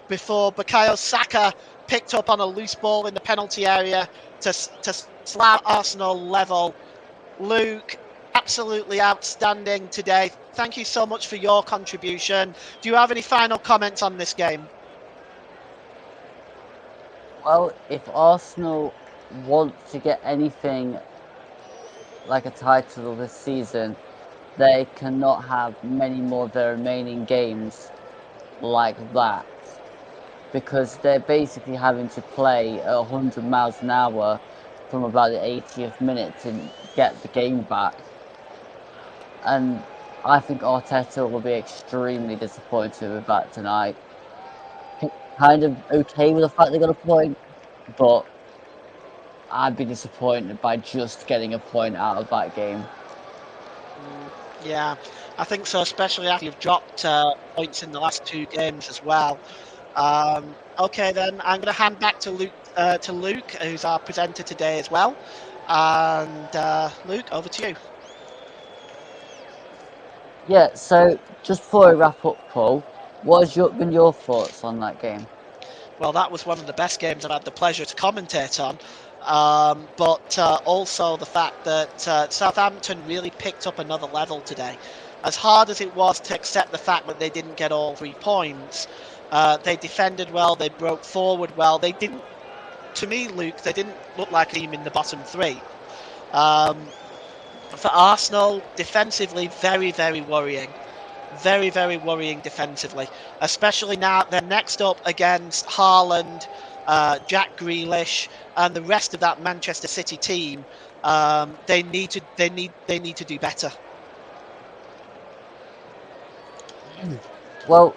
before Bukayo Saka picked up on a loose ball in the penalty area to slap Arsenal level. Luke, absolutely outstanding today. Thank you so much for your contribution. Do you have any final comments on this game? Well, if Arsenal want to get anything like a title this season, they cannot have many more of their remaining games like that, because they're basically having to play at 100 miles an hour from about the 80th minute to get the game back. And I think Arteta will be extremely disappointed with that tonight. Kind of okay with the fact they got a point, but I'd be disappointed by just getting a point out of that game. Yeah, I think so, especially after you've dropped points in the last 2 games as well. Okay, then I'm going to hand back to Luke, who's our presenter today as well. And Luke, over to you. Yeah, so just before I wrap up, Paul, what has been your thoughts on that game? Well, that was one of the best games I've had the pleasure to commentate on. But also the fact that Southampton really picked up another level today. As hard as it was to accept the fact that they didn't get all 3 points, they defended well, they broke forward well. They didn't, to me, Luke, they didn't look like a team in the bottom 3. For Arsenal, defensively, very, very worrying. Very, very worrying defensively, especially now they're next up against Haaland, Jack Grealish, and the rest of that Manchester City team. They need to do better. Well,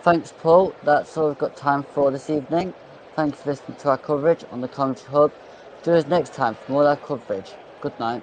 thanks, Paul. That's all we've got time for this evening. Thanks for listening to our coverage on the Commentary Hub. Join us next time for more of our coverage. Good night.